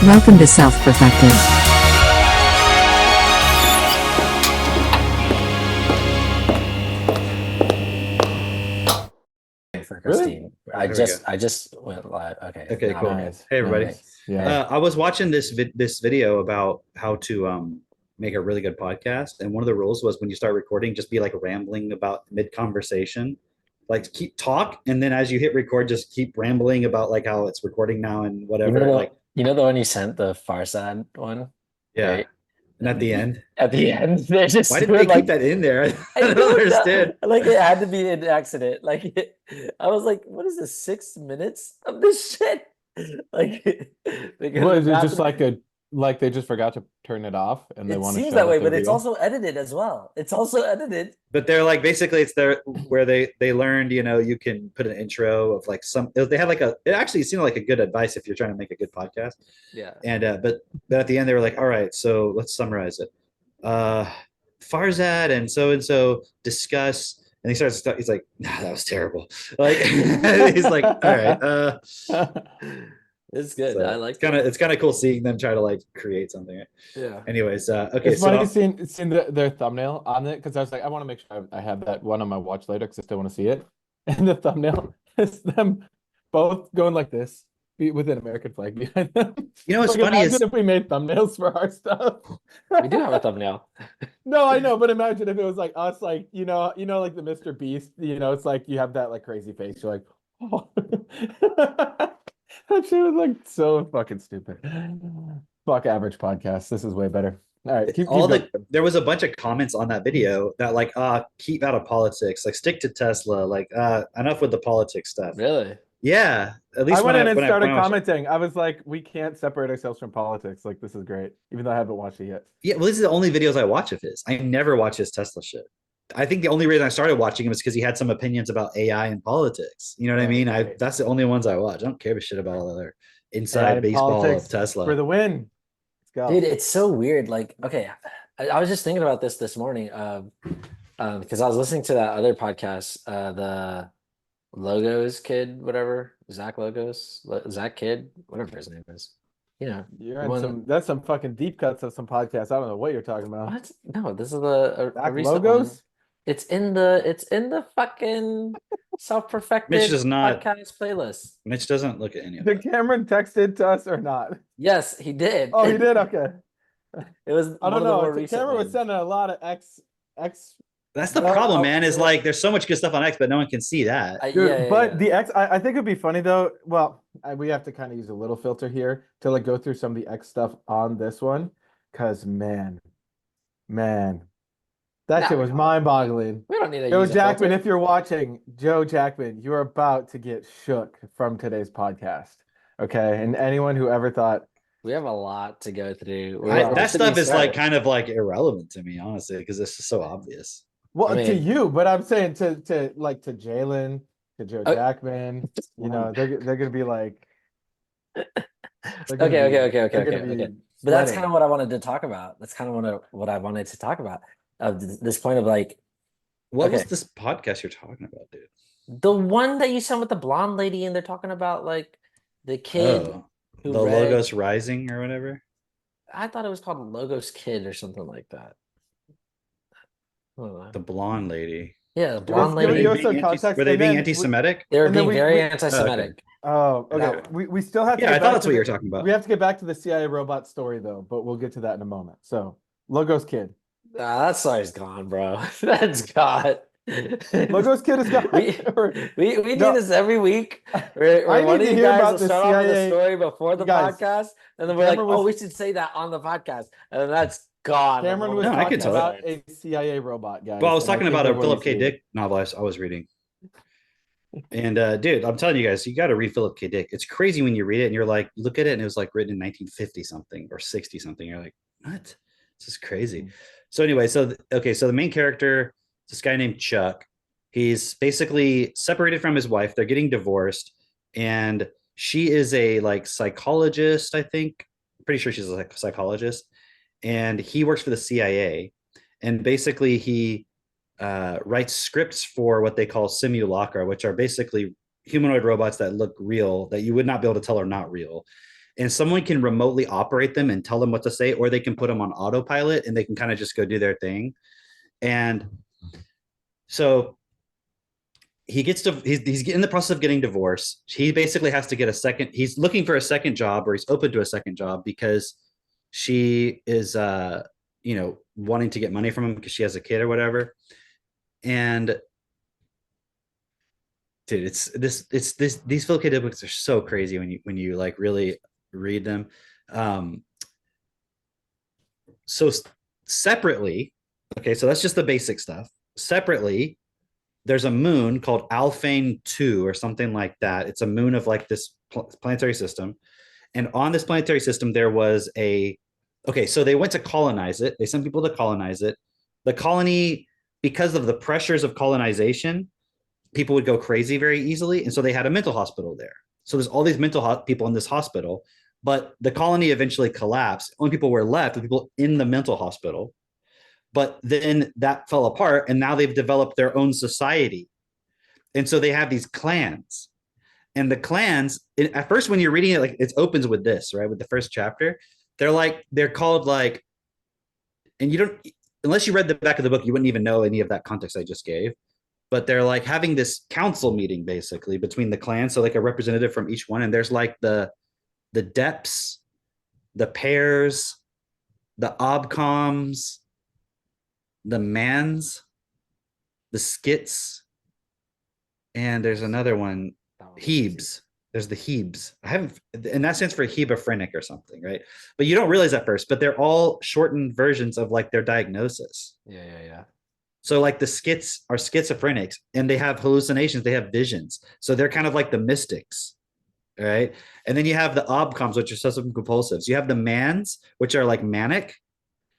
Welcome to Self-Perfected. For Really? Christine. I just went live. Okay. Okay, now cool. I'm good. Nice. Hey, everybody. Nice. Yeah. I was watching this video about how to make a really good podcast, and one of the rules was when you start recording, just be like rambling about mid conversation, like keep talk, and then as you hit record, just keep rambling about like how it's recording now and You whatever. know, Like, you know the one you sent, the Farsad one? yeah. Right? And at the end, At the end, they just why did were they like, keep that in there? I I don't don't understand. know. Like it had to be an accident. I was like, what is this? 6 minutes of this shit? Like, because What it is it just happened- like they just forgot to turn it off and they It want to seems show that way, they're but it's real? also edited as well. It's also edited. But they're like basically it's their where they learned, you can put an intro of like they had like it actually seemed like a good advice if you're trying to make a good podcast. Yeah. And but at the end they were like, all right, so let's summarize it. Farzad and so discuss, and he starts. He's like, nah, that was terrible. Like he's like, all right. It's good. So I like it's kind of cool seeing them try to like create something. Yeah. Anyways, okay. It's funny seeing their thumbnail on it because I was like, I want to make sure I have that one on my watch later because I still want to see it. And the thumbnail is them both going like this with an American flag behind them. You know what's Like, funny is imagine if we made thumbnails for our stuff. We do have a thumbnail. No, I know, but imagine if it was like us, like like the Mr. Beast. It's like you have that like crazy face. You're like, oh. That shit was like so fucking stupid. Fuck average podcast. This is way better. All right, keep going. There was a bunch of comments on that video that like keep out of politics, like stick to Tesla, like enough with the politics stuff. Really? Yeah, at least I went in and started when I watched it. commenting. I was like, we can't separate ourselves from politics. Like, this is great, even though I haven't watched it yet. Yeah, well, this is the only videos I watch of his. I never watch his Tesla shit. I think the only reason I started watching him is because he had some opinions about AI and politics. You know what I mean? Right. That's the only ones I watch. I don't care a shit about all the other inside AI baseball politics of Tesla. for the win. Let's go. Dude, it's so weird. Like, okay, I was just thinking about this morning, because I was listening to that other podcast, the Logos kid, whatever, Zach Zach Kid, whatever his name is. You're in that's some fucking deep cuts of some podcasts. I don't know what you're talking about. What? No, this is a Zach recent Logos? one. It's in the fucking self-perfected Mitch does not. podcast playlist. Mitch doesn't look at any of Did that. Cameron texted to us or not? Yes, he did. Oh, he did. Okay. It was I one don't of the more know. recent Cameron was ones. sending a lot of X. That's the No, problem, man. Is yeah. like there's so much good stuff on X, but no one can see that. Dude, Yeah, but yeah. the X, I think it'd be funny though. Well, we have to kind of use a little filter here to like go through some of the X stuff on this one, because man, that shit was mind-boggling. We don't need to Joe use a Jackman, filter. if you're watching, Joe Jackman, you're about to get shook from today's podcast. Okay, and anyone who ever thought We have a lot to go through. That stuff is like kind of like irrelevant to me, honestly, because it's just so obvious. well I to mean- you, but I'm saying to Jalen, to Joe Jackman, they're gonna be like. Okay. But that's kind of what I wanted to talk about. That's kind of what I wanted to talk about. This point of like What was Okay. this podcast you're talking about, dude? the one that you sent with the blonde lady, and they're talking about like the kid Oh, who the read- Logos Rising or whatever. I thought it was called Logos Kid or something like that. I don't know. The blonde lady. Yeah, the Let's blonde give lady. you some context, Were they and being then anti-Semitic? They were and then being we- very we- anti-Semitic. Oh, okay. That- We still have to Yeah, get I back thought that's to what you the- were talking about. We have to get back to the CIA robot story though, but we'll get to that in a moment. So, Logos Kid. That story's gone, bro. That's gone. Logos Kid is gone. We do No. this every week. Where I one need of to you hear guys about will the start off with a CIA story before the Guys, podcast, and then we're like, Cameron "Oh, was- we should say that on the podcast," and then that's gone. Cameron was No, I talking could tell about a CIA robot, guys. Well, I was and I talking think about they're a what Philip K. we see. Dick novel I was reading. And dude, I'm telling you guys, you got to read Philip K. Dick. It's crazy when you read it and you're like, you look at it and it was like written in 1950 something or 60 something. You're like, what? This is crazy. So anyway, so the main character, this guy named Chuck. He's basically separated from his wife. They're getting divorced, and she is a like psychologist. I think, pretty sure she's a psychologist, and he works for the CIA. And basically, he writes scripts for what they call simulacra, which are basically humanoid robots that look real, that you would not be able to tell are not real. and someone can remotely operate them and tell them what to say, or they can put them on autopilot and they can kind of just go do their thing. And so he's in the process of getting divorced. He basically has to get a second. He's looking for a second job, or he's open to a second job because she is, wanting to get money from him because she has a kid or whatever. And dude, these Phil K. Dick books are so crazy when you like really read them. So separately, okay, so that's just the basic stuff. Separately, there's a moon called Alphane 2 or something like that. It's a moon of like this planetary system. And on this planetary system, there was so they went to colonize it. They sent people to colonize it. The colony, because of the pressures of colonization, people would go crazy very easily. And so they had a mental hospital there. So there's all these people in this hospital, but the colony eventually collapsed. Only people were left, the people in the mental hospital. But then that fell apart, and now they've developed their own society. And so they have these clans. And the clans, at first, when you're reading it, like it opens with this, right? With the first chapter, they're called like, and you don't, unless you read the back of the book, you wouldn't even know any of that context I just gave. But they're like having this council meeting basically between the clans. So like a representative from each one. And there's like the depths, the pairs, the obcoms, the mans, the skits, and there's another one, Hebes. There's the Hebes. And that stands for hebephrenic or something, right? But you don't realize at first, but they're all shortened versions of like their diagnosis. Yeah. So like the skits are schizophrenics, and they have hallucinations, they have visions. So they're kind of like the mystics, right? And then you have the obcoms, which are obsessive compulsives. You have the mans, which are like manic.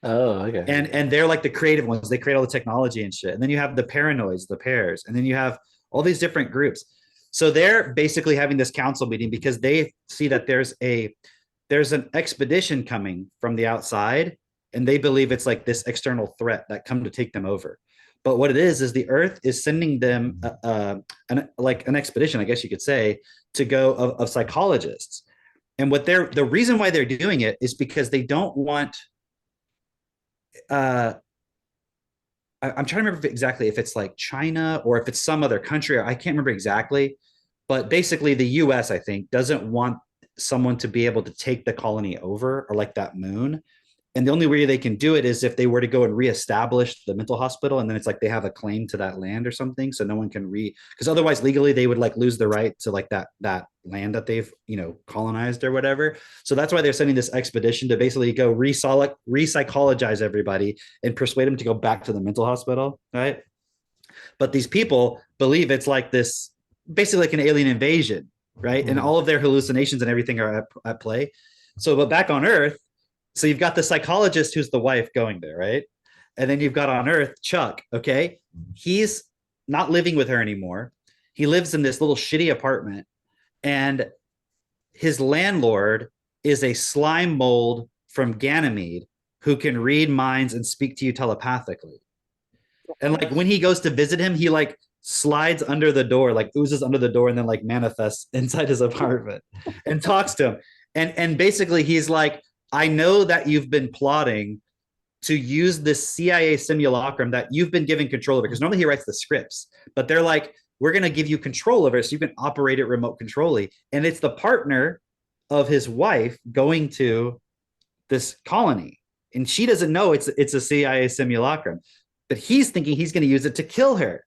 Oh, okay. And they're like the creative ones. They create all the technology and shit. And then you have the paranoids, the pairs, and then you have all these different groups. So they're basically having this council meeting because they see that there's an expedition coming from the outside, and they believe it's like this external threat that come to take them over. But what it is the Earth is sending them an expedition, I guess you could say, to go of psychologists. And the reason why they're doing it is because they don't want. I'm trying to remember exactly if it's like China or if it's some other country. I can't remember exactly, but basically the US, I think, doesn't want someone to be able to take the colony over, or like that moon. And the only way they can do it is if they were to go and reestablish the mental hospital, and then it's like they have a claim to that land or something, so no one can because otherwise legally they would like lose the right to like that land that they've colonized or whatever. So that's why they're sending this expedition to basically go re-psychologize everybody and persuade them to go back to the mental hospital, right? But these people believe it's like this, basically like an alien invasion, right? And all of their hallucinations and everything are at play. So, but back on Earth, so you've got the psychologist who's the wife going there, right? And then you've got on Earth, Chuck, okay? He's not living with her anymore. He lives in this little shitty apartment, and his landlord is a slime mold from Ganymede who can read minds and speak to you telepathically. And like when he goes to visit him, he like slides under the door, like oozes under the door, and then like manifests inside his apartment and talks to him. And basically he's like, I know that you've been plotting to use this CIA simulacrum that you've been given control over, because normally he writes the scripts, but they're like, we're going to give you control over it so you can operate it remote controlly. And it's the partner of his wife going to this colony, and she doesn't know it's a CIA simulacrum, but he's thinking he's going to use it to kill her.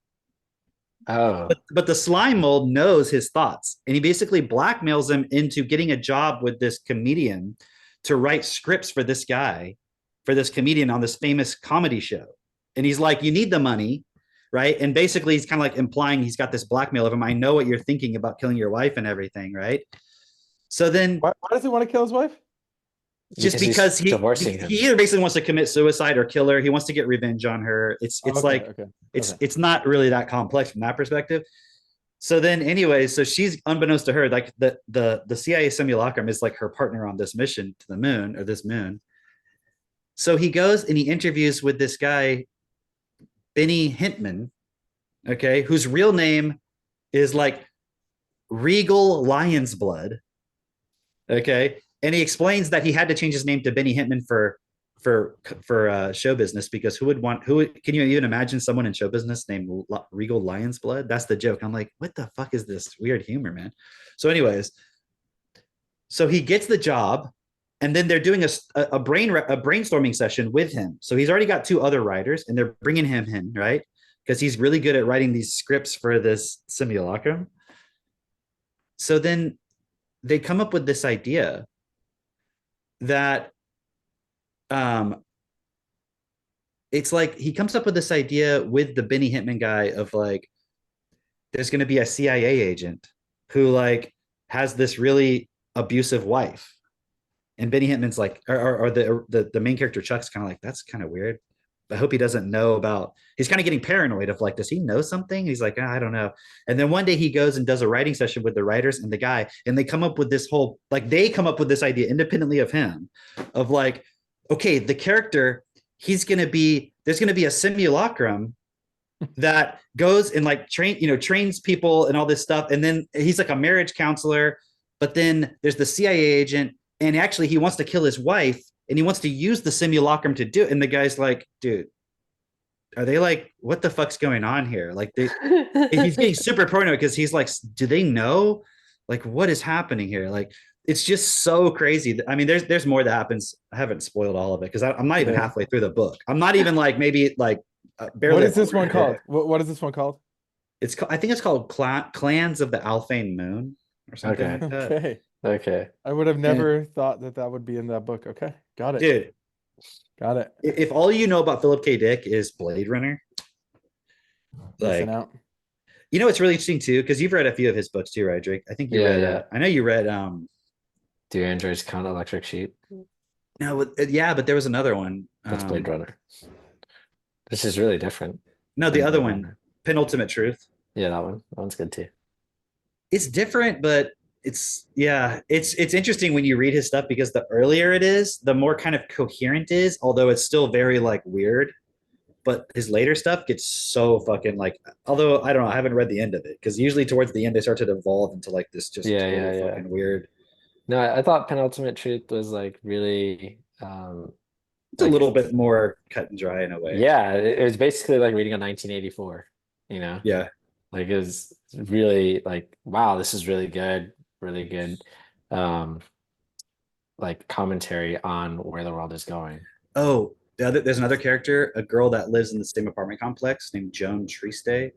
Oh, But the slime mold knows his thoughts, and he basically blackmails him into getting a job with this comedian to write scripts for this guy, for this comedian on this famous comedy show. And he's like, you need the money, right? And basically he's kind of like implying he's got this blackmail of him. I know what you're thinking about killing your wife and everything, right? So then Why does he want to kill his wife? just because he either basically wants to commit suicide or kill her. He wants to get revenge on her. It's it's not really that complex from that perspective. So then anyway, so she's, unbeknownst to her, like the CIA simulacrum is like her partner on this mission to the moon, or this moon. So he goes and he interviews with this guy, Benny Hintman, okay, whose real name is like Regal Lion's Blood. Okay. and he explains that he had to change his name to Benny Hitman for show business, because can you even imagine someone in show business named Regal Lion's Blood? That's the joke. I'm like, what the fuck is this weird humor, man? So anyways, so he gets the job, and then they're doing a brainstorming session with him. So he's already got 2 other writers, and they're bringing him in, right? Because he's really good at writing these scripts for this simulacrum. So then they come up with this idea that it's like he comes up with this idea with the Benny Hitman guy of like, there's going to be a CIA agent who like has this really abusive wife, and Benny Hitman's like, or the main character Chuck's kind of like, that's kind of weird. I hope he doesn't know about. He's kind of getting paranoid of like, does he know something? He's like, I don't know. And then one day he goes and does a writing session with the writers and the guy, and they come up with this whole like, they come up with this idea independently of him, of like, okay, the character, there's going to be a simulacrum that goes and like trains people and all this stuff, and then he's like a marriage counselor, but then there's the CIA agent, and actually he wants to kill his wife, and he wants to use the simulacrum to do it. And the guy's like, dude, are they like, what the fuck's going on here? Like he's getting super paranoid because he's like, do they know like what is happening here? Like it's just so crazy. I mean, there's more that happens. I haven't spoiled all of it because I'm not even halfway through the book. I'm not even like maybe like barely. What is this one called? What is this one called? It's called, I think it's called Clans of the Alphane Moon or something Okay. like that. Okay. Okay. I would have never thought that would be in that book. Okay. Got it. Dude, got it. If all you know about Philip K. Dick is Blade Runner, like, out. You know, it's really interesting too, because you've read a few of his books too, right, Drake? I think you read. Yeah. I know you read. Do androids count electric sheep? No, yeah, but there was another one. That's Blade Runner. This is really different. No, the other one, Penultimate Truth. Yeah, that one. That one's good too. It's different, but it's interesting when you read his stuff, because the earlier it is, the more kind of coherent it is, although it's still very like weird. But his later stuff gets so fucking like, although I don't know, I haven't read the end of it, because usually towards the end they start to evolve into like this just fucking weird. No, I thought Penultimate Truth was like really it's like, a little bit more cut and dry in a way. Yeah, it was basically like reading a 1984, you know? Yeah. Like it was really like, wow, this is really good like commentary on where the world is going. Oh, there's another character, a girl that lives in the same apartment complex named Joan Triste,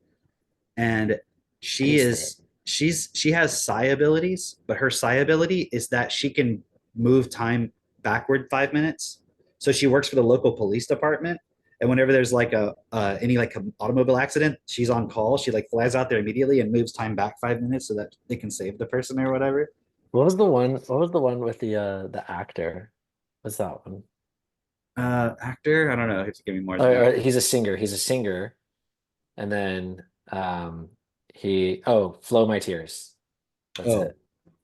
and she has psi abilities, but her psi ability is that she can move time backward 5 minutes. So she works for the local police department, and whenever there's like any like automobile accident, she's on call. She like flies out there immediately and moves time back 5 minutes so that they can save the person or whatever. What was the one with the actor? What's that one? Actor? I don't know. You have to give me more. He's a singer. And then Flow My Tears. That's it.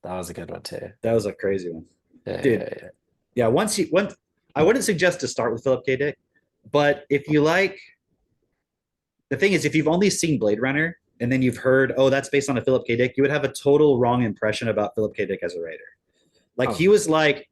That was a good one too. That was a crazy one. Yeah, dude. Yeah. Once I wouldn't suggest to start with Philip K. Dick, but if you like, the thing is, if you've only seen Blade Runner and then you've heard, oh, that's based on a Philip K. Dick, you would have a total wrong impression about Philip K. Dick as a writer. Like he was like,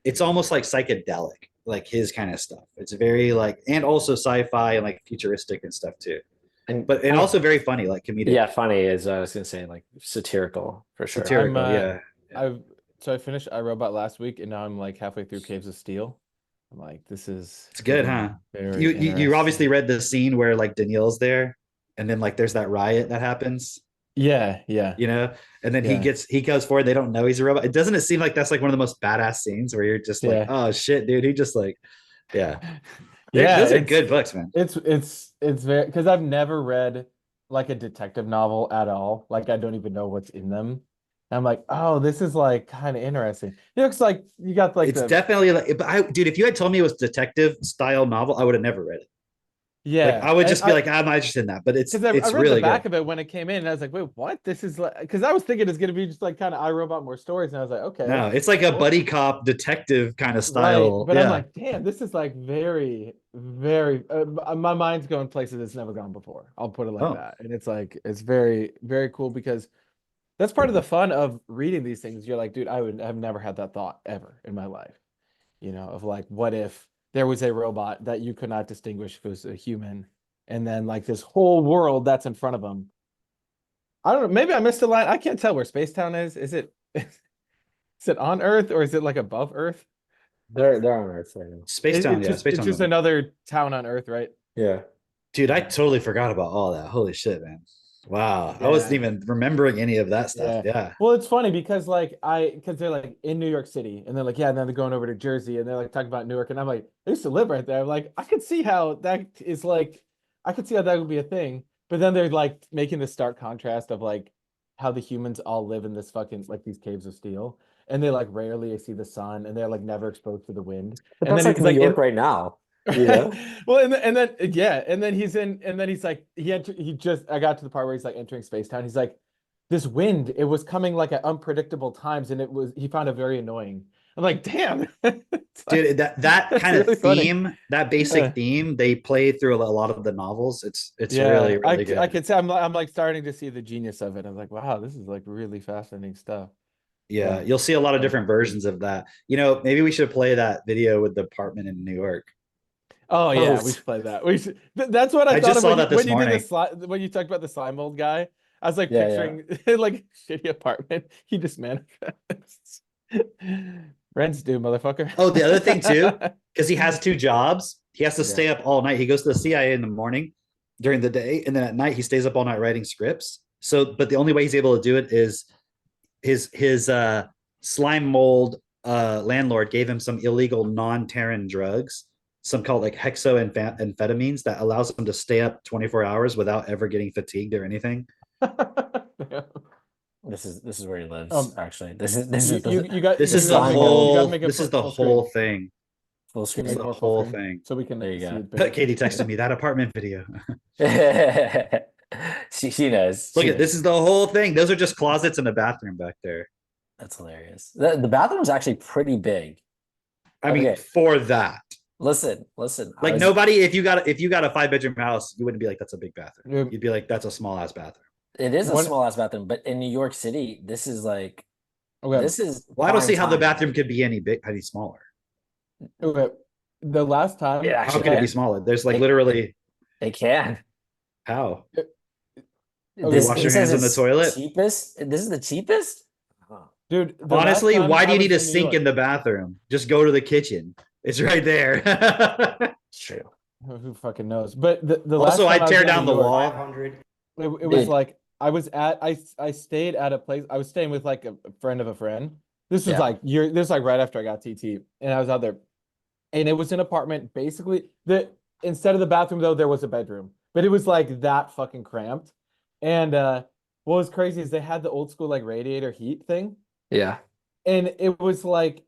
it's almost like psychedelic, like his kind of stuff. It's very like, and also sci-fi and like futuristic and stuff too. And also very funny, like comedic. Yeah, funny is I was gonna say, like satirical for sure. Satirical, I finished iRobot last week, and now I'm like halfway through Caves of Steel. I'm like, it's good, huh? You obviously read the scene where like Danielle's there, and then like there's that riot that happens. Yeah. You know, and then he goes forward. They don't know he's a robot. It doesn't seem like that's like one of the most badass scenes where you're just like, oh shit, dude. He just like, those are good books, man. It's very, because I've never read like a detective novel at all. Like I don't even know what's in them. And I'm like, oh, this is like kind of interesting. It looks like you got like definitely like, but dude, if you had told me it was detective style novel, I would have never read it. Yeah, like, I would just be like, I'm not interested in that. But it's I read really the back good. of it when it came in, and I was like, wait, what? This is like, because I was thinking it's gonna be just like kind of iRobot, more stories, and I was like, okay, no, it's like a buddy cop detective kind of style. Right. But I'm like, damn, this is like very, very. My mind's going places it's never gone before. I'll put it like that, and it's like it's very, very cool because That's part of the fun of reading these things. You're like, dude, I've never had that thought ever in my life. You know, of like, what if there was a robot that you could not distinguish if it was a human, and then like this whole world that's in front of them. I don't know. Maybe I missed a line. I can't tell where Spacetown is. Is it is it on Earth or is it like above Earth? They're on Earth right now. Space Town, yeah, Space It's Town. just another town on Earth, right? Yeah. Dude, I totally forgot about all that. Holy shit, man. Wow. I wasn't Yeah. even remembering any of that stuff. Yeah. Well, it's funny because because they're like in New York City and they're like, yeah, and then they're going over to Jersey and they're like talking about Newark. And I'm like, I used to live right there. I'm like, I could see how that is like, I could see how that would be a thing. But then they're like making this stark contrast of like how the humans all live in this fucking like these caves of steel. And they like rarely see the sun and they're like never exposed to the wind. But And that's then like he's New like York right now. You know? Well, and then yeah, and then he's like he just I got to the part where he's like entering Space Town. He's like, this wind, it was coming like at unpredictable times, and he found it very annoying. I'm like, damn. Dude, that kind of really funny. theme, that basic theme, they play through a lot of the novels. It's Yeah, really, really good. I could say I'm like starting to see the genius of it. I'm like, wow, this is like really fascinating stuff. Yeah, you'll see a lot of different versions of that. You know, maybe we should play that video with the apartment in New York. Oh yeah, Oh, we should play that. We should. That's what I I thought just of saw when that you, this when you did the morning. slide when you talked about the slime mold guy. I was like Yeah, yeah. picturing like shitty apartment. He just manifests. Rents due, motherfucker. Oh, the other thing too, because he has two jobs, he has to Yeah. stay up all night. He goes to the CIA in the morning during the day, and then at night he stays up all night writing scripts. So, but the only way he's able to do it is his slime mold landlord gave him some illegal non-Terran drugs, some called like hexoamphetamines that allows him to stay up 24 hours without ever getting fatigued or anything. Yeah. This is where he lives. Actually, this is You got This you is gotta the make whole- you gotta whole. make it This is the full whole screen. thing. full Can you screen. make it the more full whole screen thing. so we can There you see go. it bigger? Katie texted me that apartment video. She knows. Look She at this knows. is the whole thing. Those are just closets and a bathroom back there. That's hilarious. The bathroom's actually pretty big. I mean, Okay. for that. Listen. Like nobody, if you got a 5-bedroom house, you wouldn't be like, that's a big bathroom. Yeah. You'd be like, that's a small ass bathroom. It is a One- small ass bathroom, but in New York City, this is like Okay. this is. Well, I don't prime see how the time. bathroom could be any smaller. Okay. The last time Yeah, How actually could it be can. smaller? There's like It- literally It can. how? Okay. Wash your hands in the toilet? Cheapest. This is the cheapest. Huh. Dude, the Honestly, last time why do I you need a was in New sink York- in the bathroom? Just go to the kitchen. It's right there. It's true. Who fucking knows? But the Also, last time I'd tear I was in down New the York, wall. 500. It was Dude. like I stayed at a place. I was staying with like a friend of a friend. This was Yeah. this was like right after I got TT, and I was out there, and it was an apartment. Basically, instead of the bathroom though, there was a bedroom, but it was like that fucking cramped. And what was crazy is they had the old school like radiator heat thing, Yeah. and it was like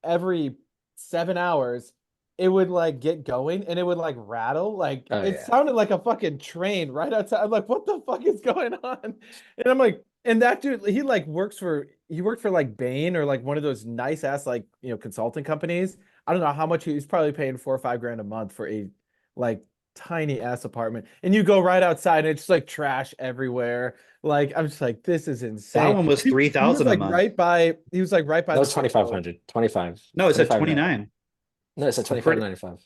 every 7 hours it would like get going and it would like rattle like Oh, it yeah. sounded like a fucking train right outside. I'm like, what the fuck is going on? And I'm like, and that dude, he worked for like Bain or like one of those nice ass like consulting companies. I don't know how much he's probably paying $4 or $5 a month for a like tiny ass apartment, and you go right outside and it's just like trash everywhere. Like I'm just like, this is insane. That one was He was 3,000 a like month. he was like right by That was the football. 2,500. 25. No, it said 25.99. 29. No, it said I'm pretty- 25.95.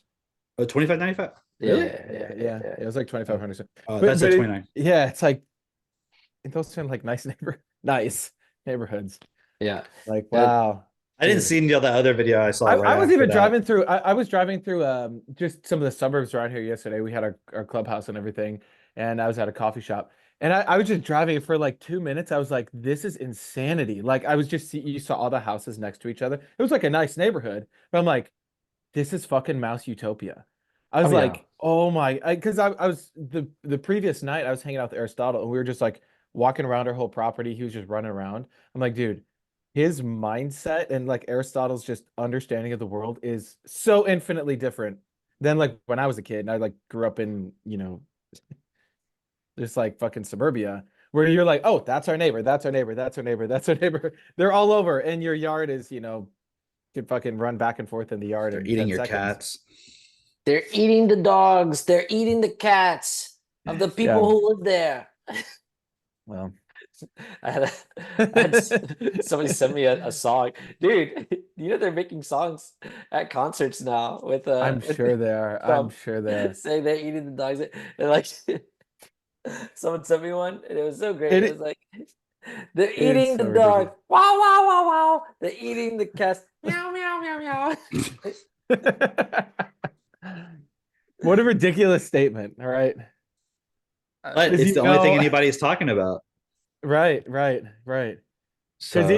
Oh, 25.95. Yeah, Really? Yeah, it was like 2,500. Oh, But- that's at but 29. Yeah, it's like those sound like nice neighborhoods. yeah. Like, Yeah. wow. I didn't Dude. see any of the other video I saw. I right was after even that. driving through. I was driving through just some of the suburbs around here yesterday. We had our clubhouse and everything, and I was at a coffee shop, and I was just driving for like 2 minutes. I was like, this is insanity. Like I was just you saw all the houses next to each other. It was like a nice neighborhood, but I'm like, this is fucking mouse utopia. I was Oh, yeah. like, oh my, because I was the previous night I was hanging out with Aristotle and we were just like walking around our whole property. He was just running around. I'm like, dude, his mindset and like Aristotle's just understanding of the world is so infinitely different than like when I was a kid and I like grew up in, just like fucking suburbia where you're like, oh, that's our neighbor, that's our neighbor, that's our neighbor, that's our neighbor. They're all over, and your yard is, could fucking run back and forth in the yard. They're in eating 10 your seconds. cats. They're eating the dogs. They're eating the cats of the people Yeah. who live there. Well, I had somebody send me a song, dude. You know they're making songs at concerts now with I'm with sure they are. I'm Trump sure they are. saying they're eating the dogs. And like someone sent me one, and it was so great. It was It like they're it's eating the so dog. ridiculous. Wow, wow, wow, wow. They're eating the cats. Meow, meow, meow, meow. What a ridiculous statement, all right? But Because it's the only thing anybody's talking about. right. Because So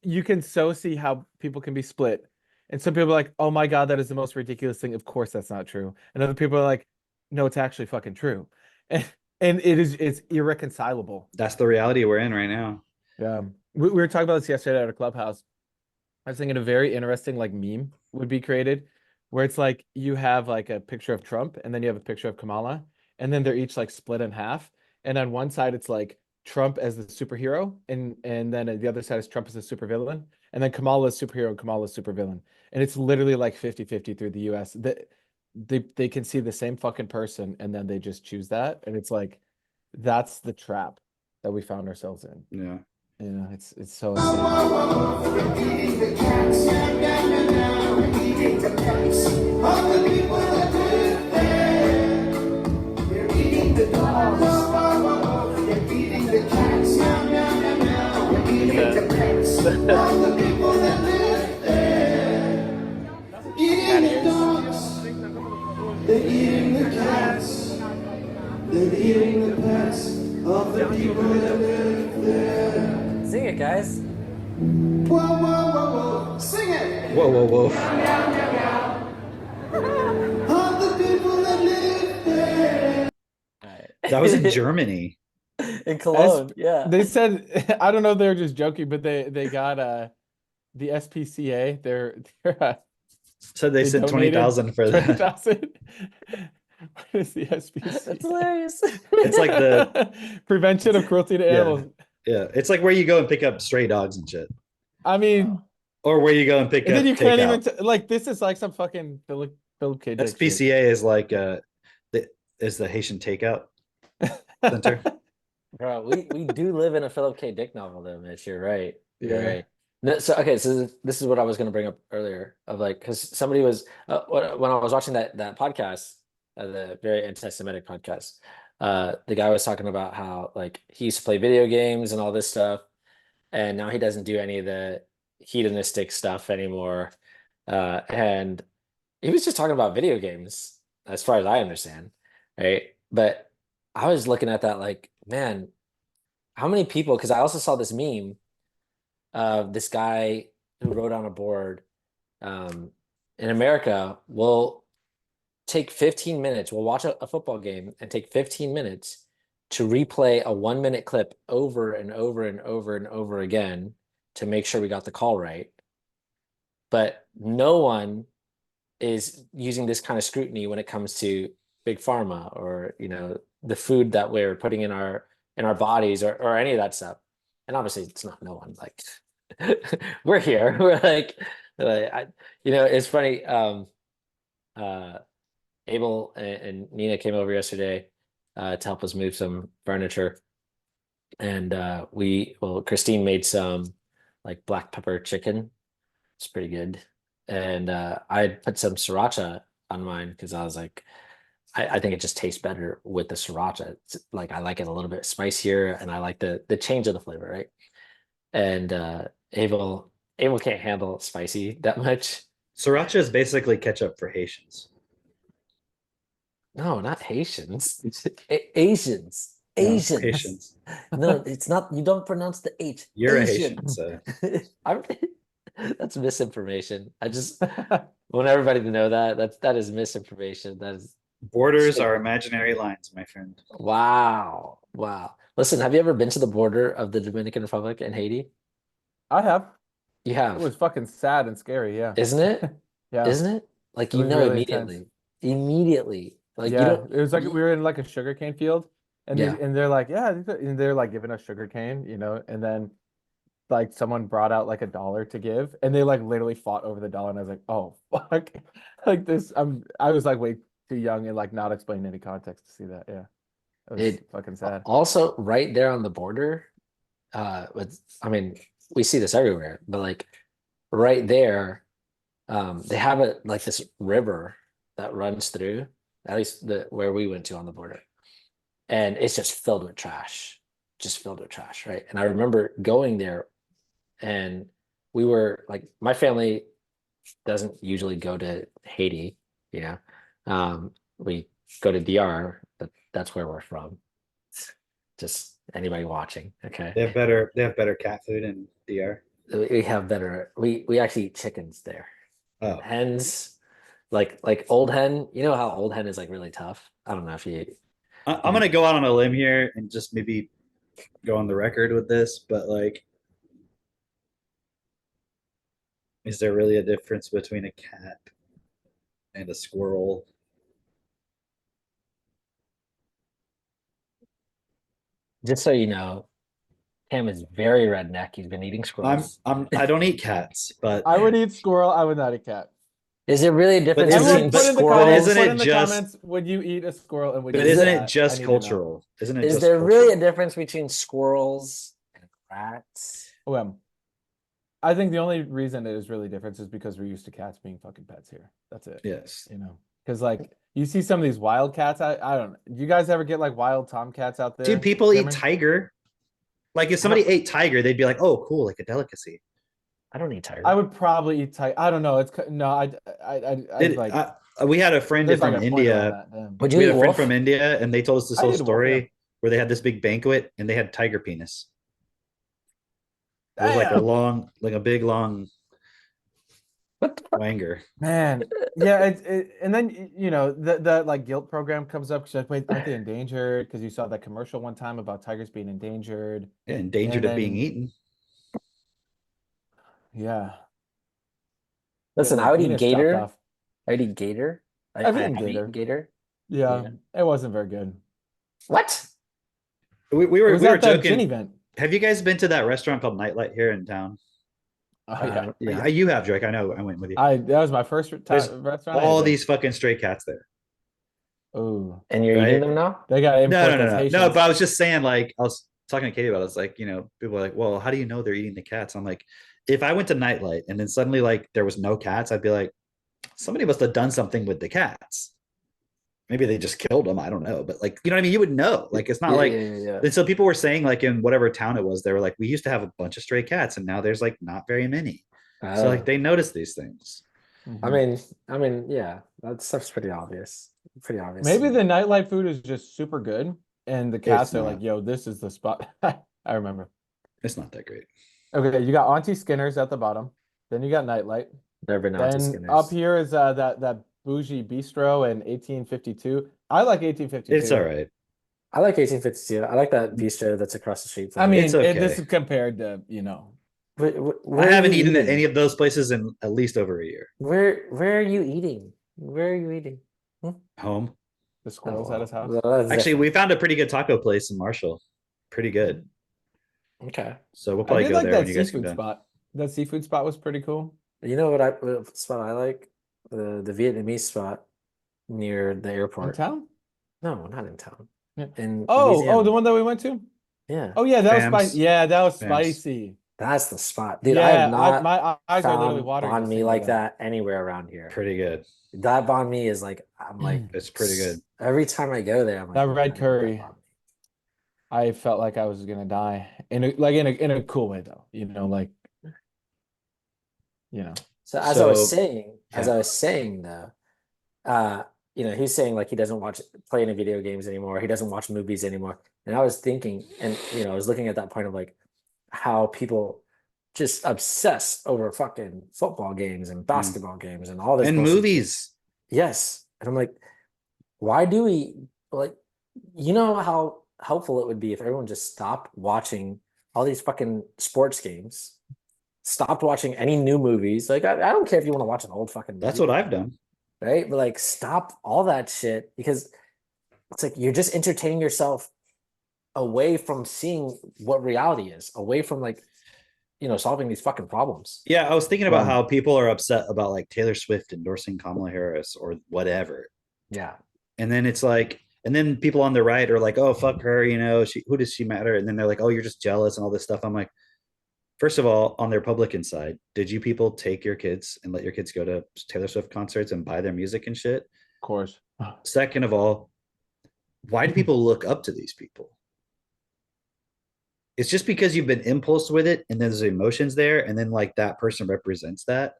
you can so see how people can be split. And some people are like, oh my God, that is the most ridiculous thing. Of course that's not true. And other people are like, no, it's actually fucking true. And it's irreconcilable. that's the reality we're in right now. Yeah. We were talking about this yesterday at a clubhouse. I was thinking a very interesting like meme would be created where it's like you have like a picture of Trump and then you have a picture of Kamala, and then they're each like split in half. And on one side it's like Trump as the superhero, and then the other side is Trump as the supervillain, and then Kamala is superhero and Kamala is supervillain. And it's literally like 50-50 through the US. They can see the same fucking person and then they just choose that. And it's like that's the trap that we found ourselves in. Yeah. Yeah, it's so insane. They're eating the cats. They're eating the pets of the people that live there. Sing it, guys. Whoa, whoa, whoa, whoa. Sing it. Whoa, whoa, whoa. Of the people that live there. All right. That was in Germany. In Cologne, yeah. They said I don't know if they were just joking, but they got the SPCA. They're So they said donated 20,000 for that. 20,000. What is the SPCA? That's hilarious. It's like the Prevention of Cruelty to Animals. yeah. It's like where you go and pick up stray dogs and shit, I mean, or where you go and pick and up then you can't even takeout. like this is like some fucking Philip K. Dick shit. SPCA is like is the Haitian takeout center. Bro, we do live in a Philip K. Dick novel, though, Mitch. You're right. You're Yeah. right. No, so okay, so this is what I was going to bring up earlier of like because somebody was when I was watching that podcast, the very anti-Semitic podcast, the guy was talking about how like he used to play video games and all this stuff, and now he doesn't do any of the hedonistic stuff anymore, and he was just talking about video games as far as I understand, right? But I was looking at that like, man, how many people? Because I also saw this meme of this guy who wrote on a board in America will take 15 minutes. We'll watch a football game and take 15 minutes to replay a 1 minute clip over and over and over and over again to make sure we got the call right. But no one is using this kind of scrutiny when it comes to big pharma or the food that we're putting in our bodies or any of that stuff. And obviously it's not no one like we're here. We're like it's funny. Abel and Nina came over yesterday to help us move some furniture. And Christine made some like black pepper chicken. It's pretty good. And I put some sriracha on mine because I was like, I think it just tastes better with the sriracha. It's like I like it a little bit spicier, and I like the change of the flavor, right? And Abel can't handle spicy that much. Sriracha is basically ketchup for Haitians. No, not Haitians. It's Asians. No, Asians. Haitians. No, it's not. You don't pronounce the H. You're Asian. a Haitian, so That's misinformation. I just want everybody to know that is misinformation. That is borders are imaginary lines, my friend. wow. Listen, have you ever been to the border of the Dominican Republic and Haiti? I have. You It have, was fucking sad and scary, yeah. isn't it? Yeah. Isn't it? Like It was really intense. immediately. Like you Yeah, don't. it was like we were in like a sugarcane field, and Yeah. they're like, yeah, and they're like giving us sugarcane, and then like someone brought out like $1 to give, and they like literally fought over the dollar, and I was like, oh fuck, like this. I was like way too young and like not explaining any context to see that. Yeah, it was fucking sad. Also, right there on the border, But I mean, we see this everywhere, but like right there, they have it like this river that runs through, at least the where we went to on the border, and it's just filled with trash, just filled with trash, right? And I remember going there, and we were like, my family doesn't usually go to Haiti, you know. We go to DR, but that's where we're from. Just anybody watching, okay. They have better cat food in DR. We have better. We actually eat chickens there. Oh, Hens, like old hen. You know how old hen is like really tough. I don't know if you. I'm gonna go out on a limb here and just maybe go on the record with this, but like, is there really a difference between a cat and a squirrel? Just so you know, Cam is very redneck. He's been eating squirrels. I don't eat cats, but I would eat squirrel. I would not eat cat. Is there really a difference isn't- between Everyone put in the squirrels? comments. Isn't Put it in the just- comments. Would you eat a squirrel? And would but you isn't eat it cat? I just need to know. cultural? Isn't it Is just there really a cultural? difference between squirrels and rats? Well, I think the only reason it is really different is because we're used to cats being fucking pets here. That's it. Yes. You know, because like you see some of these wild cats. I don't know. Do you guys ever get like wild tomcats out there? Dude, people eat Cameron? tiger. Like if somebody ate tiger, they'd be like, "Oh, cool, like a delicacy." I don't eat tiger. I would probably eat tiger. I don't know. No. We had a friend There's like from a point around India. that, damn. Would We you had eat a friend wolf? from India, and they told us this I whole did wolf, story yeah. where they had this big banquet and they had tiger penis. It was like a Damn. long, like a big long What the fuck? wanger. Man, yeah, and then you know the like guilt program comes up because like, wait, aren't they endangered? Because you saw that commercial one time about tigers being endangered. Yeah, endangered of being then- eaten. Yeah, Listen, getting I would their eat penis chopped gator. off. I'd eat gator. I've I eaten have gator. eaten gator. Yeah, Yeah. it wasn't very good. What? We It were was we were at that gin joking. event. Have you guys been to that restaurant called Nightlight here in town? Oh yeah, Yeah. You have, Drake. I know. I went with you. that was my first There's restaurant. I all ate these fucking stray cats there. there. Ooh, And you're Right? eating them now? they got No, import no, no, those no. Haitians. No, but I was just saying, like, I was talking to Katie about it. It's like, people are like, well, how do you know they're eating the cats? I'm like, if I went to Nightlight and then suddenly like there was no cats, I'd be like, somebody must have done something with the cats. Maybe they just killed them. I don't know. But like, you know what I mean? You would know. Like, it's not like, yeah. and so people were saying, like, in whatever town it was, they were like, we used to have a bunch of stray cats and now there's like not very many. So like they notice these things. Mhm. I mean, yeah, that stuff's pretty obvious. Pretty obvious. Maybe the nightlife food is just super good, and the cats are not. like, "Yo, this is the spot." I remember. It's not that great. Okay, you got Auntie Skinner's at the bottom. Then you got Nightlight. never been out to Then Skinner's. up here is that bougie bistro in 1852. I like 1852. It's all right. I like 1852. I like that bistro that's across the street. From I me. mean, It's okay. this is compared to Where I are haven't you eaten at eating? any of those places in at least over a year. Where are you eating? Where are you eating? Home. the squirrels at his house. Well, that's Actually, different. we found a pretty good taco place in Marshall. Pretty good. Okay. So we'll I probably did go like there that when you guys come seafood down. spot. That seafood spot was pretty cool. You know what spot I like? The Vietnamese spot near the In airport. town? No, not in town. Yeah. In Oh, Louisiana. the one that we went to? Yeah. Oh yeah, that was Bams. spicy. Yeah, that was Bams. spicy. That's the spot. Dude, I Yeah, have not my eyes are literally found watering. banh just mi thinking like about it. that anywhere around here. Pretty good. That banh mi is like, I'm like, It's pretty good. every time I go there, I'm like, That "Man, red I love curry." banh mi." I felt like I was gonna die in a cool way though. So as I was So, saying though, he's saying like he doesn't play any video games anymore. He doesn't watch movies anymore. And I was thinking, and I was looking at that point of like how people just obsess over fucking football games and basketball games and all this And bullshit. movies. Yes. And I'm like, why do we like, how helpful it would be if everyone just stopped watching all these fucking sports games, stopped watching any new movies. Like, I don't care if you want to watch an old fucking movie. That's what I've done. Right? But like, stop all that shit because it's like you're just entertaining yourself away from seeing what reality is, away from like, solving these fucking problems. Yeah, I was thinking about Yeah. how people are upset about like Taylor Swift endorsing Kamala Harris or whatever. Yeah. And then it's like, And then people on the right are like, oh, fuck her, you know, who does she matter? And then they're like, oh, you're just jealous and all this stuff. I'm like, first of all, on the Republican side, did you people take your kids and let your kids go to Taylor Swift concerts and buy their music and shit? Of course. Second of all, why do people look up to these people? It's just because you've been impulsed with it and there's emotions there, and then like that person represents that.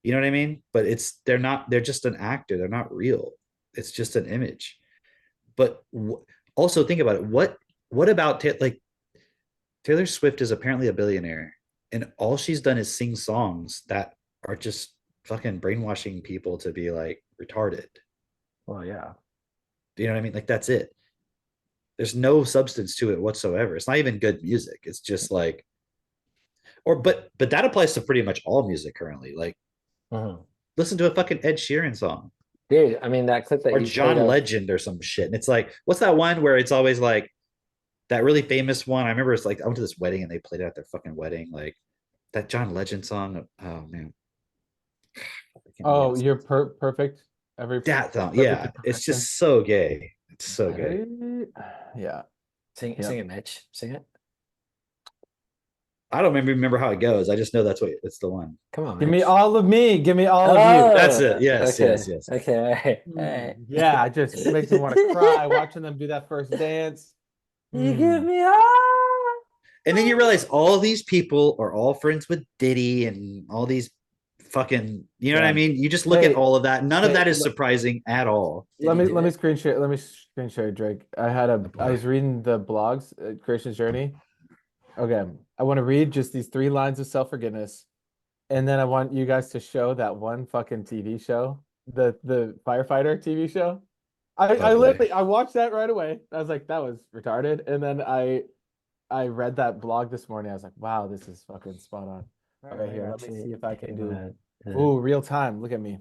You know what I mean? But they're just an actor. They're not real. It's just an image. But also think about it. What about like Taylor Swift is apparently a billionaire, and all she's done is sing songs that are just fucking brainwashing people to be like retarded. Well, yeah. Do you know what I mean? Like that's it. There's no substance to it whatsoever. It's not even good music. It's just like, but that applies to pretty much all music currently. Like, listen to a fucking Ed Sheeran song. Dude, I mean that clip that or you John played Legend or some shit. And it's like, what's that one where it's always like that really famous one? I remember it's like I went to this wedding and they played it at their fucking wedding, like that John Legend song. Oh man. Oh, you're perfect. That song, perfect yeah. It's imperfection. just so gay. It's so gay. Yeah. Sing it, Mitch. Sing it. I don't remember how it goes. I just know it's the one. Come on, Give me Mitch. all of me. Give me all of Oh, you. That's it. Yes, okay. yes. Okay, all right. All right. Yeah, it just makes me want to cry watching them do that first dance. You give me all. And then you realize all these people are all friends with Diddy and all these fucking, you know what I mean? You just look at all of that. None of that is surprising at all. Let me screen share. Let me screen share, Drake. I was reading the blogs, Creation's Journey. Okay, I want to read just these 3 lines of self-forgiveness, and then I want you guys to show that one fucking TV show, the firefighter TV show. I literally watched that right away. I was like, that was retarded. And then I read that blog this morning. I was like, wow, this is fucking spot on. Right here. Let me see if I can do. Ooh, real time. Look at me.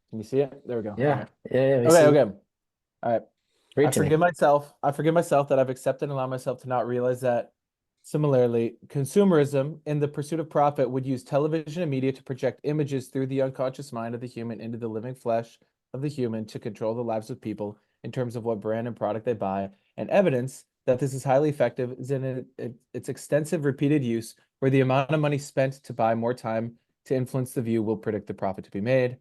Can you see it? There we go. Yeah. Right. Yeah. Okay. All right. I forgive myself that I've accepted and allowed myself to not realize that. Similarly, consumerism in the pursuit of profit would use television and media to project images through the unconscious mind of the human into the living flesh of the human to control the lives of people in terms of what brand and product they buy. And evidence that this is highly effective is in its extensive repeated use, where the amount of money spent to buy more time to influence the view will predict the profit to be made.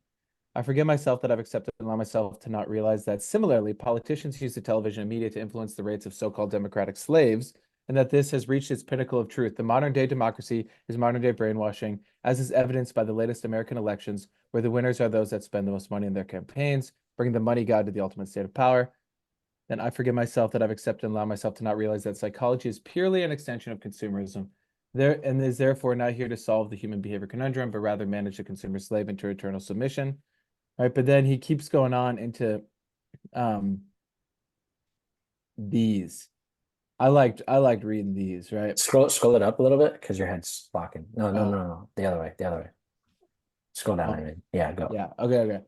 I forgive myself that I've accepted and allow myself to not realize that similarly, politicians use the television and media to influence the rates of so-called democratic slaves, and that this has reached its pinnacle of truth. The modern day democracy is modern day brainwashing, as is evidenced by the latest American elections, where the winners are those that spend the most money in their campaigns, bringing the money god to the ultimate state of power. Then I forgive myself that I've accepted and allow myself to not realize that psychology is purely an extension of consumerism, and is therefore not here to solve the human behavior conundrum, but rather manage the consumer slave into eternal submission. Right, but then he keeps going on into these. I liked reading these, right? Scroll it up a little bit because your head's blocking. No. The other way. Scroll down. Yeah, go. Yeah. Okay.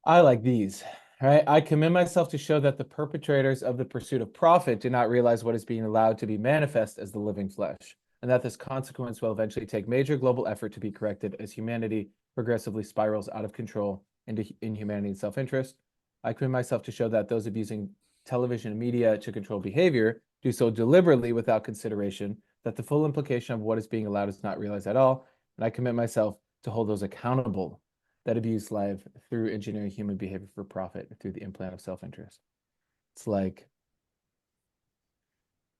I like these. Right. I commit myself to show that the perpetrators of the pursuit of profit do not realize what is being allowed to be manifest as the living flesh, and that this consequence will eventually take major global effort to be corrected as humanity progressively spirals out of control into inhumanity and self-interest. I commit myself to show that those abusing television and media to control behavior do so deliberately without consideration, that the full implication of what is being allowed is not realized at all, and I commit myself to hold those accountable that abuse life through engineering human behavior for profit through the implant of self-interest. It's like,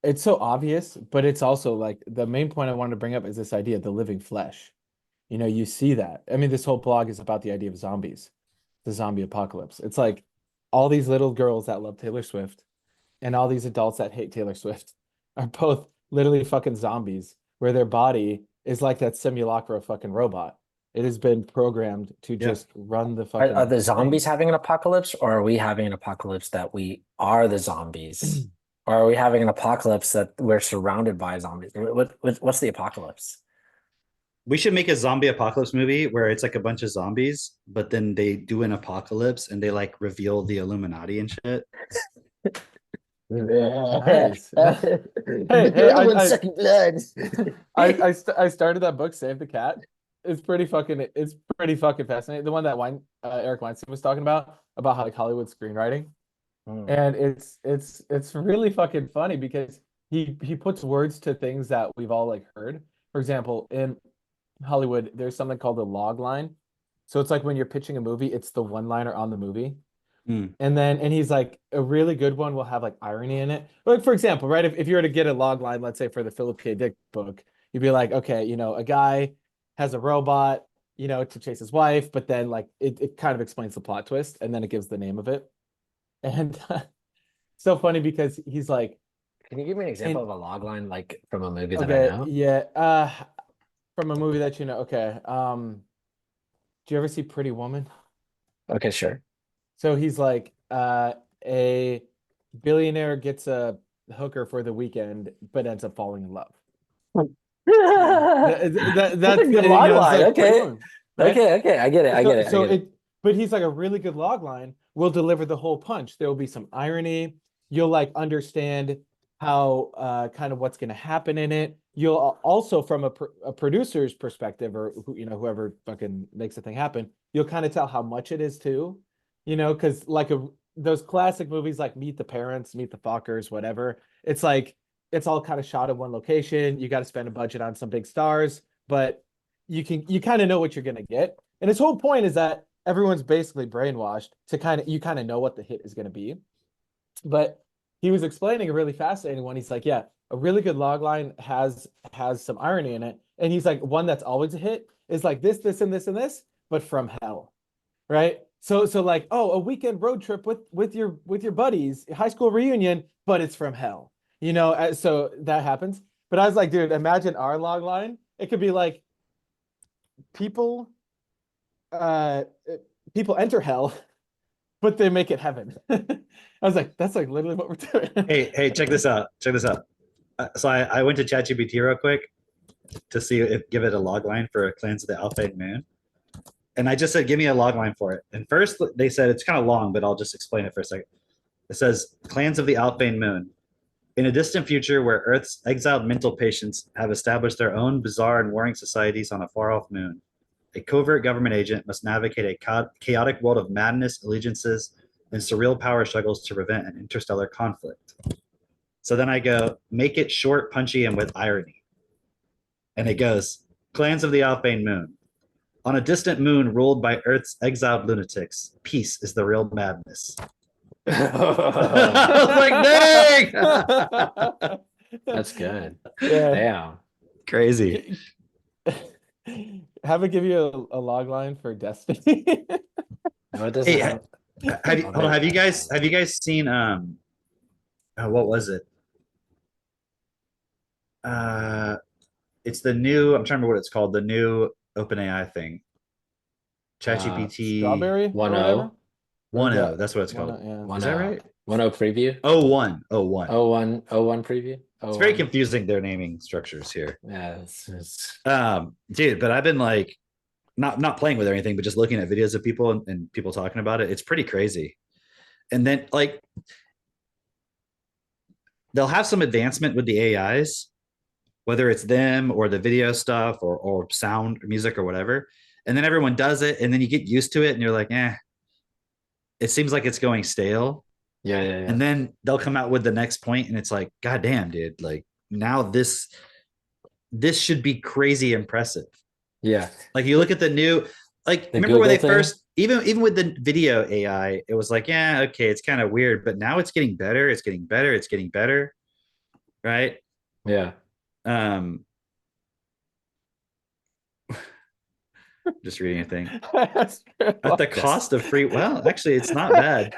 it's so obvious, but it's also like the main point I wanted to bring up is this idea of the living flesh. You know, you see that. I mean, this whole blog is about the idea of zombies, the zombie apocalypse. It's like all these little girls that love Taylor Swift and all these adults that hate Taylor Swift are both literally fucking zombies, where their body is like that simulacra of fucking robot. It has been programmed to just run the fucking. Are the zombies having an apocalypse, or are we having an apocalypse that we are the zombies? Or are we having an apocalypse that we're surrounded by zombies? What's the apocalypse? We should make a zombie apocalypse movie where it's like a bunch of zombies, but then they do an apocalypse and they like reveal the Illuminati and shit. Nice. Sucking blood. I started that book, Save the Cat. It's pretty fucking fascinating. The one that Eric Weinstein was talking about. about like Hollywood screenwriting. Mm. And it's really fucking funny because he puts words to things that we've all like heard. For example, in Hollywood, there's something called the log line. So it's like when you're pitching a movie, it's the one-liner on the movie. Hmm. And he's like, a really good one will have like irony in it. Like, for example, right? If you were to get a log line, let's say for the Philip K. Dick book, you'd be like, okay, a guy has a robot, to chase his wife, but then like it kind of explains the plot twist and then it gives the name of it. And so funny because he's like, Can you give me an example and of a log line like from a movie that I okay, know? yeah, from a movie that okay. Do you ever see Pretty Woman? Okay, sure. So he's like, a billionaire gets a hooker for the weekend, but ends up falling in love. That's a good log it's line. like Pretty Okay. Woman, right? Okay. I get it. I get it. I So get it. but he's like a really good log line will deliver the whole punch. There will be some irony. You'll like understand how kind of what's going to happen in it. You'll also from a producer's perspective or whoever fucking makes the thing happen, you'll kind of tell how much it is too. Because like those classic movies like Meet the Parents, Meet the Fockers, whatever. It's like it's all kind of shot in one location. You got to spend a budget on some big stars, but you kind of know what you're going to get. And his whole point is that everyone's basically brainwashed to you kind of know what the hit is going to be. But he was explaining a really fascinating one. He's like, yeah, a really good log line has some irony in it. And he's like, one that's always a hit is like this, and this, and this, but from hell. Right. So like, oh, a weekend road trip with your buddies, high school reunion, but it's from hell. So that happens. But I was like, dude, imagine our log line. It could be like people enter hell, but they make it heaven. I was like, that's like literally what we're doing. Hey, check this out. So I went to ChatGPT real quick to give it a log line for Clans of the Alpine Moon. And I just said, give me a log line for it. And first they said it's kind of long, but I'll just explain it for a second. It says, Clans of the Alpine Moon. In a distant future where Earth's exiled mental patients have established their own bizarre and warring societies on a far-off moon, a covert government agent must navigate a chaotic world of madness, allegiances, and surreal power struggles to prevent an interstellar conflict. So then I go, make it short, punchy, and with irony. And it goes, Clans of the Alpine Moon. On a distant moon ruled by Earth's exiled lunatics, peace is the real madness. I was like, dang! That's good. Yeah. Damn. Crazy. Have it give you a log line for Destiny. No, it doesn't Hey, have- have you guys seen what was it? It's the new, I'm trying to remember what it's called, the new OpenAI thing. ChatGPT Strawberry? 1.0. 1.0, that's what it's called. Yeah. Is that right? 1.0 preview. 01. 01 preview. It's very confusing, their naming structures here. Yeah, it's Dude, but I've been like not playing with it or anything, but just looking at videos of people and people talking about it. It's pretty crazy. And then like they'll have some advancement with the AIs, whether it's them or the video stuff or sound or music or whatever. And then everyone does it, and then you get used to it, and you're like, it seems like it's going stale. yeah. And then they'll come out with the next point, and it's like, God damn, dude! Like now this should be crazy impressive. Yeah. Like you look at the new, like The remember when they Google thing? first, even with the video AI, it was like, yeah, okay, it's kind of weird, but now it's getting better. It's getting better. It's getting better, right? Yeah. Just reading a thing. That's At the cost of free. Well, actually, it's not bad.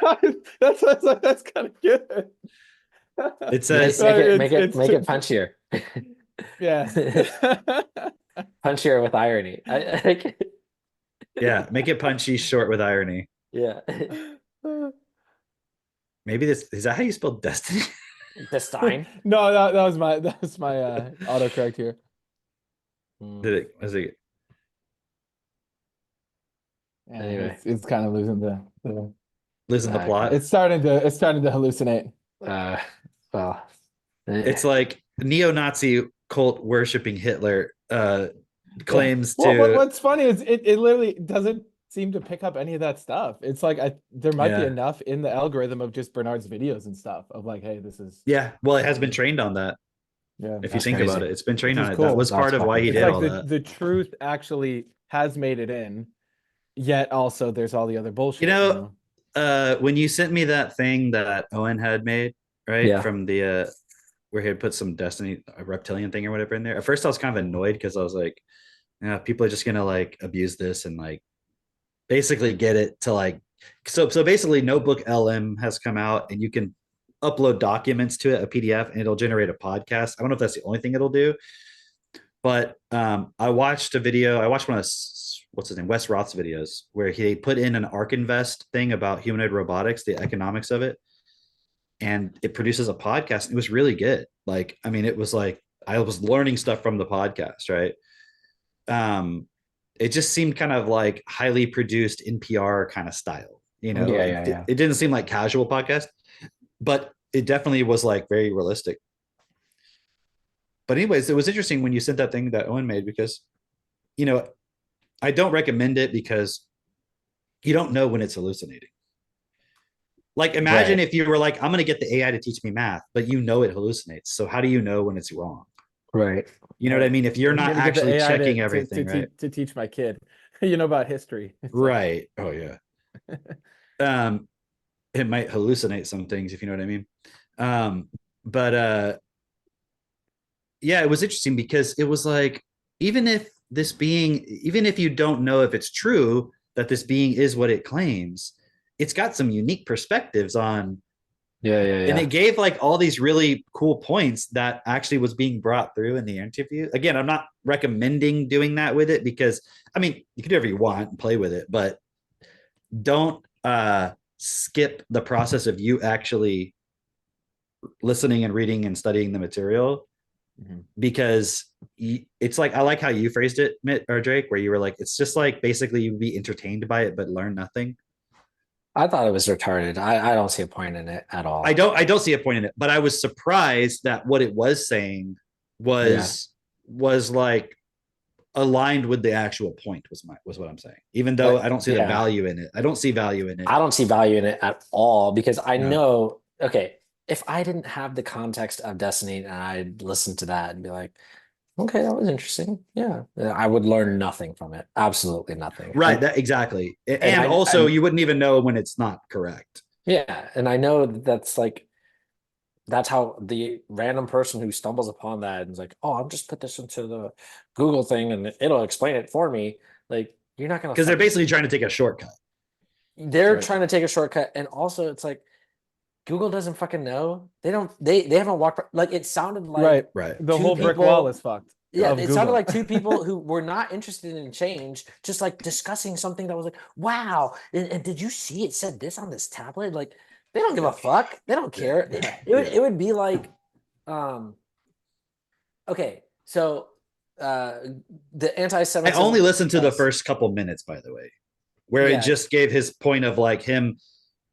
that's kind of good. It says make it punchier. Yeah. Punchier with irony. yeah, make it punchy, short with irony. Yeah. Maybe this is that how you spell destiny? Destine. No, that was my autocorrect here. Did it? Yeah, Anyway. it's kind of losing the Losing the plot. it's starting to hallucinate. Well, It's like neo-Nazi cult worshipping Hitler claims Well, to. what's funny is it literally doesn't seem to pick up any of that stuff. It's like there might be Yeah. enough in the algorithm of just Bernard's videos and stuff of like, hey, this is Yeah. Well, it has been trained on that. yeah. If you That's think about crazy. it, it's been trained Which on is it. That cool. was part That's of why he It's did like all that. the truth actually has made it in, yet also there's all the other bullshit. When you sent me that thing that Owen had made, right? Yeah. From the where he had put some Destiny a reptilian thing or whatever in there. At first I was kind of annoyed because I was like, yeah, people are just gonna like abuse this and like basically get it to like so basically Notebook LM has come out and you can upload documents to it, a PDF, and it'll generate a podcast. I don't know if that's the only thing it'll do, but I watched a video. I watched one of what's his name, Wes Roth's videos where he put in an Ark Invest thing about humanoid robotics, the economics of it, and it produces a podcast. It was really good. Like, I mean, it was like I was learning stuff from the podcast, right? It just seemed kind of like highly produced NPR kind of style. It didn't seem like casual podcast, but it definitely was like very realistic. But anyways, it was interesting when you sent that thing that Owen made because, I don't recommend it because you don't know when it's hallucinating. Like, imagine if you were like, I'm going to get the AI to teach me math, but it hallucinates. So how do you know when it's wrong? Right. You know what I mean? If you're I'm not gonna get the actually AI checking everything, right? to teach my kid, about history. It's like, Right. Oh yeah. It might hallucinate some things, if you know what I mean. But yeah, it was interesting because it was like, even if you don't know if it's true that this being is what it claims, it's got some unique perspectives on. And it gave like all these really cool points that actually was being brought through in the interview. Again, I'm not recommending doing that with it because, I mean, you can do whatever you want and play with it, but don't skip the process of you actually listening and reading and studying the material. Because it's like, I like how you phrased it, Mitt or Drake, where you were like, it's just like basically you'd be entertained by it but learn nothing. I thought it was retarded. I don't see a point in it at all. I don't see a point in it, but I was surprised that what it was saying was like aligned with the actual point was what I'm saying. Even though I don't see the value in it. I don't see value in it. I don't see value in it at all because I know, okay, if I didn't have the context of Destiny and I'd listen to that and be like, okay, that was interesting. Yeah. I would learn nothing from it. Absolutely nothing. Right. Exactly. And also you wouldn't even know when it's not correct. Yeah. And I know that's how the random person who stumbles upon that and is like, oh, I'll just put this into the Google thing and it'll explain it for me. Like, you're not going to. Because they're basically trying to take a shortcut. They're trying to take a shortcut. And also it's like, Google doesn't fucking know. They haven't walked, like, it sounded like right. The whole brick wall is fucked. Yeah, it sounded like two people who were not interested in change, just like discussing something that was like, wow, and did you see it said this on this tablet? Like, they don't give a fuck. They don't care. It would be like, okay, so the anti-Semitism. I only listened to the first couple minutes, by the way, where it just gave his point of like him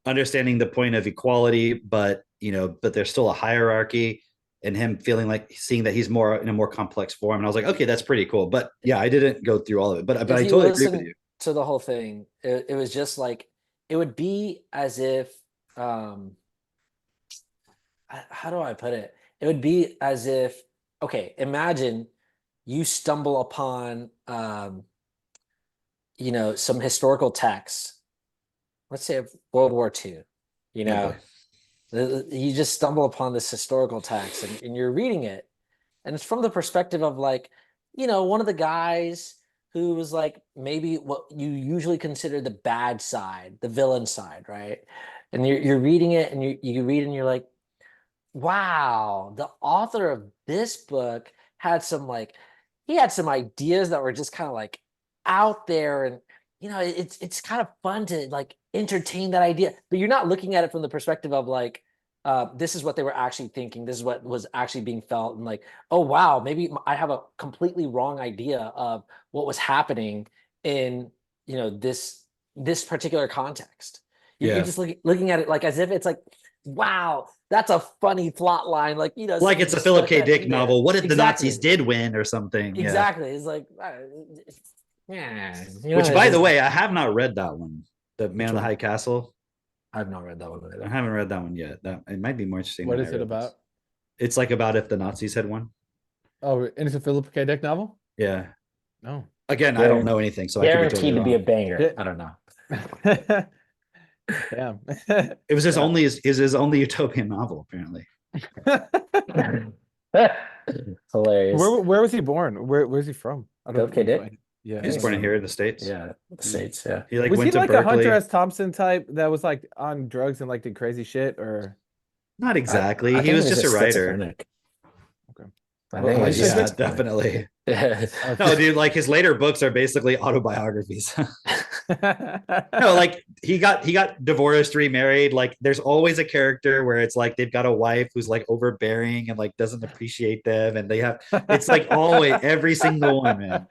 understanding the point of equality, but there's still a hierarchy, and him feeling like seeing that he's more in a more complex form. And I was like, okay, that's pretty cool. But yeah, I didn't go through all of it, but I totally agree with you. To the whole thing, it was just like, it would be as if, how do I put it? It would be as if, okay, imagine you stumble upon, some historical text, let's say World War II, you just stumble upon this historical text and you're reading it, and it's from the perspective of like, one of the guys who was like maybe what you usually consider the bad side, the villain side, right? And you're reading it and you read and you're like, wow, the author of this book had some ideas that were just kind of like out there, and it's kind of fun to like entertain that idea, but you're not looking at it from the perspective of like, this is what they were actually thinking, this is what was actually being felt, and like, oh wow, maybe I have a completely wrong idea of what was happening in this particular context. You're just looking at it like as if it's like, wow, that's a funny plot line, like like it's a Philip K. Dick novel. What if the Nazis did win or something? Exactly. It's like, Yeah. Which, by the way, I have not read that one. The Man in the one? High Castle. I've not read that one I either. haven't read that one yet. That it might be more interesting. What than is I it read this. about? It's like about if the Nazis had won. Oh, and it's a Philip K. Dick novel? Yeah. No. Again, I don't know anything, so I could be totally Guaranteed to be a wrong. banger. Shit. I don't know. Damn. It was his Yeah. only his only utopian novel, apparently. Hilarious. Where was he born? Where's he from? I Philip K. Dick? find- Yeah. He was born in here in the States. Yeah, the States. Yeah. He like Was he went to like a Berkeley. Hunter S. Thompson type that was like on drugs and like did crazy shit, or Not exactly. I He think was just a writer. schizophrenic. Okay. I Well, think well, it's he's just a Yeah, good- definitely. Yeah. No, dude, like his later books are basically autobiographies. No, like he got divorced, remarried. Like there's always a character where it's like they've got a wife who's like overbearing and like doesn't appreciate them, and they have it's like always every single one, man.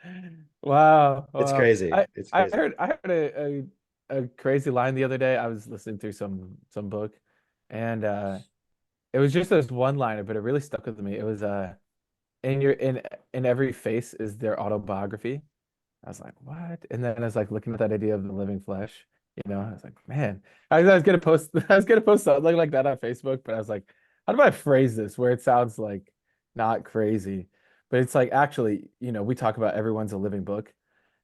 Wow, It's wow. crazy. I, It's I crazy. heard I heard a crazy line the other day. I was listening through some book, and it was just this one liner, but it really stuck with me. It was in every face is their autobiography. I was like, what? And then I was like looking at that idea of the living flesh, I was like, man, I was gonna post I was gonna post something like that on Facebook, but I was like, how do I phrase this where it sounds like not crazy? But it's like actually, we talk about everyone's a living book,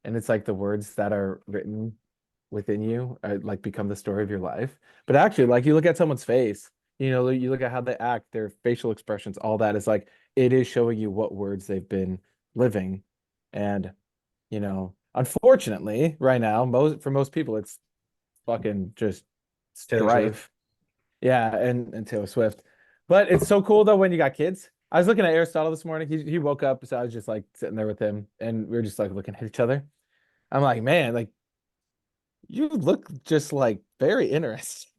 and it's like the words that are written within you like become the story of your life. But actually, like you look at someone's face, you look at how they act, their facial expressions, all that is like it is showing you what words they've been living. And unfortunately, right now, for most people, it's fucking just Taylor Swift. strife. Yeah, and Taylor Swift. But it's so cool though when you got kids. I was looking at Aristotle this morning. He woke up, so I was just like sitting there with him, and we were just like looking at each other. I'm like, man, like you look just like very interesting.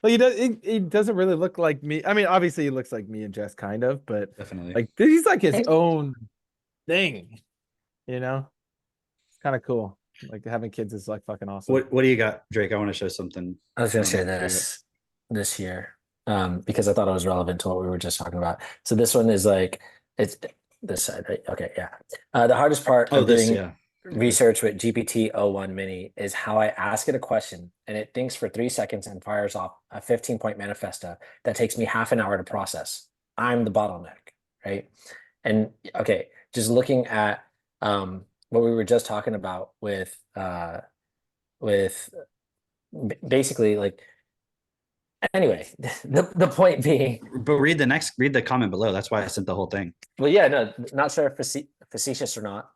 Like he doesn't really look like me. I mean, obviously he looks like me and Jess kind of, but Definitely. like he's like his own thing, It's kind of cool. Like having kids is like fucking awesome. What do you got, Drake? I want to show something. I was gonna say Something this year, because I thought it was relevant to what we were just talking about. So this one is like it's this side, right? Okay, yeah. The hardest part Oh, of this, doing yeah. research with GPT-01 Mini is how I ask it a question and it thinks for 3 seconds and fires off a 15-point manifesto that takes me half an hour to process. I'm the bottleneck, right? And okay, just looking at what we were just talking about with basically like anyway, the point being, But read the comment below. That's why I sent the whole thing. well, yeah, no, not sure if facetious or not,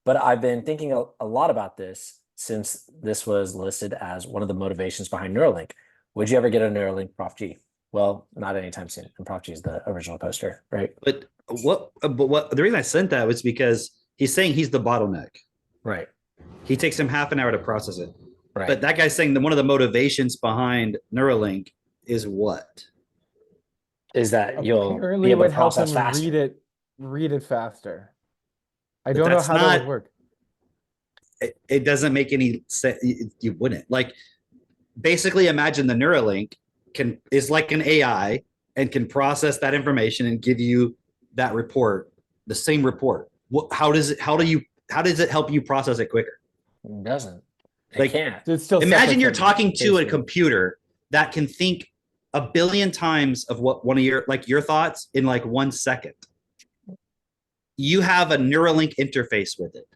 but I've been thinking a lot about this since this was listed as one of the motivations behind Neuralink. Would you ever get a Neuralink Prof G? Well, not anytime soon. And Prof G is the original poster, right? But what the reason I sent that was because he's saying he's the bottleneck. Right. He takes him half an hour to process it. Right. But that guy's saying that one of the motivations behind Neuralink is what? Is that you'll Apparently be it able would to help process him faster. read it faster. I But don't know that's how that not- would work. It doesn't make any sense. You wouldn't. Like, basically imagine the Neuralink is like an AI and can process that information and give you that report, the same report. How does it help you process it quicker? It doesn't. It Like, can't. It's still Imagine separate you're from talking to a basically. computer that can think a billion times of what one of your thoughts in like 1 second. You have a Neuralink interface with it.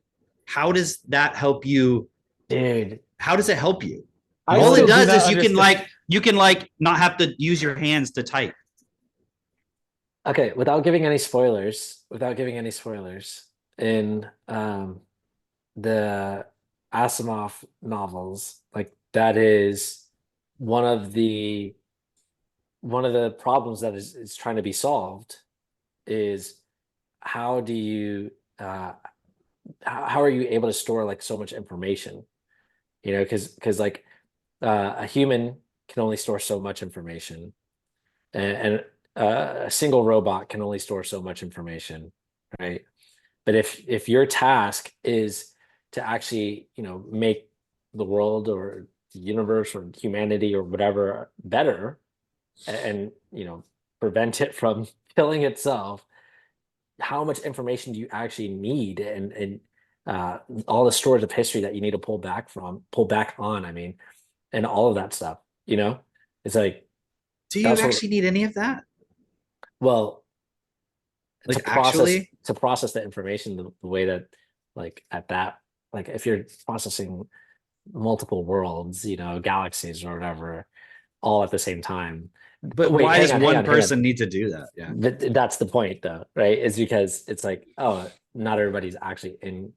How does that help you? Dude, How does it help you? I All still it do does not is understand. you can not have to use your hands to type. okay, without giving any spoilers, in the Asimov novels, like that is one of the problems that is trying to be solved is how do you how are you able to store like so much information? Because like a human can only store so much information, and a single robot can only store so much information, right? But if your task is to actually make the world or the universe or humanity or whatever better, and prevent it from killing itself, how much information do you actually need? And all the storage of history that you need to pull back on, I mean, and all of that stuff, you know, it's like, Do you that's what, actually need any of that? well, Like actually? to process the information the way that, like, at that, like, if you're processing multiple worlds, you know, galaxies or whatever, all at the same time. But Wait, why does one hang on. person need to do that? Yeah. That's the point, though, right? Is because it's like, oh, not everybody's actually in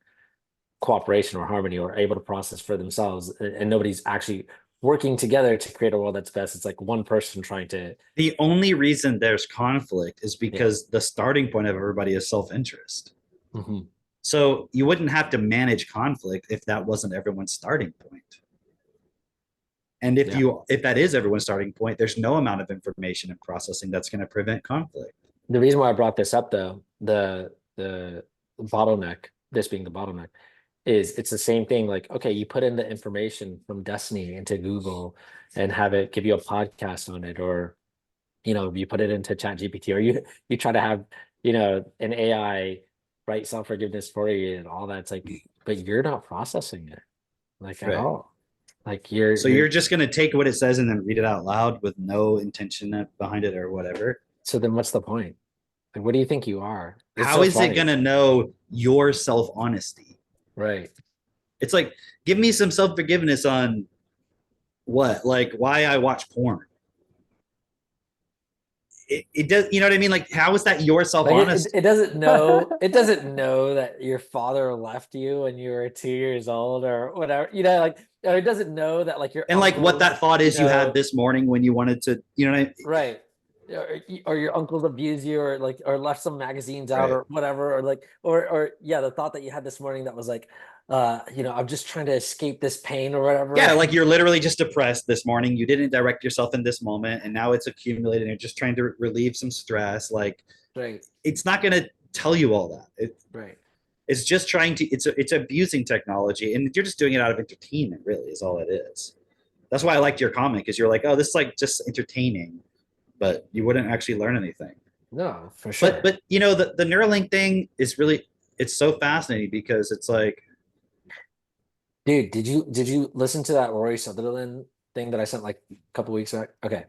cooperation or harmony or able to process for themselves, and nobody's actually working together to create a world that's best. It's like one person trying to. The only reason there's conflict is Yeah. because the starting point of everybody is self-interest. Mhm. So you wouldn't have to manage conflict if that wasn't everyone's starting point. And if that is everyone's starting point, there's no amount of information and processing that's going to prevent conflict. The reason why I brought this up, though, the bottleneck, this being the bottleneck, is it's the same thing. Like, okay, you put in the information from Destiny into Google and have it give you a podcast on it, or, you know, you put it into ChatGPT, or you try to have, you know, an AI write self-forgiveness for you and all that. It's like, but you're not processing it, like, at Right. all. Like, you're just going to take what it says and then read it out loud with no intention behind it or whatever. so then what's the point? Like, what do you think you are? How is it going to know your self-honesty? Right. It's like, give me some self-forgiveness on what? Like, why I watch porn. It does, you know what I mean? Like, how is that your self-honest? Like, it doesn't know. It doesn't know that your father left you when you were 2 years old or whatever. You know, like, or it doesn't know that, like, your and like what uncles, that thought is you you had know, this morning when you wanted to, you know what I mean? right. Or your uncles abused you, or like, or left some magazines out, Right. or whatever, or like, or yeah, the thought that you had this morning that was like, you know, I'm just trying to escape this pain or whatever. Yeah, like you're literally just depressed this morning. You didn't direct yourself in this moment, and now it's accumulated. And you're just trying to relieve some stress. Like, Right. it's not going to tell you all that. Right. It's just trying to. It's abusing technology, and you're just doing it out of entertainment. Really, is all it is. That's why I liked your comment, because you're like, oh, this is like just entertaining, but you wouldn't actually learn anything. No, for sure. But you know, the Neuralink thing is really, it's so fascinating because it's like, dude, did you listen to that Rory Sutherland thing that I sent like a couple weeks back? Okay.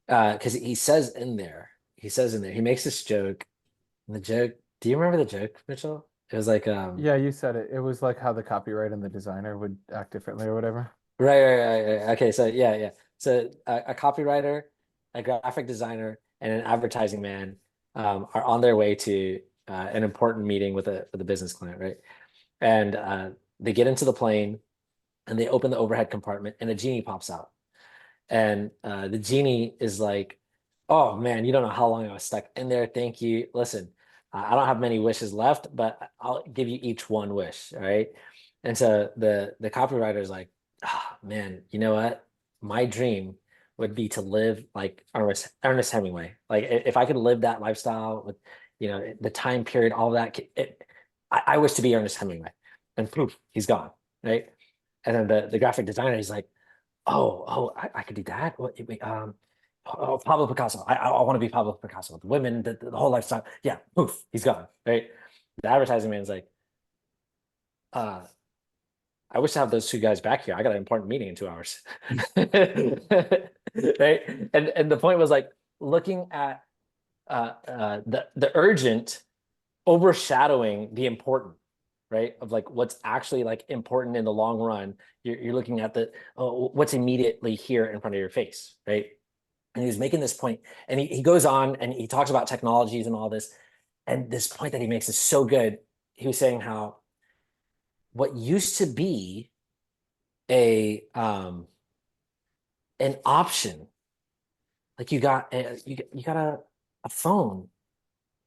Because he says in there, he makes this joke. And the joke, do you remember the joke, Mitchell? It was like, Yeah, you said it. It was like how the copyright and the designer would act differently or whatever. right. Okay, so yeah. So a copywriter, a graphic designer, and an advertising man are on their way to an important meeting with a business client, right? And they get into the plane and they open the overhead compartment and a genie pops out. And the genie is like, oh man, you don't know how long I was stuck in there. Thank you. Listen, I don't have many wishes left, but I'll give you each one wish. All right. And so the copywriter is like, oh man, you know what? My dream would be to live like Ernest Hemingway. Like, if I could live that lifestyle with, you know, the time period, all that, I wish to be Ernest Hemingway. And poof, he's gone. Right. And then the graphic designer, he's like, oh, I could do that. Wait, oh, Pablo Picasso. I want to be Pablo Picasso. The women, the whole lifestyle. Yeah, poof, he's gone. Right. The advertising man's like, I wish to have those two guys back here. I got an important meeting in 2 hours. Right. And the point was like looking at the urgent overshadowing the important, right? Of like what's actually like important in the long run. You're looking at what's immediately here in front of your face, right? And he was making this point, and he goes on and he talks about technologies and all this. And this point that he makes is so good. He was saying how what used to be an option, like you got a phone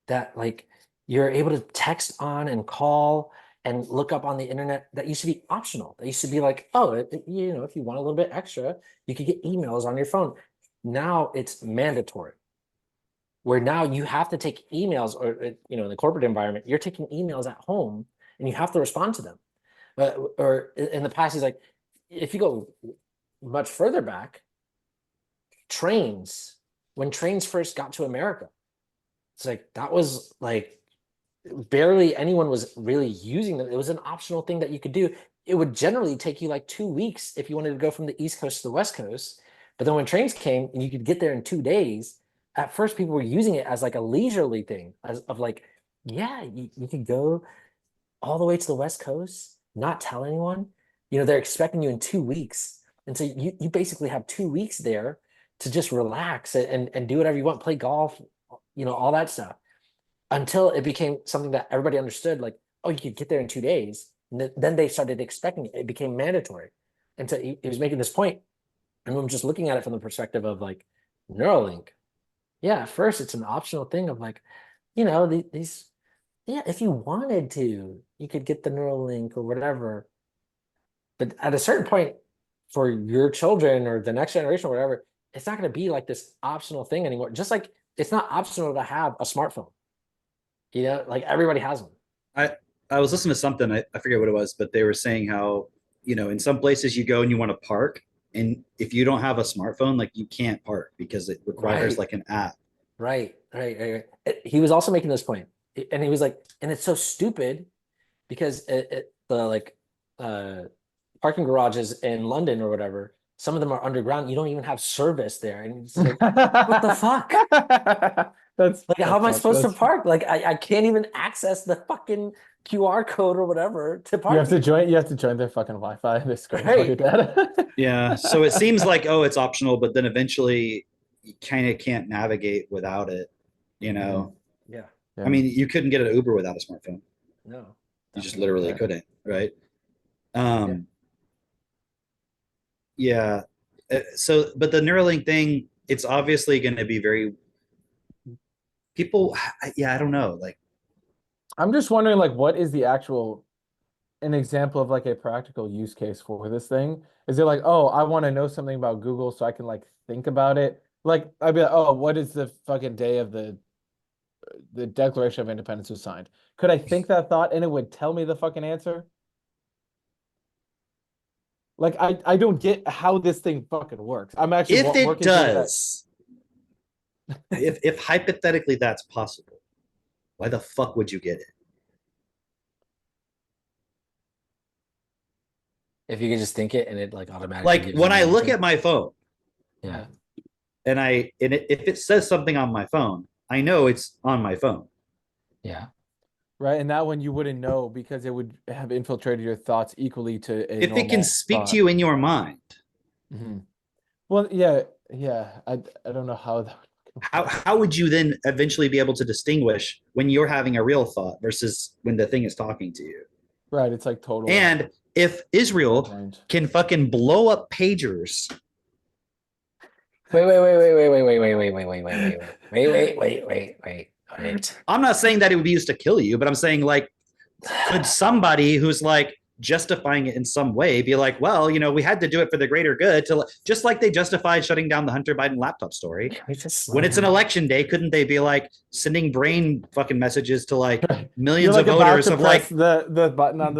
that like you're able to text on and call and look up on the internet, that used to be optional. That used to be like, oh, you know, if you want a little bit extra, you could get emails on your phone. Now it's mandatory, where now you have to take emails, or, you know, in the corporate environment, you're taking emails at home and you have to respond to them. Or in the past, he's like, if you go much further back, when trains first got to America, it's like, that was like barely anyone was really using them. It was an optional thing that you could do. It would generally take you like 2 weeks if you wanted to go from the East Coast to the West Coast. But then when trains came and you could get there in 2 days, at first people were using it as like a leisurely thing, as of like, yeah, you could go all the way to the West Coast, not tell anyone. They're expecting you in 2 weeks. And so you basically have 2 weeks there to just relax and do whatever you want, play golf, all that stuff. Until it became something that everybody understood, like, oh, you could get there in 2 days. And then they started expecting it. It became mandatory. And so he was making this point, and I'm just looking at it from the perspective of like Neuralink. Yeah, at first it's an optional thing of like, these, yeah, if you wanted to, you could get the Neuralink or whatever. But at a certain point, for your children or the next generation or whatever, it's not going to be like this optional thing anymore. Just like it's not optional to have a smartphone. Like everybody has one. I was listening to something, I forget what it was, but they were saying how, in some places you go and you want to park, and if you don't have a smartphone, like you can't park because it requires Right. like an app. Right. He was also making this point, and he was like, and it's so stupid because the like parking garages in London or whatever, some of them are underground. You don't even have service there, and it's like, what the fuck? That's Like, how am I supposed to that's- park? Like, I can't even access the fucking QR code or whatever to park. You have to join their fucking Wi-Fi. They screen all your Right. data. Yeah. So it seems like, oh, it's optional, but then eventually you kind of can't navigate without it. Yeah. Yeah. I mean, you couldn't get an Uber without a smartphone. No. You just definitely literally not. couldn't, right? Yeah. So, but the Neuralink thing, it's obviously going to be very people. Yeah, I don't know. Like, I'm just wondering, like, what is an example of like a practical use case for this thing? Is it like, oh, I want to know something about Google so I can like think about it? Like, I'd be like, oh, what is the fucking day of the Declaration of Independence was signed? Could I think that thought and it would tell me the fucking answer? Like, I don't get how this thing fucking works. I'm actually if it working through that. does, if hypothetically that's possible, why the fuck would you get it? If you could just think it and it like automatically Like gives when you I the look answer. at my phone Yeah. and if it says something on my phone, I know it's on my phone. Yeah. Right, and that one you wouldn't know because it would have infiltrated your thoughts equally to a If it can normal speak thought. to you in your mind, Well, yeah. I don't know how that how would you then eventually be able to distinguish when you're having a real thought versus when the thing is talking to you? right, it's like total And if Israel range. can fucking blow up pagers, Wait. I'm not saying that it would be used to kill you, but I'm saying like, could somebody who's like justifying it in some way be like, well, we had to do it for the greater good, to just like they justified shutting down the Hunter Biden laptop story. When it's an election day, couldn't they be like sending brain fucking messages to like millions You're like of about voters to of press like the button on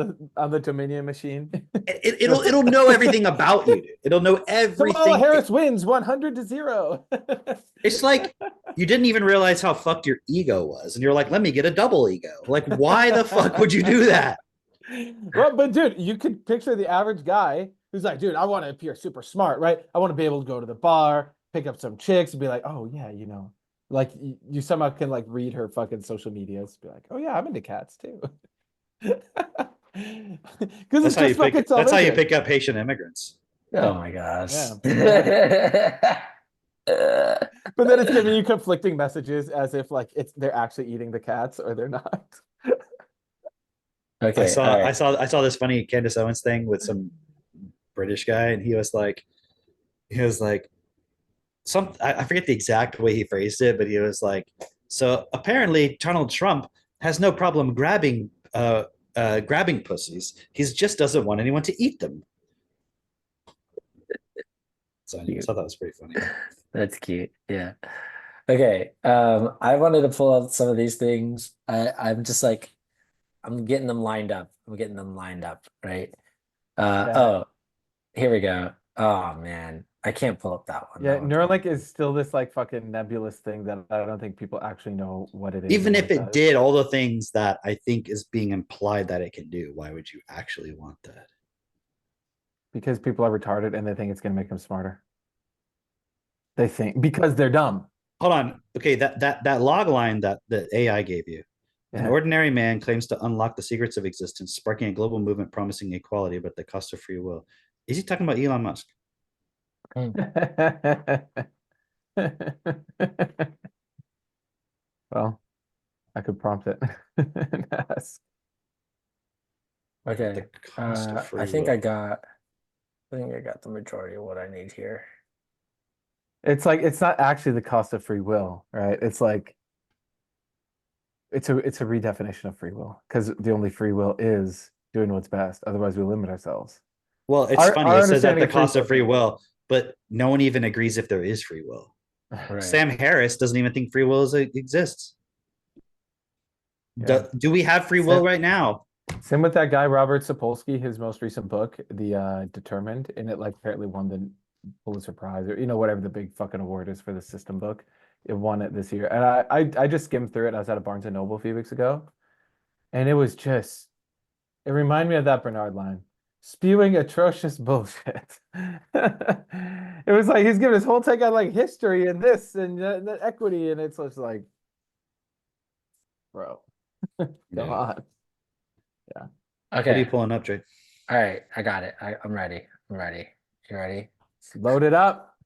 the Dominion machine. it'll know everything about you, dude. It'll know Kamala everything. Harris wins 100-0. It's like you didn't even realize how fucked your ego was, and you're like, let me get a double ego. Like, why the fuck would you do that? Well, but dude, you could picture the average guy who's like, dude, I want to appear super smart, right? I want to be able to go to the bar, pick up some chicks, and be like, oh yeah, like you somehow can like read her fucking social medias, be like, oh yeah, I'm into cats too. Because it's just fucking That's how you television. pick up Haitian immigrants. Oh my gosh. Yeah. But then it's giving you conflicting messages as if like they're actually eating the cats or they're not. Okay. I saw this funny Candace Owens thing with some British guy, and he was like I forget the exact way he phrased it, but he was like, so apparently Donald Trump has no problem grabbing pussies. He just doesn't want anyone to eat them. So anyways, I thought that was pretty funny. That's cute. Yeah. Okay. I wanted to pull out some of these things. I'm just like, I'm getting them lined up. Right? Yeah. Oh, here we go. Oh man. I can't pull up that one. Yeah, That one's- Neuralink is still this like fucking nebulous thing that I don't think people actually know what it is. Even and if what it does. did all the things that I think is being implied that it can do, why would you actually want that? Because people are retarded and they think it's going to make them smarter. They think because they're dumb. Hold on. Okay, that log line that the AI gave you. An Yeah. ordinary man claims to unlock the secrets of existence, sparking a global movement promising equality, but at the cost of free will. Is he talking about Elon Musk? Well, I could prompt it and ask. Okay. The cost of free I think will. I got the majority of what I need here. It's like it's not actually the cost of free will, right? It's like it's a redefinition of free will because the only free will is doing what's best. Otherwise, we limit ourselves. Well, it's Our- funny. our It says at understanding the of free cost will of free is- will, but no one even agrees if there is free will. Right. Sam Harris doesn't even think free will exists. Yeah. Do we have free will Sam- right now? Same with that guy Robert Sapolsky, his most recent book, The Determined, and it like apparently won the Pulitzer Prize or whatever the big fucking award is for the system book. It won it this year, and I just skimmed through it. I was at a Barnes and Noble a few weeks ago, and it was just it reminded me of that Bernard line, spewing atrocious bullshit. It was like he's giving his whole take on like history and this and the equity, and it's just like, bro, come Yeah. on. What are you Okay. pulling up, Jay? All right. I got it. I'm ready. I'm ready. You ready? Load it up.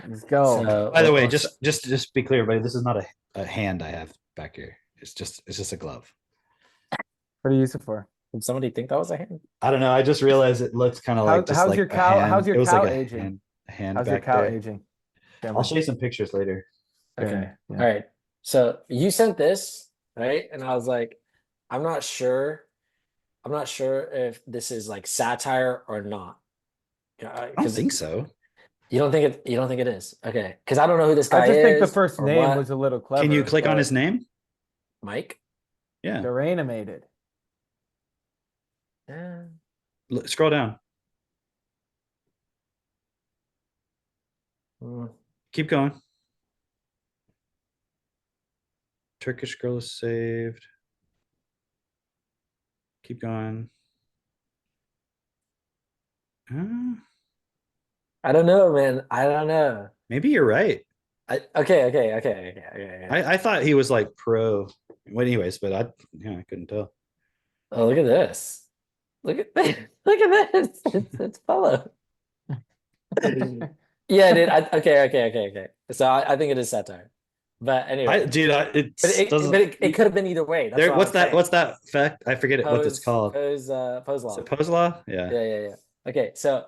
Let's go. So, By the way, let's- just be clear, buddy. This is not a hand I have back here. It's just a glove. What do you use it for? did somebody think that was a hand? I don't know. I just realized it looks kind of like just how's like your a cow- hand. how's your It was cow like a aging? hand How's your back cow there. aging? I'll show you some pictures later. Okay. Yeah. All right. So you sent this, right? And I was like, I'm not sure if this is like satire or not. I don't think so. You don't think it is? Okay. Because I don't know who this guy I just think the is first or name what. was a little clever. Can you click on but his name? Mike. Yeah. They're animated. Yeah. Scroll down. Mm. Keep going. Turkish girl is saved. Keep going. I don't know, man. I don't know. Maybe you're right. Okay. I thought he was like pro. Well, anyways, but I couldn't tell. Oh, look at this. Look at look at this. It's fellow. Yeah, dude. Okay. So I think it is satire. But anyway, it could have been either way. That's what What's I was What's that fact? I forget it. What it's saying. called. Pose Is law. it pose law? Yeah. Yeah. Okay, so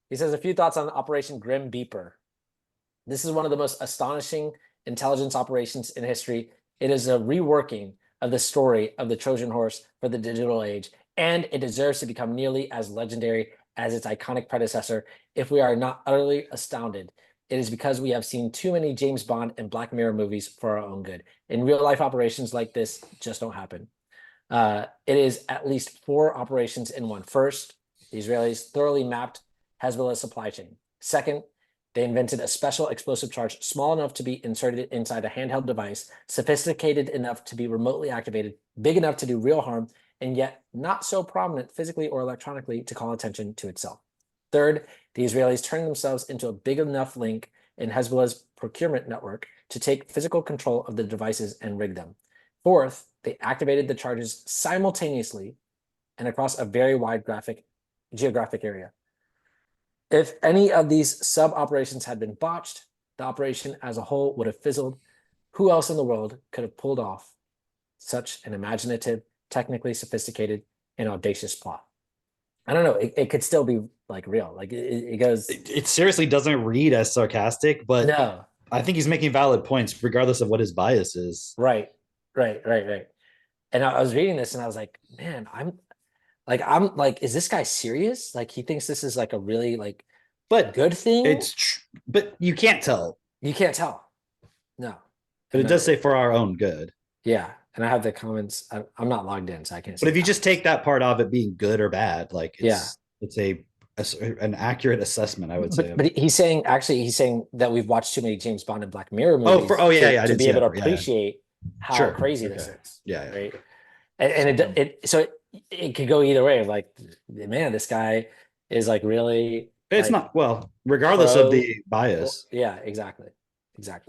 he says a few thoughts on Operation Grim Beeper. This is one of the most astonishing intelligence operations in history. It is a reworking of the story of the Trojan horse for the digital age, and it deserves to become nearly as legendary as its iconic predecessor. If we are not utterly astounded, it is because we have seen too many James Bond and Black Mirror movies for our own good. In real life, operations like this just don't happen. It is at least 4 operations in one. First, the Israelis thoroughly mapped Hezbollah's supply chain. Second, they invented a special explosive charge small enough to be inserted inside a handheld device, sophisticated enough to be remotely activated, big enough to do real harm, and yet not so prominent physically or electronically to call attention to itself. Third, the Israelis turned themselves into a big enough link in Hezbollah's procurement network to take physical control of the devices and rig them. Fourth, they activated the charges simultaneously and across a very wide geographic area. If any of these sub-operations had been botched, the operation as a whole would have fizzled. Who else in the world could have pulled off such an imaginative, technically sophisticated, and audacious plot? I don't know. It could still be like real. Like it goes. It seriously doesn't read as sarcastic, but No. I think he's making valid points regardless of what his bias is. Right. And I was reading this and I was like, man, I'm like, is this guy serious? Like he thinks this is like a really like But good thing? but you can't tell. You can't tell. No. But it does say for our own good. Yeah. And I have the comments. I'm not logged in, so I can't see. But if you the just take that part of it being good or bad, like it's a an accurate assessment, I would say. But he's saying that we've watched too many James Bond and Black Mirror Oh, movies I to did be see able to that. Yeah, appreciate how sure. crazy this Okay. is. Yeah, yeah. Right. And it could go either way. Like, man, this guy is like really. It's like, not well, regardless of the bias. Yeah, exactly. That's Yeah.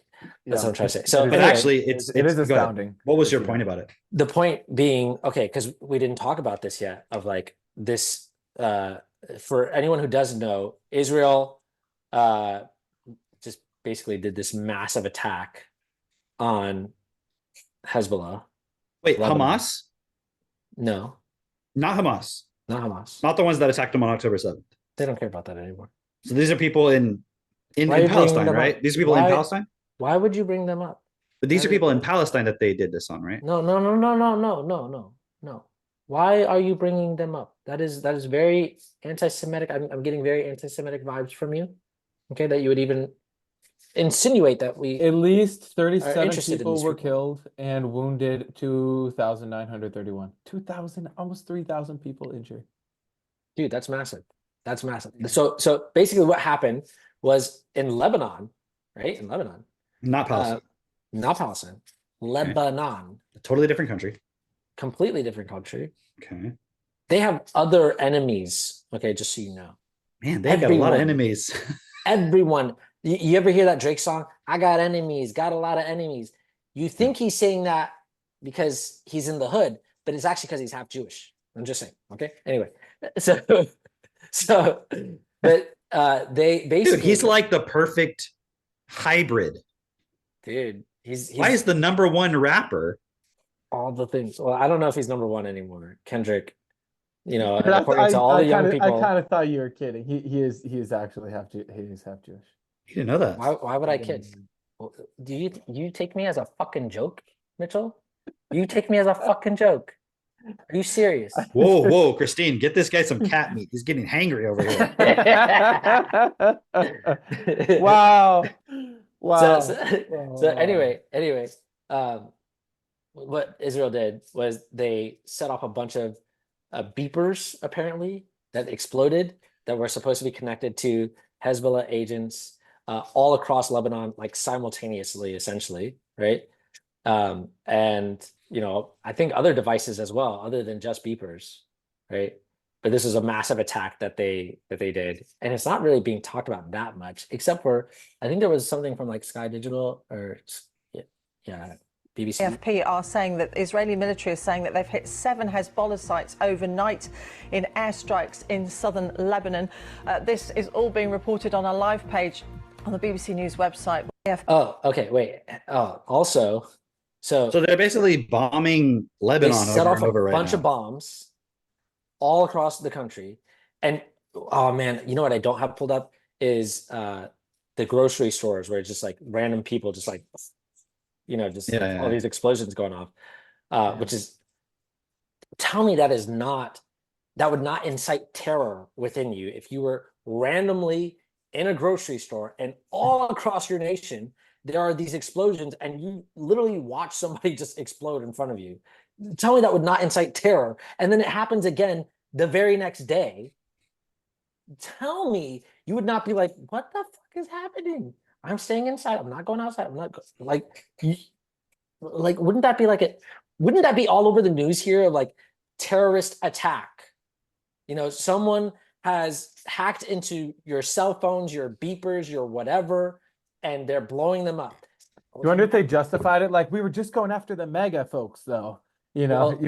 what I'm trying to say. So, But anyway, actually, it is go ahead. astounding. What was as your you point know. about it? the point being, okay, because we didn't talk about this yet, of like this. For anyone who doesn't know, Israel just basically did this massive attack on Hezbollah. Wait, Lebanon. Hamas? No, Not Hamas. not Hamas. Not the ones that attacked them on October 7th. They don't care about that anymore. So these are people in Why are you bringing Palestine, them right? up? These are people in Why- Palestine? Why would you bring them up? But these That are people is- in Palestine that they did this on, right? No. Why are you bringing them up? That is very anti-Semitic. I'm getting very anti-Semitic vibes from you. Okay, that you would even insinuate that we. At least Are 37 interested in people these were people. killed and wounded 2,931. 2,000, almost 3,000 people injured. Dude, that's massive. That's massive. So basically, what happened was in Lebanon, right? In Lebanon, Not Palestine. not Palestine, Lebanon, A totally different country. completely different country. Okay. They have other enemies. Okay, just so you know. Man, they got a lot of Everyone. enemies. Everyone. You ever hear that Drake song? I got enemies, got a lot of enemies. You think he's saying that because he's in the hood, but it's actually because he's half Jewish. I'm just saying. Okay. Anyway, but they basically. Dude, he's like the perfect hybrid. Dude, he's Why is the number one rapper? all the things. Well, I don't know if he's number one anymore. Kendrick, But according to all the young people. I kind of thought you were kidding. He is actually half Jewish. He is half Jewish. You didn't know that. Why would I kid? Well, do you take me as a fucking joke, Mitchell? You take me as a fucking joke. Are you serious? Whoa, Christine, get this guy some cat meat. He's getting hangry over here. Wow. Wow. So anyway, what Israel did was they set off a bunch of beepers apparently that exploded that were supposed to be connected to Hezbollah agents all across Lebanon, like simultaneously, essentially, right? And I think other devices as well, other than just beepers, right? But this is a massive attack that they did, and it's not really being talked about that much, except for I think there was something from like Sky Digital or yeah, BBC. AFP are saying that Israeli military is saying that they've hit 7 Hezbollah sites overnight in airstrikes in southern Lebanon. This is all being reported on a live page on the BBC News website. Oh, okay, wait. Oh, also, so they're basically bombing they Lebanon set over off and a over right bunch now. of bombs all across the country, and oh man, you know what I don't have pulled up is the grocery stores where it's just like random people just like all these explosions going off, which is, tell me that would not incite terror within you if you were randomly in a grocery store and all across your nation there are these explosions and you literally watch somebody just explode in front of you. Tell me that would not incite terror, and then it happens again the very next day. Tell me you would not be like, what the fuck is happening? I'm staying inside. I'm not going outside. I'm not like wouldn't that be wouldn't that be all over the news here of like terrorist attack? Someone has hacked into your cell phones, your beepers, your whatever, and they're blowing them up. You wonder if they justified it? Like, we were just going after the mega folks, though. Well,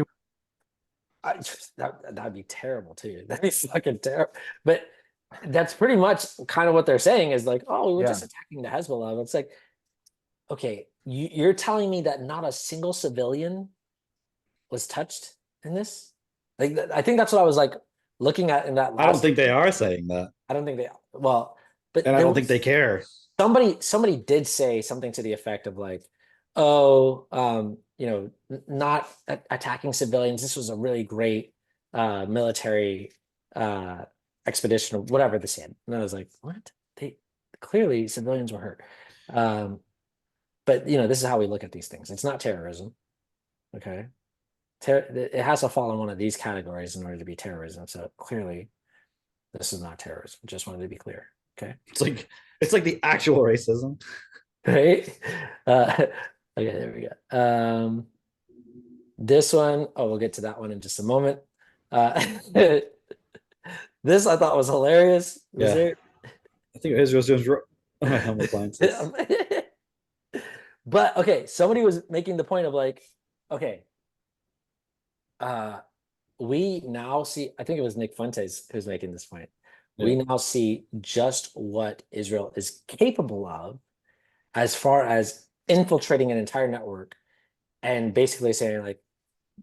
that'd be terrible too. That'd be fucking terrible. But that's pretty much kind of what they're saying is like, oh, we were just attacking the Hezbollah. It's like, okay, you're telling me that not a single civilian was touched in this? Like, I think that's what I was like looking at in that last. I don't think they are saying that. I don't think they. Well, but and I don't think they care. Somebody did say something to the effect of like, oh, not attacking civilians. This was a really great military expedition or whatever they said. And I was like, what? They clearly civilians were hurt. But this is how we look at these things. It's not terrorism. Okay. It has to fall in one of these categories in order to be terrorism. So clearly This is not terrorism. Just wanted to be clear. Okay. It's like the actual racism. Right. Okay, there we go. This one, oh, we'll get to that one in just a moment. This I thought was hilarious. Was Yeah. there? I think Israel's doing my helmet appliances. But okay, somebody was making the point of like, okay, we now see, I think it was Nick Fuentes who's making this point. Yeah. We now see just what Israel is capable of as far as infiltrating an entire network and basically saying like,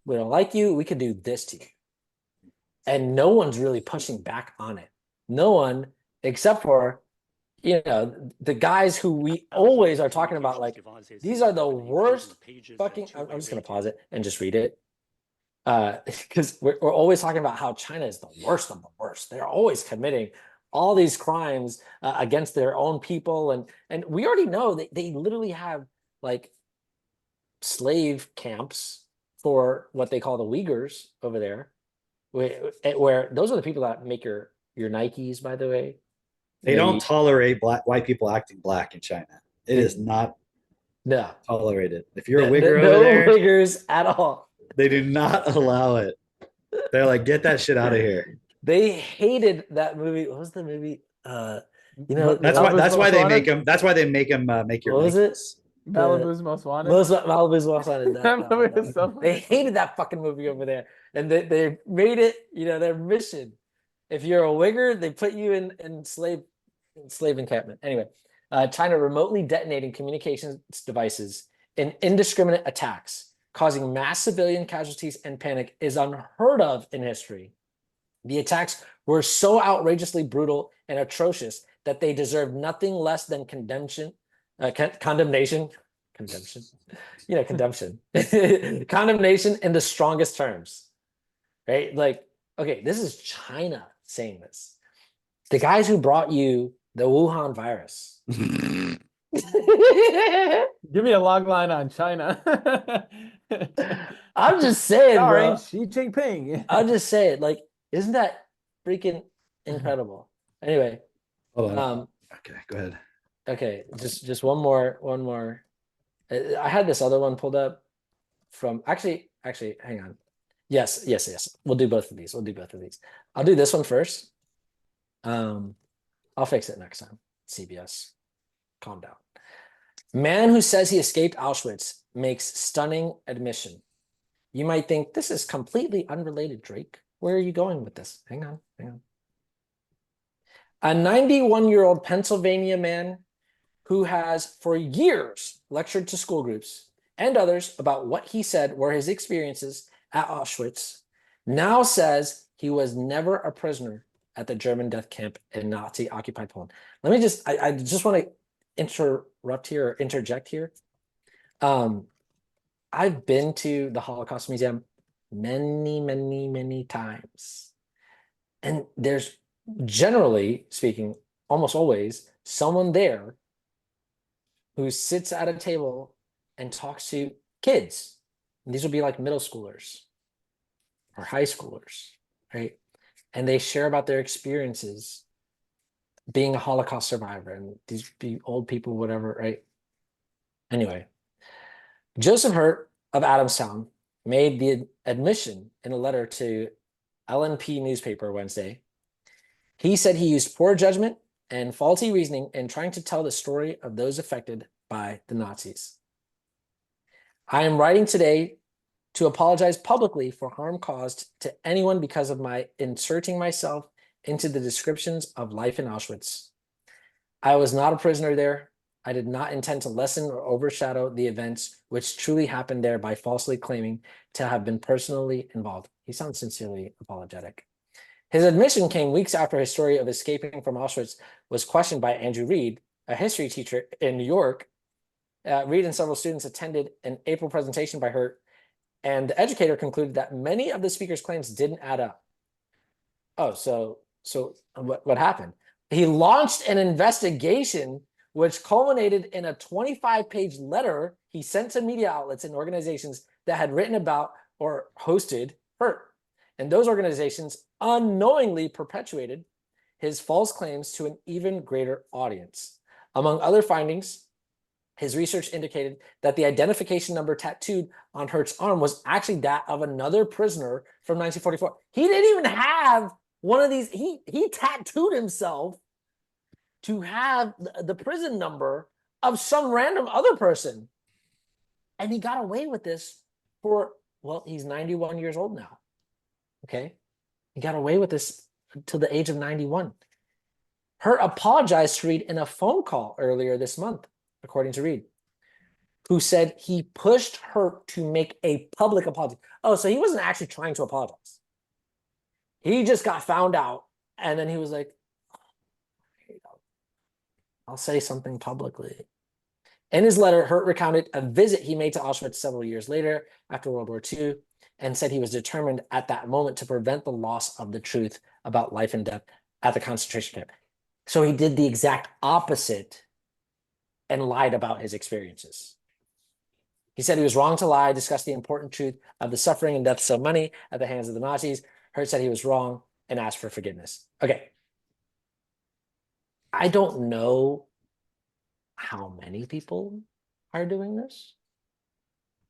we don't like you, we could do this to you. And no one's really pushing back on it. No one, except for, you know, the guys who we always are talking about, like, these are the worst fucking, I'm just going to pause it and just read it. Because we're always talking about how China is the worst of the worst. They're always committing all these crimes against their own people. And we already know that they literally have like slave camps for what they call the Uyghurs over there, where those are the people that make your Nikes, by the way. They don't tolerate white people acting black in China. It is not tolerated. If you're a Uyghur over there, no Uyghurs at all. They do not allow it. They're like, get that shit out of here. They hated that movie. What was the movie? You know, that's why they make them. That's why they make them make your. What was it? Malibu's Most Wanted. Malibu's Most Wanted. That movie is so They hated that fucking movie over there, and they made it, you know, their mission. If you're a Uyghur, they put you in slave encampment. Anyway, China remotely detonating communications devices in indiscriminate attacks, causing mass civilian casualties and panic, is unheard of in history. The attacks were so outrageously brutal and atrocious that they deserve nothing less than condemnation, condemnation in the strongest terms, right? Like, okay, this is China saying this. The guys who brought you the Wuhan virus. Give me a log line on China. I'm just saying, bro. Xi Jinping. I'll just say it. Like, isn't that freaking incredible? Anyway. Hold on. Okay, go ahead. Okay, just one more. I had this other one pulled up from actually, hang on. Yes. We'll do both of these. I'll do this one first. I'll fix it next time. CBS. Calm down. Man who says he escaped Auschwitz makes stunning admission. You might think this is completely unrelated, Drake. Where are you going with this? Hang on. A 91-year-old Pennsylvania man who has for years lectured to school groups and others about what he said were his experiences at Auschwitz now says he was never a prisoner at the German death camp in Nazi-occupied Poland. Let me just, I just want to interject here. I've been to the Holocaust Museum many times. And there's, generally speaking, almost always someone there who sits at a table and talks to kids. And these would be like middle schoolers or high schoolers, right? And they share about their experiences being a Holocaust survivor, and these be old people, whatever, right? Anyway, Joseph Hurt of Adamstown made the admission in a letter to LNP newspaper Wednesday. He said he used poor judgment and faulty reasoning in trying to tell the story of those affected by the Nazis. I am writing today to apologize publicly for harm caused to anyone because of my inserting myself into the descriptions of life in Auschwitz. I was not a prisoner there. I did not intend to lessen or overshadow the events which truly happened there by falsely claiming to have been personally involved. He sounds sincerely apologetic. His admission came weeks after his story of escaping from Auschwitz was questioned by Andrew Reed, a history teacher in New York. Reed and several students attended an April presentation by Hurt, and the educator concluded that many of the speaker's claims didn't add up. Oh, so what happened? He launched an investigation which culminated in a 25-page letter he sent to media outlets and organizations that had written about or hosted Hurt. And those organizations unknowingly perpetuated his false claims to an even greater audience. Among other findings, his research indicated that the identification number tattooed on Hurt's arm was actually that of another prisoner from 1944. He didn't even have one of these. He tattooed himself to have the prison number of some random other person. And he got away with this for, well, he's 91 years old now. Okay. He got away with this until the age of 91. Hurt apologized to Reed in a phone call earlier this month, according to Reed, who said he pushed Hurt to make a public apology. Oh, so he wasn't actually trying to apologize. He just got found out, and then he was like, I'll say something publicly. In his letter, Hurt recounted a visit he made to Auschwitz several years later after World War II, and said he was determined at that moment to prevent the loss of the truth about life and death at the concentration camp. So he did the exact opposite and lied about his experiences. He said he was wrong to lie, discussed the important truth of the suffering and deaths of many at the hands of the Nazis. Hurt said he was wrong and asked for forgiveness. Okay. I don't know how many people are doing this,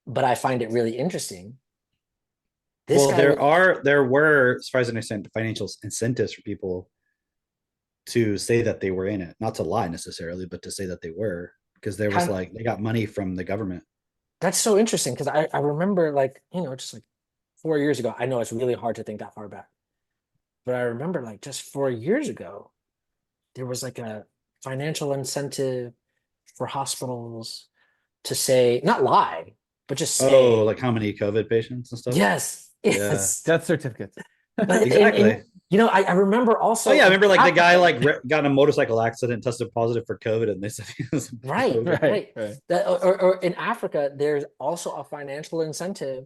but I find it really interesting. Well, there were, as far as I understand, financial incentives for people to say that they were in it, not to lie necessarily, but to say that they were, because there was like, they got money from the government. That's so interesting, because I remember, like, you know, just like 4 years ago, I know it's really hard to think that far back, but I remember like just 4 years ago, there was like a financial incentive for hospitals to say, not lie, but just say, oh, like how many COVID patients and stuff? Yes. Yes. Death certificates. But Exactly. and, you know, I remember also. Oh yeah, I remember like the guy like got in a motorcycle accident, tested positive for COVID, and they said he was Right, COVID. right. That, or in Africa, there's also a financial incentive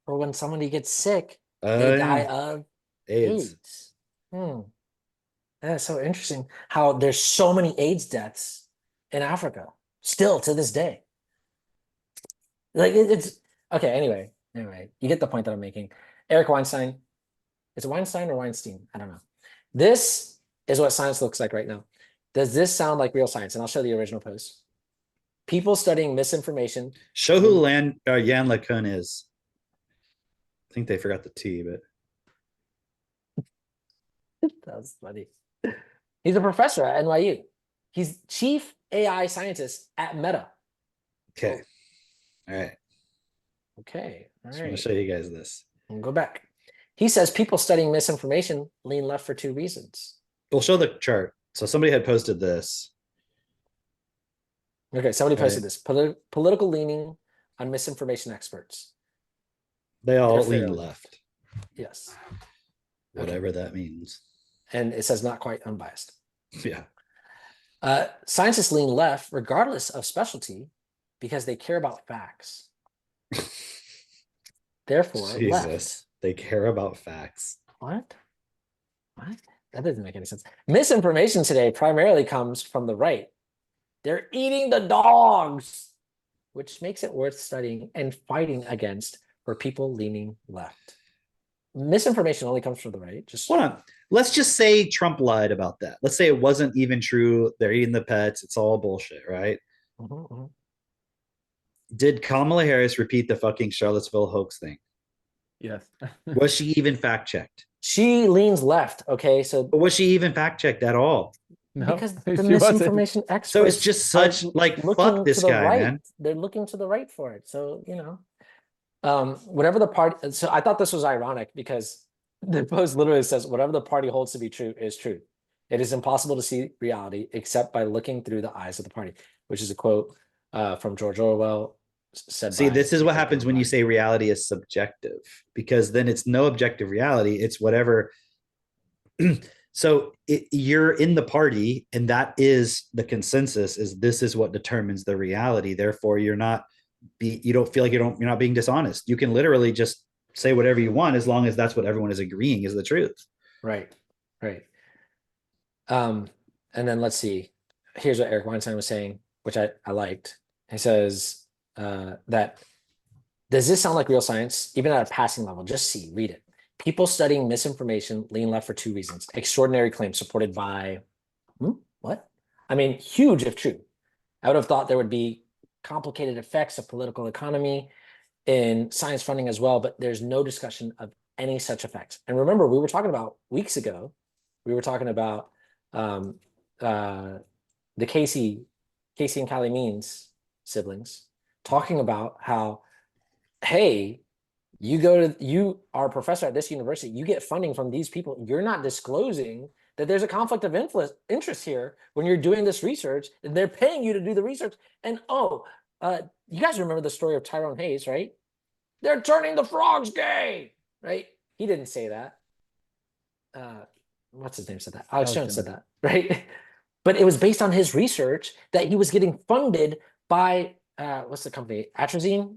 for when somebody gets sick, they die of AIDS. That's so interesting how there's so many AIDS deaths in Africa still to this day. Like it's okay. Anyway, you get the point that I'm making. Eric Weinstein. Is it Weinstein or Weinstein? I don't know. This is what science looks like right now. Does this sound like real science? And I'll show the original post. People studying misinformation. Show who Jan LeCun is. I think they forgot the T, but That was funny. He's a professor at NYU. He's chief AI scientist at Meta. okay. All right. Okay. All Just want right. to show you guys this. We'll go back. He says people studying misinformation lean left for 2 reasons. We'll show the chart. So somebody had posted this. Okay, somebody posted this. Political leaning on misinformation experts. They all They're lean fair. left, Yes. whatever that means. And it says not quite unbiased. Yeah. Scientists lean left regardless of specialty because they care about facts. Therefore, Jesus, left. they care about facts. What? That doesn't make any sense. Misinformation today primarily comes from the right. They're eating the dogs, which makes it worth studying and fighting against for people leaning left. Misinformation only comes from the right. Just Hold on. Let's just say Trump lied about that. Let's say it wasn't even true. They're eating the pets. It's all bullshit, right? Did Kamala Harris repeat the fucking Charlottesville hoax thing? Yes. Was she even fact checked? She leans left. Okay, so But was she even fact checked at all? No, because the she wasn't. misinformation experts. So it's just such are like looking fuck this to the guy, right. man. They're looking to the right for it. So you know, whatever the party. So I thought this was ironic because the post literally says, "Whatever the party holds to be true is true. It is impossible to see reality except by looking through the eyes of the party," which is a quote from George Orwell. Said See, by this is what Richard happens when you Dawkins. say reality is subjective, because then it's no objective reality. It's whatever. So you're in the party, and that is the consensus. Is this is what determines the reality? Therefore, you don't feel like you're not being dishonest. You can literally just say whatever you want as long as that's what everyone is agreeing is the truth. Right. And then let's see. Here's what Eric Weinstein was saying, which I liked. He says that, does this sound like real science? Even at a passing level, just read it. People studying misinformation lean left for 2 reasons. Extraordinary claims supported by what? I mean, huge if true. I would have thought there would be complicated effects of political economy in science funding as well, but there's no discussion of any such effects. And remember, we were talking about weeks ago, we were talking about the Casey and Callie Means siblings talking about how, hey, you are a professor at this university, you get funding from these people, you're not disclosing that there's a conflict of interest here when you're doing this research, and they're paying you to do the research. And you guys remember the story of Tyrone Hayes, right? They're turning the frogs gay, right? He didn't say that. What's his name said that? Alex Jones said that, right? But it was based on his research that he was getting funded by, what's the company? Atrazine,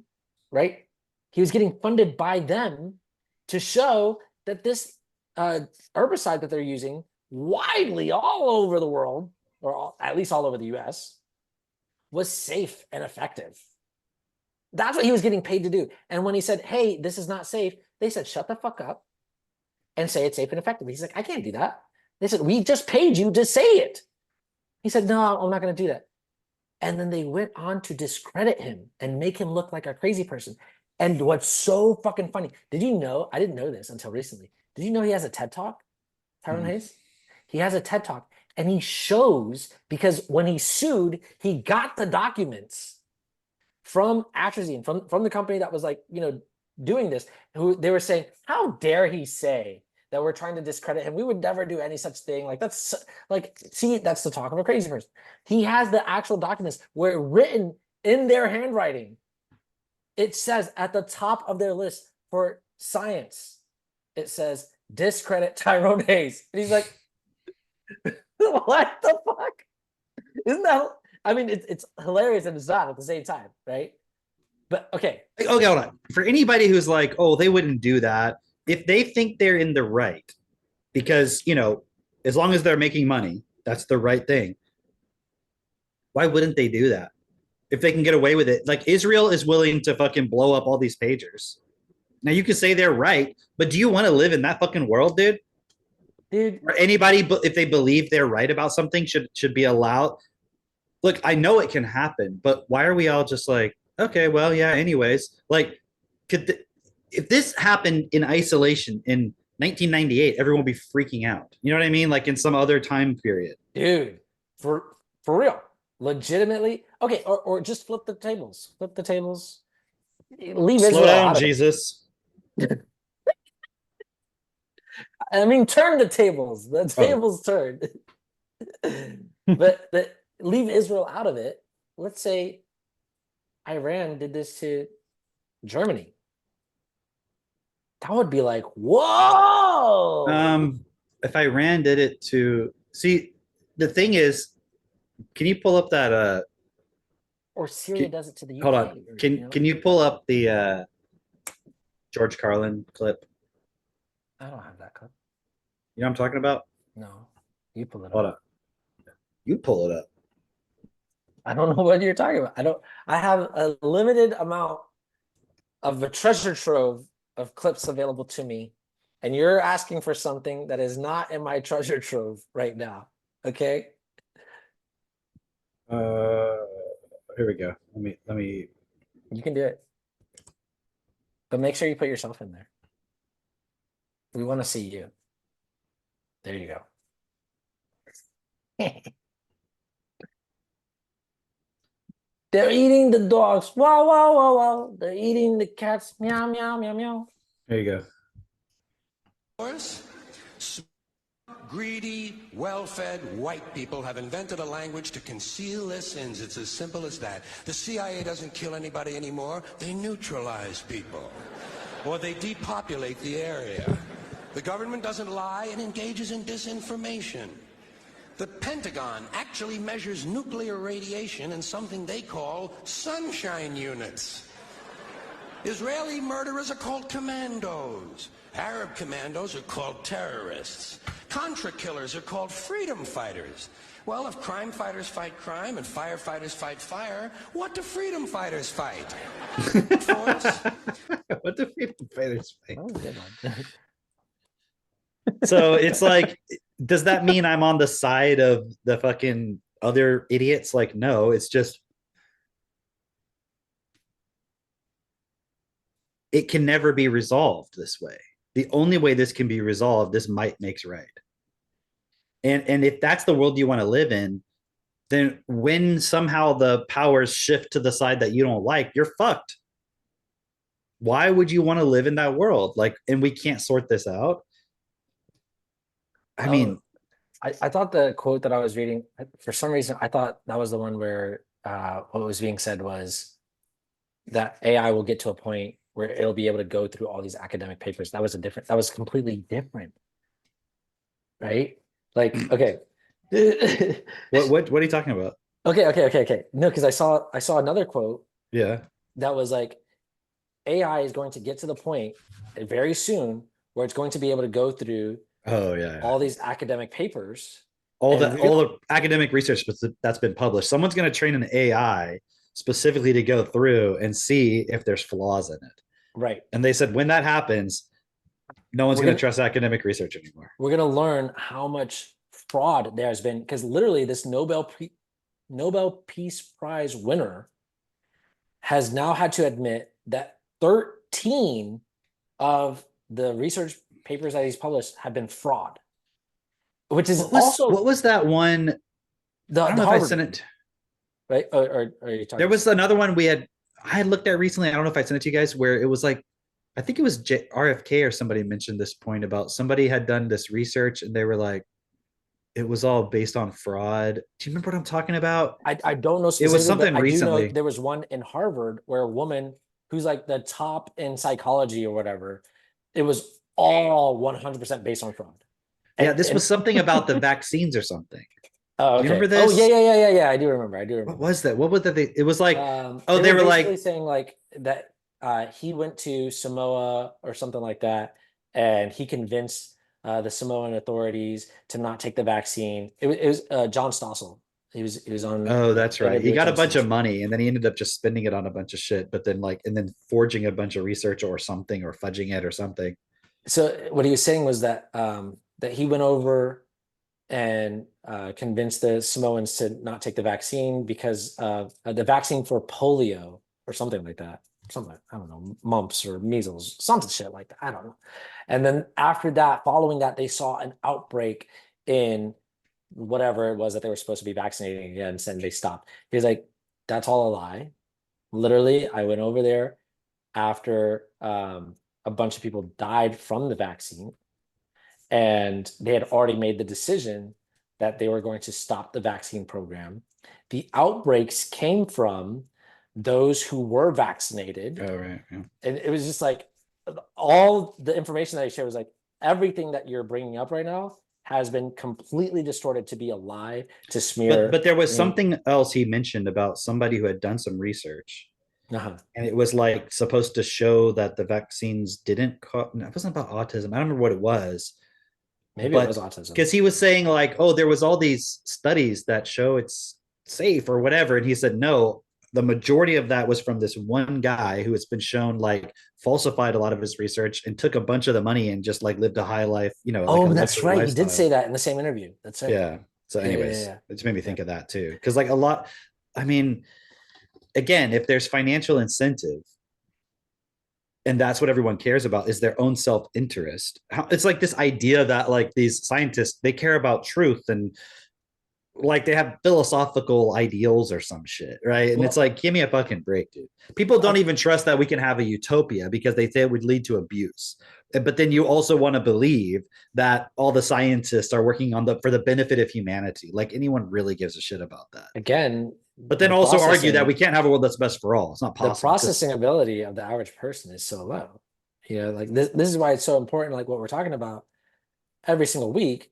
right? He was getting funded by them to show that this herbicide that they're using widely all over the world, or at least all over the US, was safe and effective. That's what he was getting paid to do. And when he said, hey, this is not safe, they said, shut the fuck up and say it's safe and effective. He's like, I can't do that. They said, we just paid you to say it. He said, no, I'm not going to do that. And then they went on to discredit him and make him look like a crazy person. And what's so fucking funny, did you know, I didn't know this until recently, did you know he has a TED Talk, Tyrone Hayes? He has a TED Talk, and he shows, because when he sued, he got the documents from Atrazine, from the company that was like, doing this, who they were saying, how dare he say that we're trying to discredit him? We would never do any such thing. Like, that's like, see, that's the talk of a crazy person. He has the actual documents where written in their handwriting, it says at the top of their list for science, it says, discredit Tyrone Hayes. And he's like, what the fuck? Isn't that, I mean, it's hilarious and it's not at the same time, right? But okay, hold on. For anybody who's like, oh, they wouldn't do that, if they think they're in the right, because, as long as they're making money, that's the right thing. Why wouldn't they do that? If they can get away with it, like Israel is willing to fucking blow up all these pagers. Now you could say they're right, but do you want to live in that fucking world, dude? Or anybody, if they believe they're right about something, should be allowed. Look, I know it can happen, but why are we all just like, okay, well, yeah, anyways, like, if this happened in isolation in 1998, everyone would be freaking out. You know what I mean? Like in some other time period. Dude, for real, legitimately. Okay, or just flip the tables. Flip the tables. Leave Slow Israel down, out of it. Jesus. I mean, turn the tables. The tables turned. but leave Israel out of it. Let's say Iran did this to Germany. That would be like, whoa. If Iran did it to, see, the thing is, can you pull up that or Syria does it to the UK? Hold on. Can you pull up the George Carlin clip? I don't have that clip. You know what I'm talking about? No. You pull it up. Hold up. You pull it up. I don't know what you're talking about. I have a limited amount of a treasure trove of clips available to me, and you're asking for something that is not in my treasure trove right now. Okay? Here we go. Let me. You can do it. But make sure you put yourself in there. We want to see you. There you go. They're eating the dogs. Wow, wow, wow, wow. They're eating the cats. Meow, meow, meow, meow. There you go. Greedy, well-fed white people have invented a language to conceal their sins. It's as simple as that. The CIA doesn't kill anybody anymore. They neutralize people. Or they depopulate the area. The government doesn't lie and engages in disinformation. The Pentagon actually measures nuclear radiation in something they call sunshine units. Israeli murderers are called commandos. Arab commandos are called terrorists. Contra killers are called freedom fighters. Well, if crime fighters fight crime and firefighters fight fire, what do freedom fighters fight? What do freedom fighters fight? That was a good one. So it's like, does that mean I'm on the side of the fucking other idiots? Like, no, it's just it can never be resolved this way. The only way this can be resolved, this might makes right. And if that's the world you want to live in, then when somehow the powers shift to the side that you don't like, you're fucked. Why would you want to live in that world? Like, and we can't sort this out. I mean, I thought the quote that I was reading, for some reason, I thought that was the one where what was being said was that AI will get to a point where it'll be able to go through all these academic papers. That was completely different. Right? Like, okay. what are you talking about? Okay. No, because I saw another quote Yeah. that was like AI is going to get to the point very soon where it's going to be able to go through Oh yeah. all these academic papers. All and the academic research that's been published. Someone's going to train an AI specifically to go through and see if there's flaws in it. right. And they said when that happens, no one's going to trust academic research anymore. We're going to learn how much fraud there has been, because literally this Nobel Peace Prize winner has now had to admit that 13 of the research papers that he's published have been fraud, which is what was that one? I don't know if I sent it. Right? Or are you talking? There was another one I had looked at recently. I don't know if I sent it to you guys, where it was like, I think it was RFK or somebody mentioned this point about somebody had done this research and they were like, it was all based on fraud. Do you remember what I'm talking about? I don't know. It was something recently. I do know there was one in Harvard where a woman who's like the top in psychology or whatever, it was all 100% based on fraud. Yeah, this was something about the vaccines or something. Oh, okay. Do you remember this? Oh, yeah. I do remember. What was that? What was that? It was like, they were like saying like that he went to Samoa or something like that, and he convinced the Samoan authorities to not take the vaccine. It was John Stossel. He was on. Oh, that's right. He got a bunch of money, and then he ended up just spending it on a bunch of shit. But then and then forging a bunch of research or something, or fudging it or something. So what he was saying was that that he went over and convinced the Samoans to not take the vaccine because the vaccine for polio or something like that. Something, I don't know, mumps or measles, something shit like that. I don't know. And then after that, following that, they saw an outbreak in whatever it was that they were supposed to be vaccinating against, and they stopped. He was like, that's all a lie. Literally, I went over there after a bunch of people died from the vaccine, and they had already made the decision that they were going to stop the vaccine program. The outbreaks came from those who were vaccinated. Oh, right. Yeah. And it was just like all the information that I shared was like, everything that you're bringing up right now has been completely distorted to be a lie, to smear. But there was something else he mentioned about somebody who had done some research. Uh-huh. And it was like supposed to show that the vaccines didn't cause, it wasn't about autism. I don't remember what it was. Maybe it was autism. Because he was saying like, oh, there was all these studies that show it's safe or whatever. And he said, no, the majority of that was from this one guy who has been shown like falsified a lot of his research and took a bunch of the money and just like lived a high life, Oh, that's right. Lifestyle. He did say that in the same interview. That's right. Yeah. So anyways, it just made me think of that too. Because like a lot, I mean, again, if there's financial incentive and that's what everyone cares about is their own self-interest. It's like this idea that like these scientists, they care about truth and like they have philosophical ideals or some shit, right? And it's like, give me a fucking break, dude. People don't even trust that we can have a utopia because they say it would lead to abuse. But then you also want to believe that all the scientists are working on for the benefit of humanity. Like anyone really gives a shit about that. Again, but then also argue that we can't have a world that's best for all. It's not possible. The processing ability of the average person is so low. Like this is why it's so important, like what we're talking about every single week.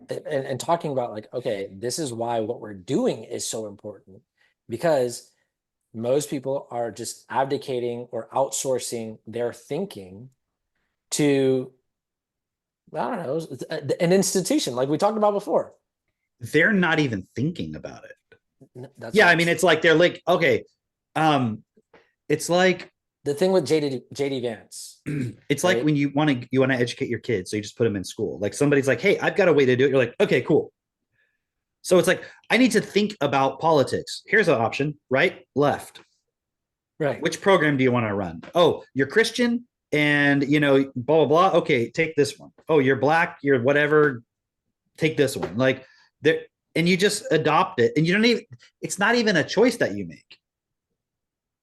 And talking about like, okay, this is why what we're doing is so important, because most people are just abdicating or outsourcing their thinking to, I don't know, an institution like we talked about before. They're not even thinking about it. That's I mean, it's like they're like, okay, it's like the thing with JD Vance. It's Right. like when you want to educate your kids, so you just put them in school. Like somebody's like, hey, I've got a way to do it. You're like, okay, cool. So it's like, I need to think about politics. Here's an option: right, left. Right. Which program do you want to run? Oh, you're Christian and blah blah blah. Okay, take this one. Oh, you're black, you're whatever, take this one. Like there, and you just adopt it, and you don't even, it's not even a choice that you make.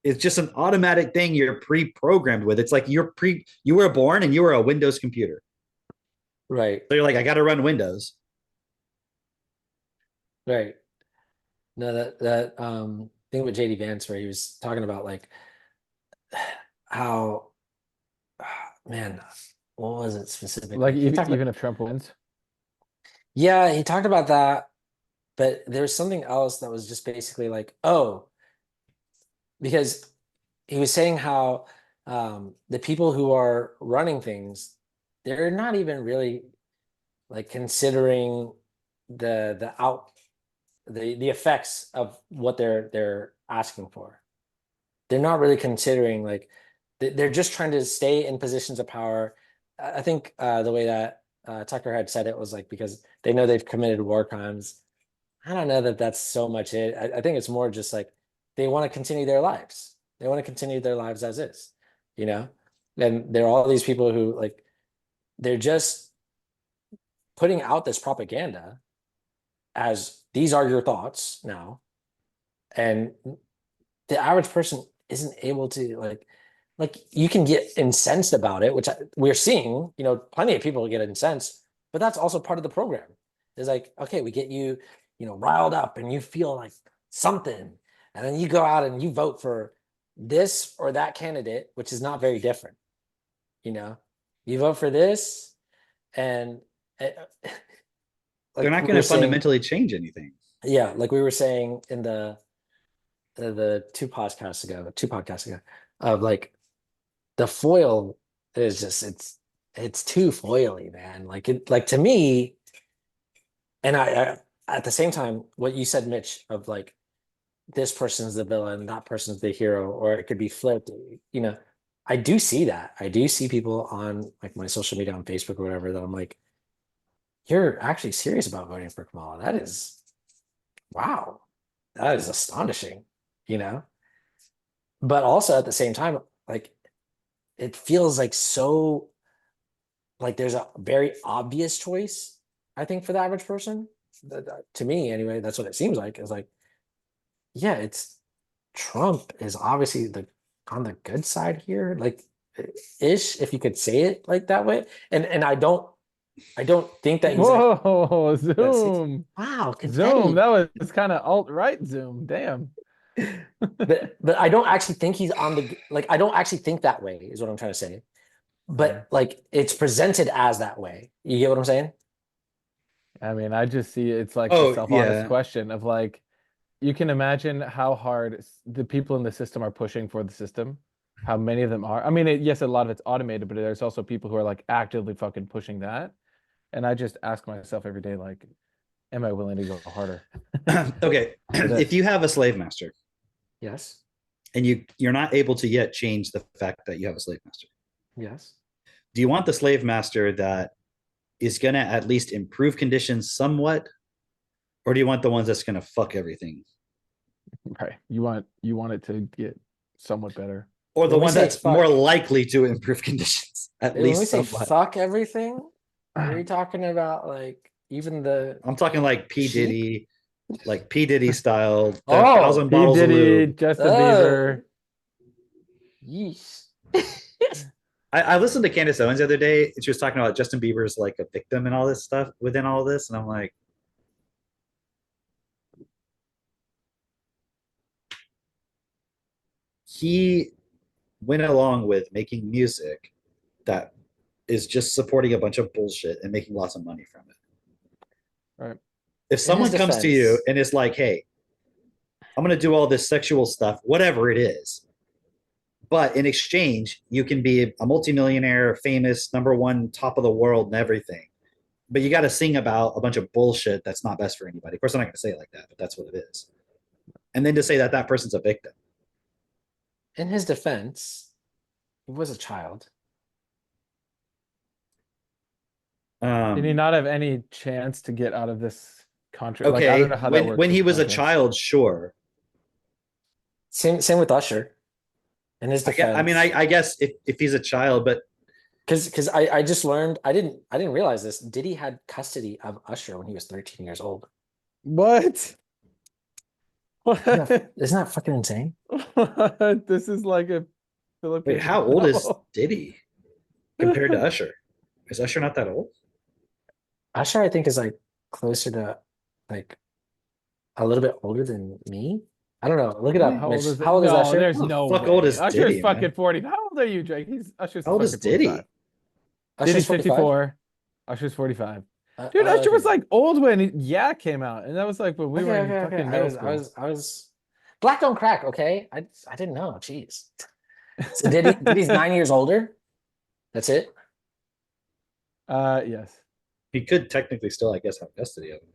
It's just an automatic thing you're pre-programmed with. It's like you were born and you were a Windows computer. Right. So you're like, I got to run Windows. Right. No, that thing with JD Vance where he was talking about like how, man, what was it specifically? Like He talked even if Trump wins. Yeah, he talked about that, but there's something else that was just basically like, oh, because he was saying how the people who are running things, they're not even really like considering the effects of what they're asking for. They're not really considering like they're just trying to stay in positions of power. I think the way that Tucker had said it was like because they know they've committed war crimes. I don't know that that's so much it. I think it's more just like they want to continue their lives. They want to continue their lives as is, you know? And there are all these people who like they're just putting out this propaganda as these are your thoughts now. And the average person isn't able to like you can get incensed about it, which we're seeing, plenty of people get incensed, but that's also part of the program. It's like, okay, we get you, riled up and you feel like something, and then you go out and you vote for this or that candidate, which is not very different. You vote for this, and like They're not we going were to saying- fundamentally change anything. yeah, like we were saying in the two podcasts ago, of like the foil is just it's too foily, man. Like to me, and I at the same time, what you said, Mitch, of like this person's the villain, that person's the hero, or it could be flipped. I do see that. I do see people on like my social media on Facebook or whatever that I'm like, you're actually serious about voting for Kamala. That is, wow, that is astonishing, But also at the same time, like it feels like so like there's a very obvious choice, I think, for the average person. To me, anyway, that's what it seems like. It's like, yeah, it's Trump is obviously on the good side here, like ish, if you could say it like that way. And I don't think that he's Whoa, actually, Zoom. wow, confetti. Zoom. That was kind of alt-right Zoom. Damn. but I don't actually think he's on the I don't actually think that way is what I'm trying to say. But like it's presented as that way. You get what I'm saying? I mean, I just see it's like Oh, the self-honest yeah. question of like, you can imagine how hard the people in the system are pushing for the system, how many of them are. I mean, yes, a lot of it's automated, but there's also people who are like actively fucking pushing that. And I just ask myself every day, like, am I willing to go harder? Okay, if you have a slave master Yes. and you're not able to yet change the fact that you have a slave master, Yes. do you want the slave master that is going to at least improve conditions somewhat, or do you want the ones that's going to fuck everything, Right. You want it to get somewhat better. or the When we one say that's fuck- more likely to improve conditions at When we least say somewhat? fuck everything, are you talking about like even the I'm talking like P. Sheep? Diddy, like P. Diddy style, Oh, 1,000 P. bottles of Diddy, lube. Justin Oh. Bieber. yeesh? I listened to Candace Owens the other day, and she was talking about Justin Bieber's like a victim and all this stuff within all this, and I'm like, he went along with making music that is just supporting a bunch of bullshit and making lots of money from it. Right. If someone his comes to you defense- and is like, hey, I'm going to do all this sexual stuff, whatever it is, but in exchange, you can be a multimillionaire, famous, #1, top of the world and everything. But you got to sing about a bunch of bullshit that's not best for anybody. Of course, I'm not going to say it like that, but that's what it is. And then to say that that person's a victim. In his defense, He was a child. Did he Um, not have any chance to get out of this contract? Like, I okay, don't know how that works. when he with was a contracts. child, sure. Same with Usher. In his I mean, defense, I guess if he's a child, but because I just learned I didn't realize this. Diddy had custody of Usher when he was 13 years old. What? What? Isn't that fucking insane? This is like a Filipino. wait, how old is novel. Diddy compared to Usher? Is Usher not that old? Usher, I think, is like closer to like a little bit older than me. I don't know. Look it up. How Mitch. old is it? How old is No, Usher? there's How the no fuck way. old is Usher's Diddy, fucking man? 40. How old are you, Jake? Usher's How old is fucking Diddy? 45. Usher's Diddy's 45? 54. Usher's 45. Dude, Usher Okay. was like old when Yeah came out, and that was like when we were in fucking middle school. I was Black don't crack. Okay, I didn't know. Jeez. So Diddy's 9 years older. That's it. Yes. He could technically still, I guess, have custody of him.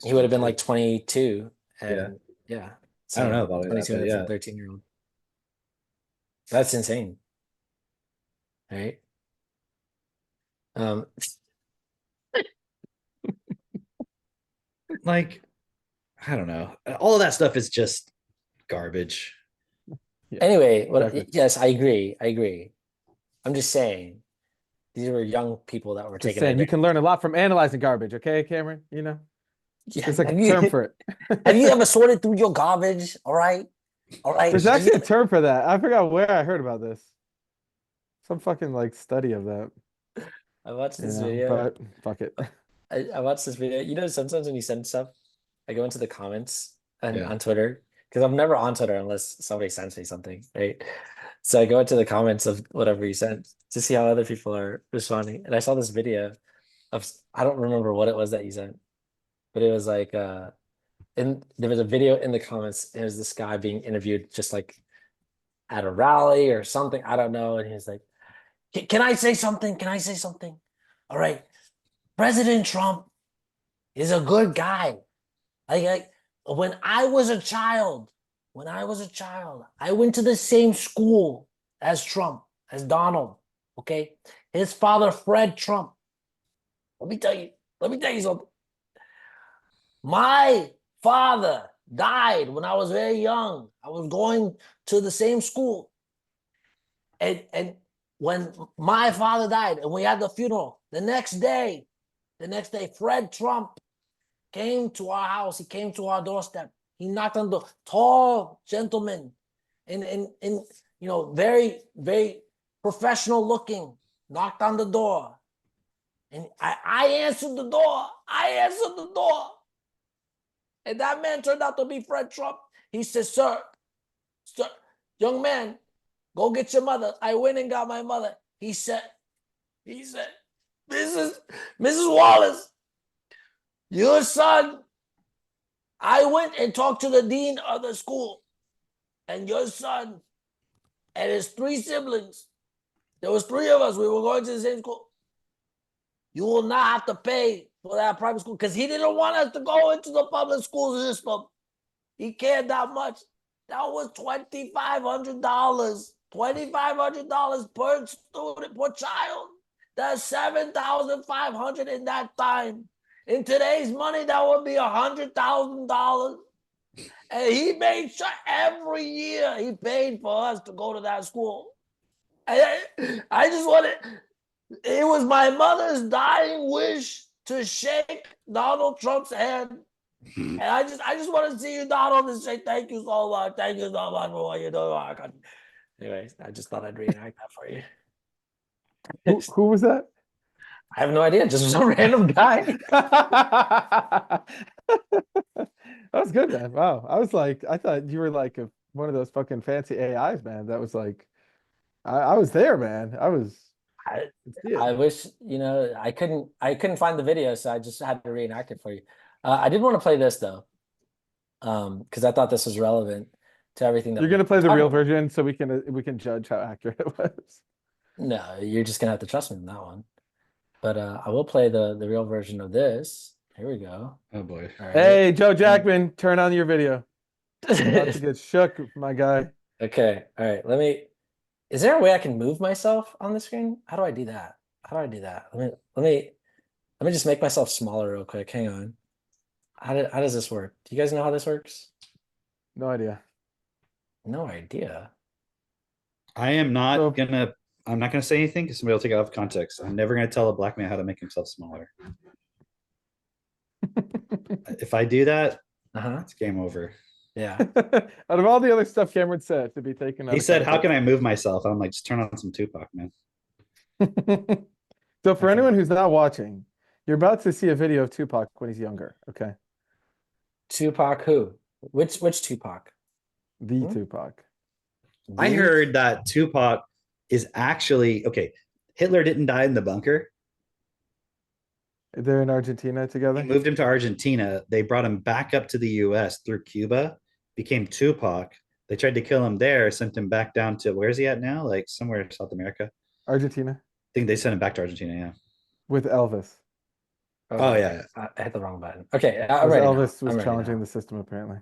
He would have been like 22, and yeah. I don't know about that, 22 but and yeah. 13-year-old. That's insane, right? Like, I don't know. All of that stuff is just garbage. Yeah. Anyway, Exactly. yes, I agree. I'm just saying these were young people that were Just taking saying, you advantage. can learn a lot from analyzing garbage, okay, Cameron? You know, Yeah. there's like Have a you- term for it. Have you ever sorted through your garbage? All right. There's Have actually you- a term for that. I forgot where I heard about this. Some fucking like study of that. I watched You this know, video. but fuck it. I watched this video. You know, sometimes when you send stuff, I go into the comments and Yeah. on Twitter because I'm never on Twitter unless somebody sends me something, right? So I go into the comments of whatever you sent to see how other people are responding. And I saw this video of I don't remember what it was that you sent, but it was like and there was a video in the comments. It was this guy being interviewed just like at a rally or something. I don't know. And he's like, Can I say something? Can I say something? All right. President Trump is a good guy. Like when I was a child, I went to the same school as Trump, as Donald. Okay. His father, Fred Trump. Let me tell you something. My father died when I was very young. I was going to the same school. And when my father died and we had the funeral, the next day, Fred Trump came to our house. He came to our doorstep. He knocked on the tall gentleman in very, very professional looking, knocked on the door. And I answered the door. And that man turned out to be Fred Trump. He said, sir, young man, go get your mother. I went and got my mother. He said, Mrs. Wallace, your son, I went and talked to the dean of the school, and your son and his 3 siblings, there was 3 of us, we were going to the same school. You will not have to pay for that private school because he didn't want us to go into the public school system. He cared that much. That was $2,500. $2,500 per student, per child. That's $7,500 in that time. In today's money, that would be $100,000. And he made sure every year he paid for us to go to that school. And I just wanted, it was my mother's dying wish to shake Donald Trump's hand. And I just want to see you, Donald, and say thank you so much. Thank you so much for what you're doing. Anyways, I just thought I'd reenact that for you. Who was that? I have no idea. Just some random guy. That was good, man. Wow. I thought you were like one of those fucking fancy AIs, man. That was like, I was there, man. I wish, I couldn't find the video, so I just had to reenact it for you. I did want to play this though, because I thought this was relevant to everything that You're gonna play the real version so we can judge how accurate it was. No, you're just gonna have to trust me on that one. But I will play the real version of this. Here we go. Oh boy. All right. Hey, Joe Jackman, turn on your video. About to get shook, my guy. Okay. All right. Let me Is there a way I can move myself on the screen? How do I do that? How do I do that? Let me just make myself smaller real quick. Hang on. How does this work? Do you guys know how this works? No idea. No idea. I'm So- not gonna say anything because somebody will take it out of context. I'm never gonna tell a black man how to make himself smaller. If I do that, Uh-huh. it's game over. Yeah. Out of all the other stuff Cameron said to be taken out He of said, "How can context. I move myself?" I'm like, "Just turn on some Tupac, man." So for Okay. anyone who's not watching, you're about to see a video of Tupac when he's younger. Okay, Tupac who? Which Tupac? the Hmm? Tupac. I The- heard that Tupac is actually okay. Hitler didn't die in the bunker. They're in Argentina They together. moved him to Argentina. They brought him back up to the US through Cuba, became Tupac. They tried to kill him there, sent him back down to where's he at now? Like somewhere in South America. Argentina I think they sent him back to Argentina. Yeah. with Elvis. Oh, yeah. I hit the wrong button. Okay, I'm Because ready now. Elvis was I'm ready challenging now. the system apparently.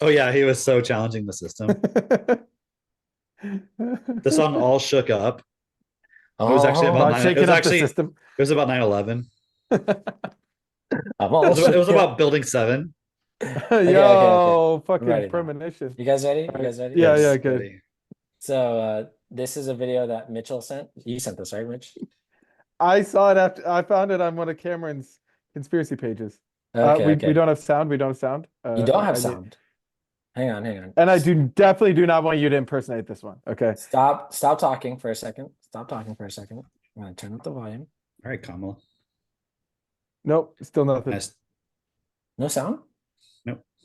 Oh yeah, he was so challenging the system. The song "All Shook Up." It was actually Oh, about About shaking up the system. It was about 9/11. I'm all It was shook up. about Building 7. Yo, I'm fucking ready now. premonition. You guys ready? You Alright. guys ready? Yeah, Yes, good. buddy. So this is a video that Mitchell sent. You sent this, right, Mitch? I saw it after I found it on one of Cameron's conspiracy pages. Okay, we okay. don't have sound. We don't have sound. You don't I have need- sound. Hang on, hang on. And I definitely do not want you to impersonate this one. Okay. Stop talking for a second. Stop talking for a second. I'm gonna turn up the volume. All right, Kamala. Nope. Still nothing. Nice. No sound?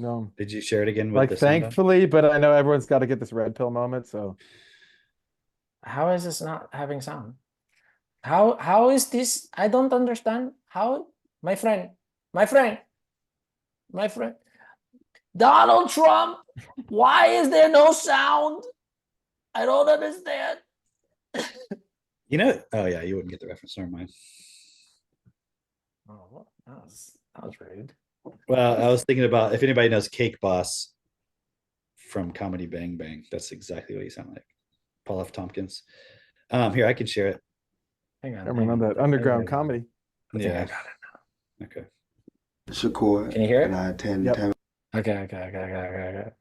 No. Did you share it again with Like the sound on? thankfully, but I know everyone's got to get this red pill moment. So How is this not having sound? How is this? I don't understand. How my friend, Donald Trump, why is there no sound? I don't understand. You know, oh yeah, you wouldn't get the reference. Never mind. Oh, that was rude. Well, I was thinking about if anybody knows Cake Boss from Comedy Bang Bang. That's exactly what you sound like. Paul F. Tompkins. Here, I can share it. Hang on. I remember that underground hang on. comedy. I think I Yeah. got it. Okay. Shakur. Can you hear it? And I attend Yep. Tampa. Okay.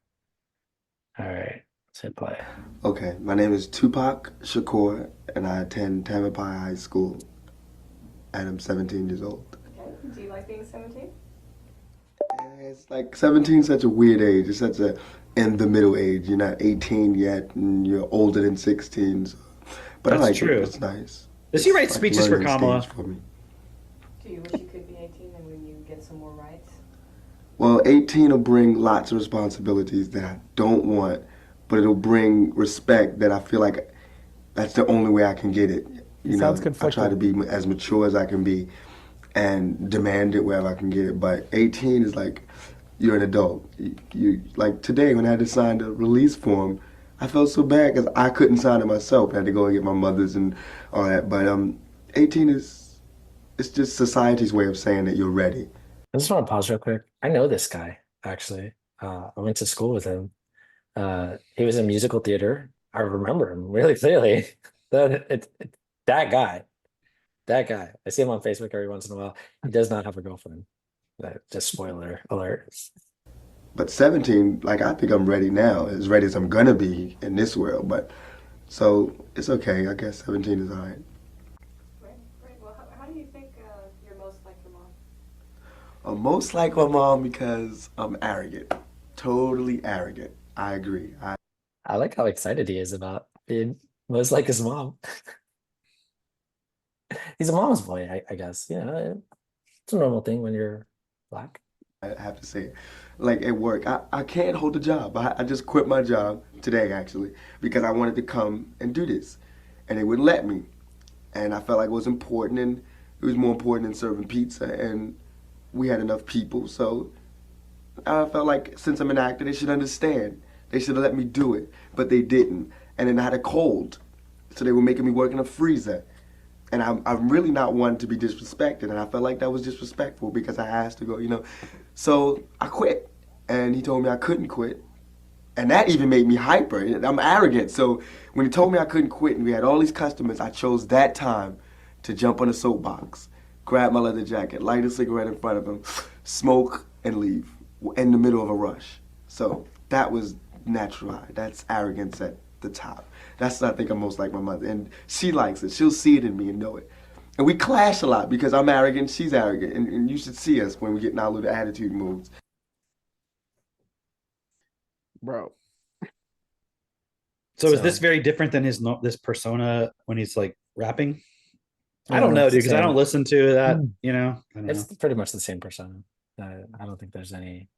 All right. Let's hit play. Okay, my name is Tupac Shakur, and I attend Tampapi High School, and I'm 17 years old. Do you like being 17? It's like 17 is such a weird age. It's such a in the middle age. You're not 18 yet, and you're older than 16. So. But That's I like true. it. It's nice. Does he It's write like speeches for learning Kamala? stage for me. Do you wish you could be 18 and when you get some more rights? Well, 18 will bring lots of responsibilities that I don't want, but it'll bring respect that I feel like that's the only way I can get it. You know, sounds I try to conflicted. be as mature as I can be and demand it wherever I can get it. But 18 is like you're an adult. You like today when I had to sign the release form, I felt so bad because I couldn't sign it myself. I had to go and get my mother's and all that. But 18 is it's just society's way of saying that you're ready. I just want to pause real quick. I know this guy actually. I went to school with him. He was in musical theater. I remember him really clearly. That guy. I see him on Facebook every once in a while. He does not have a girlfriend. Just spoiler alert. But 17, like I think I'm ready now, as ready as I'm gonna be in this world. But so it's okay. I guess 17 is all right. Right. Well, how do you think you're most like your mom? I'm most like my mom because I'm arrogant, totally arrogant. I agree. I like how excited he is about being most like his mom. He's a mama's boy, I guess. You know, it's a normal thing when you're black. I have to say it. Like at work, I can't hold a job. I just quit my job today actually because I wanted to come and do this, and they wouldn't let me. And I felt like it was important, and it was more important than serving pizza. And we had enough people, so I felt like since I'm an actor, they should understand. They should have let me do it, but they didn't. And then I had a cold, so they were making me work in a freezer. And I'm really not one to be disrespected, and I felt like that was disrespectful because I asked to go, you know. So I quit, and he told me I couldn't quit, And that even made me hyper. I'm arrogant. So when he told me I couldn't quit and we had all these customers, I chose that time to jump on a soapbox, grab my leather jacket, light a cigarette in front of him, smoke, and leave in the middle of a rush. So that was natural high. That's arrogance at the top. That's what I think I'm most like my mother. And she likes it. She'll see it in me and know it. And we clash a lot because I'm arrogant, she's arrogant. And you should see us when we get in our little attitude moods. Bro. So is this very different than this persona when he's like rapping? I don't No, know, it's dude, the because I same. don't listen to that, you know. I don't It's know. pretty much the same persona. I don't think there's any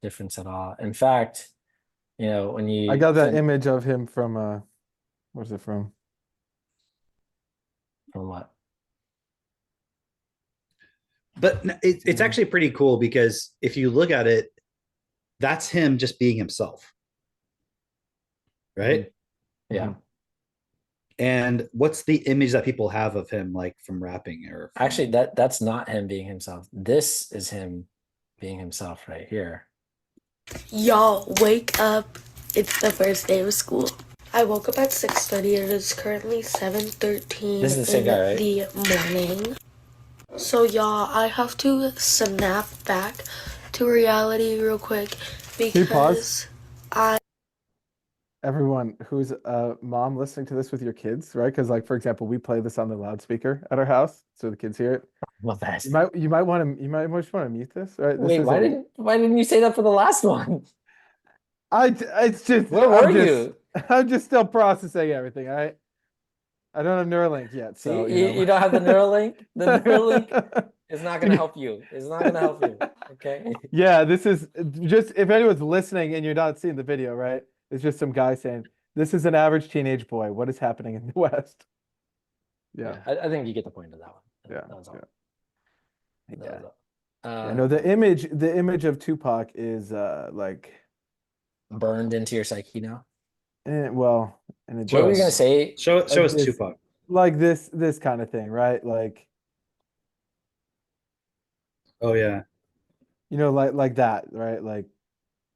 difference at all. In fact, you know, when you I got that image of him from where's it from? from what? But it's actually pretty cool because if you look at it, that's him just being himself. Right? Yeah. Mhm. And what's the image that people have of him, like from rapping or from... Actually, that's not him being himself. This is him being himself right here. Y'all, wake up. It's the first day of school. I woke up at 6:30. It is currently 7:13 This is the same in guy, right? the morning. So y'all, I have to snap back to reality real quick you because pause? I Everyone who's a mom listening to this with your kids, right? Because like for example, we play this on the loudspeaker at our house, so the kids hear it. Well, that's You might want to mute this, right? This wait. is Why didn't you say that for the last one? it's just Where were you? I'm just still processing everything. I don't have Neuralink yet, See, so you don't have the Neuralink. The Neuralink is not going to help you. It's not going to help you. Okay. Yeah, this is just if anyone's listening and you're not seeing the video, right? It's just some guy saying, "This is an average teenage boy. What is happening in the West?" Yeah, I think you get the point of that one. yeah, That was all. yeah. That was all. Yeah, no, the image of Tupac is like burned into your psyche now. well, and it What were you does. gonna say? Show us this- Tupac. Like this kind of thing, right? Like Oh yeah. you know, like that, right? Like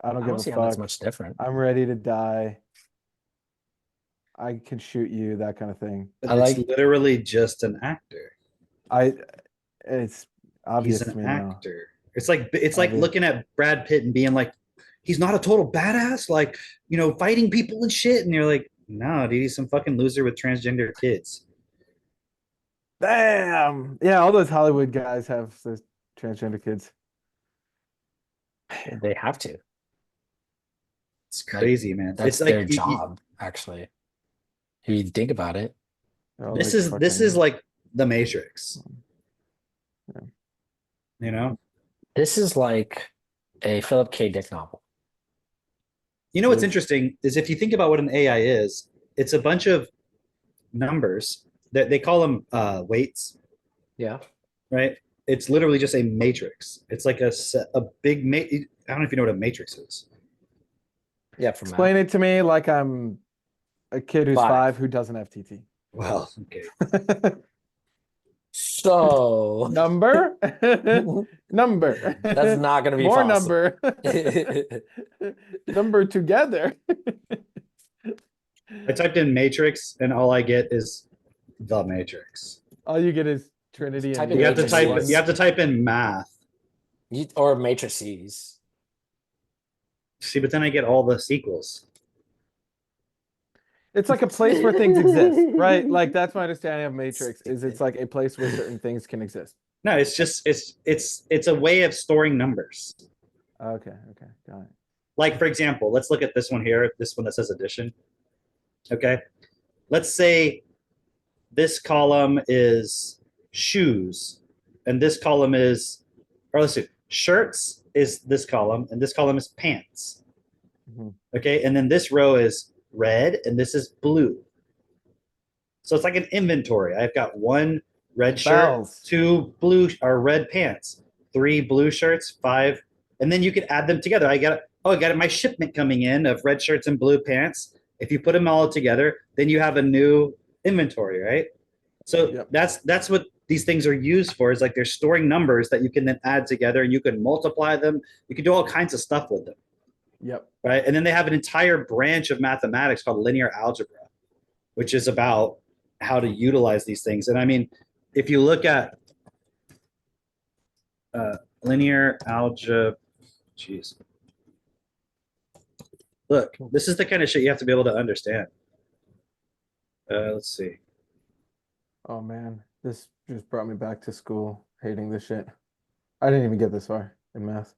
I don't I give don't a see how that's fuck. much different. I'm ready to die. I can shoot you, that kind of thing. But I it's like- literally just an actor. It's obvious He's to an me now. actor. It's like Obvious. looking at Brad Pitt and being like, he's not a total badass, like, you know, fighting people and shit. And you're like, no, dude, he's some fucking loser with transgender kids. Damn. Yeah, all those Hollywood guys have those transgender kids. They have to. It's crazy, man. That's It's their like job, actually. If you think about it. They're all this like is fucking- like the Matrix. Yeah. You know? This is like a Philip K. Dick novel. You know what's interesting is if you think about what an AI is, it's a bunch of numbers that they call them weights, Yeah. right? It's literally just a matrix. It's like a big I don't know if you know what a matrix is. Yeah. From Explain it to me like I'm a kid who's 5 who doesn't have TT. Well, okay. So Number? Number. That's not gonna be more possible. number. Number together. I typed in matrix and all I get is the matrix. All you get is Trinity. Type And in You have to matrices. you have to type in math. or matrices. See, but then I get all the sequels. It's like a place where things exist, right? Like that's my understanding of Matrix. Is it's like a place where certain things can exist. No, it's just it's a way of storing numbers. Okay, got it. Like for example, let's look at this one here, this one that says addition. Okay. Let's say this column is shoes, and this column is, or let's see, shirts is this column, and this column is pants. Mhm. Okay, and then this row is red, and this is blue. So it's like an inventory. I've got 1 red shirt, Bells. 2 blue or red pants, 3 blue shirts, 5, and then you can add them together. I got my shipment coming in of red shirts and blue pants. If you put them all together, then you have a new inventory, right? So Yep. that's what these things are used for, is like they're storing numbers that you can then add together, and you can multiply them. You can do all kinds of stuff with them. Yep. right? And then they have an entire branch of mathematics called linear algebra, which is about how to utilize these things. And I mean, if you look at linear algebra, jeez, look, this is the kind of shit you have to be able to understand. Let's see. Oh man, this just brought me back to school hating this shit. I didn't even get this far in math.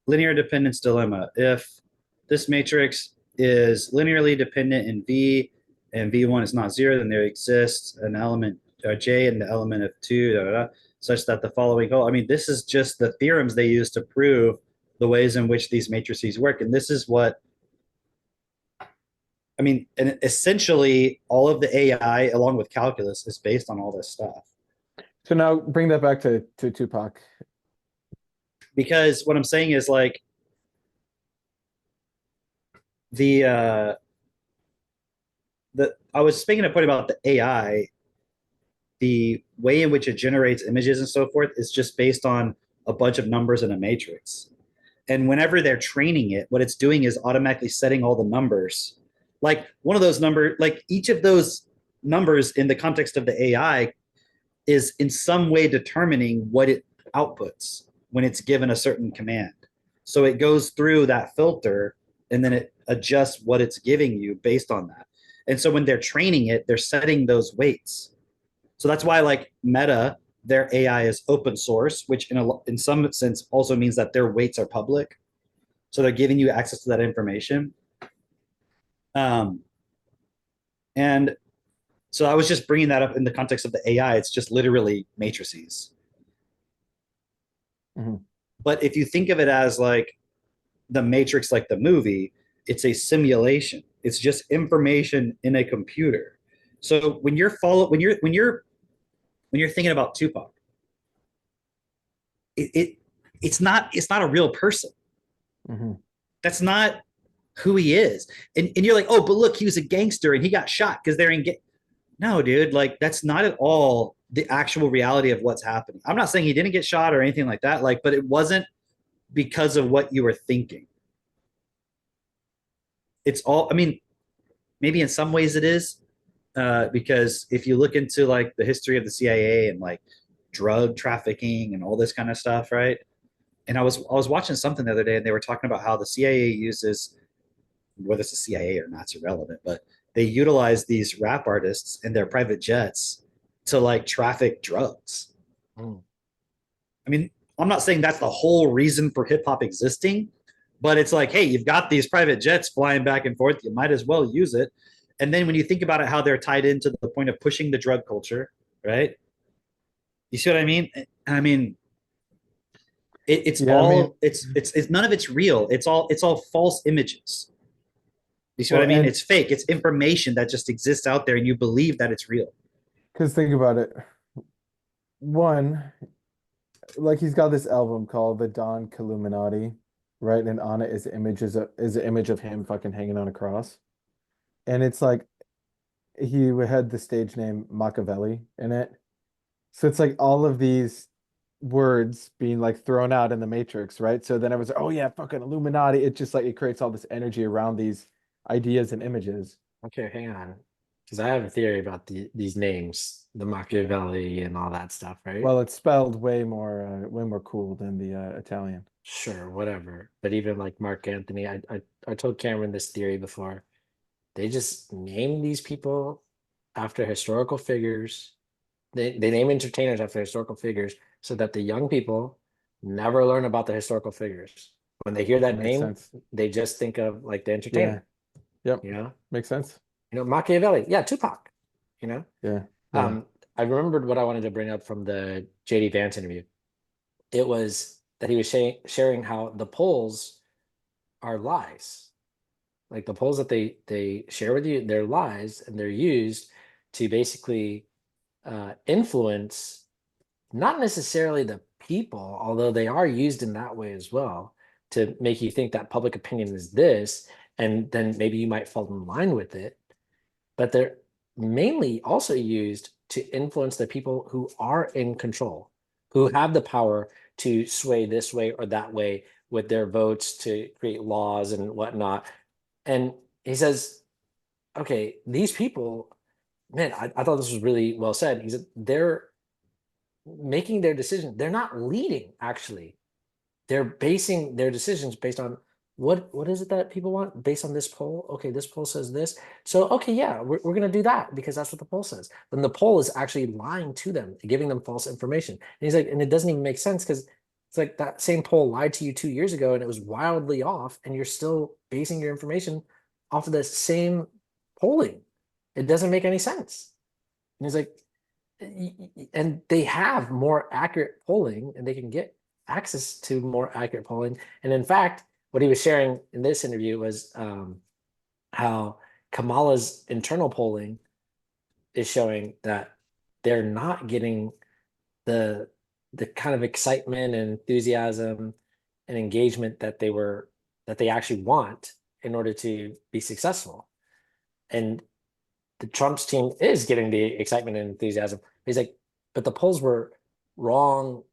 Linear dependence dilemma. If this matrix is linearly dependent in V and V1 is not zero, then there exists an element J in the element of 2, such that the following, I mean, this is just the theorems they use to prove the ways in which these matrices work. And this is what, I mean, and essentially all of the AI along with calculus is based on all this stuff. So now bring that back to Tupac. Because what I'm saying is like I was making a point about the AI, the way in which it generates images and so forth is just based on a bunch of numbers in a matrix. And whenever they're training it, what it's doing is automatically setting all the numbers. Like one of those numbers, like each of those numbers in the context of the AI is in some way determining what it outputs when it's given a certain command. So it goes through that filter and then it adjusts what it's giving you based on that. And so when they're training it, they're setting those weights. So that's why like Meta, their AI is open source, which in some sense also means that their weights are public. So they're giving you access to that information. And so I was just bringing that up in the context of the AI. It's just literally matrices. Mm-hmm. But if you think of it as like the Matrix, like the movie, it's a simulation. It's just information in a computer. So when you're thinking about Tupac, it's not a real person. Mm-hmm. That's not who he is. And you're like, oh, but look, he was a gangster and he got shot because they're in. No, dude, like that's not at all the actual reality of what's happening. I'm not saying he didn't get shot or anything like that, like, but it wasn't because of what you were thinking. It's all, I mean, maybe in some ways it is, because if you look into like the history of the CIA and like drug trafficking and all this kind of stuff, right? And I was watching something the other day and they were talking about how the CIA uses, whether it's the CIA or not, it's irrelevant, but they utilize these rap artists in their private jets to like traffic drugs. Mm. I mean, I'm not saying that's the whole reason for hip hop existing, but it's like, hey, you've got these private jets flying back and forth. You might as well use it. And then when you think about it, how they're tied into the point of pushing the drug culture, right? You see what I mean? I mean, it's none of it's real. It's all false images. You see what I mean? It's fake. It's information that just exists out there and you believe that it's real. Because think about it. One, like he's got this album called The Don Killuminati, right? And on it is an image of him fucking hanging on a cross. And it's like he had the stage name Machiavelli in it. So it's like all of these words being like thrown out in the Matrix, right? So then I was like, oh yeah, fucking Illuminati. It just like it creates all this energy around these ideas and images. Okay, hang on. Because I have a theory about these names, the Machiavelli and all that stuff, right? Well, it's spelled way more cool than the Italian. Sure, whatever. But even like Mark Anthony, I told Cameron this theory before. They just name these people after historical figures. They name entertainers after historical figures so that the young people never learn about the historical figures. When they hear that Makes name, sense. they just think of like the entertainer. Yep. You know? Makes sense. You know, Machiavelli. Yeah, Tupac. You know? Yeah. I remembered what I wanted to bring up from the JD Vance interview. It was that he was sharing how the polls are lies. Like the polls that they share with you, they're lies, and they're used to basically influence not necessarily the people, although they are used in that way as well, to make you think that public opinion is this, and then maybe you might fall in line with it. But they're mainly also used to influence the people who are in control, who have the power to sway this way or that way with their votes to create laws and whatnot. And he says, okay, these people, man, I thought this was really well said. He said they're making their decision. They're not leading, actually. They're basing their decisions based on what is it that people want based on this poll. Okay, this poll says this, so okay, yeah, we're gonna do that because that's what the poll says. Then the poll is actually lying to them, giving them false information. And he's like, and it doesn't even make sense because it's like that same poll lied to you 2 years ago and it was wildly off, and you're still basing your information off of the same polling. It doesn't make any sense. And he's like, and they have more accurate polling and they can get access to more accurate polling. And in fact, what he was sharing in this interview was how Kamala's internal polling is showing that they're not getting the kind of excitement and enthusiasm and engagement that they actually want in order to be successful. And the Trump's team is getting the excitement and enthusiasm. He's like, but the polls were wrong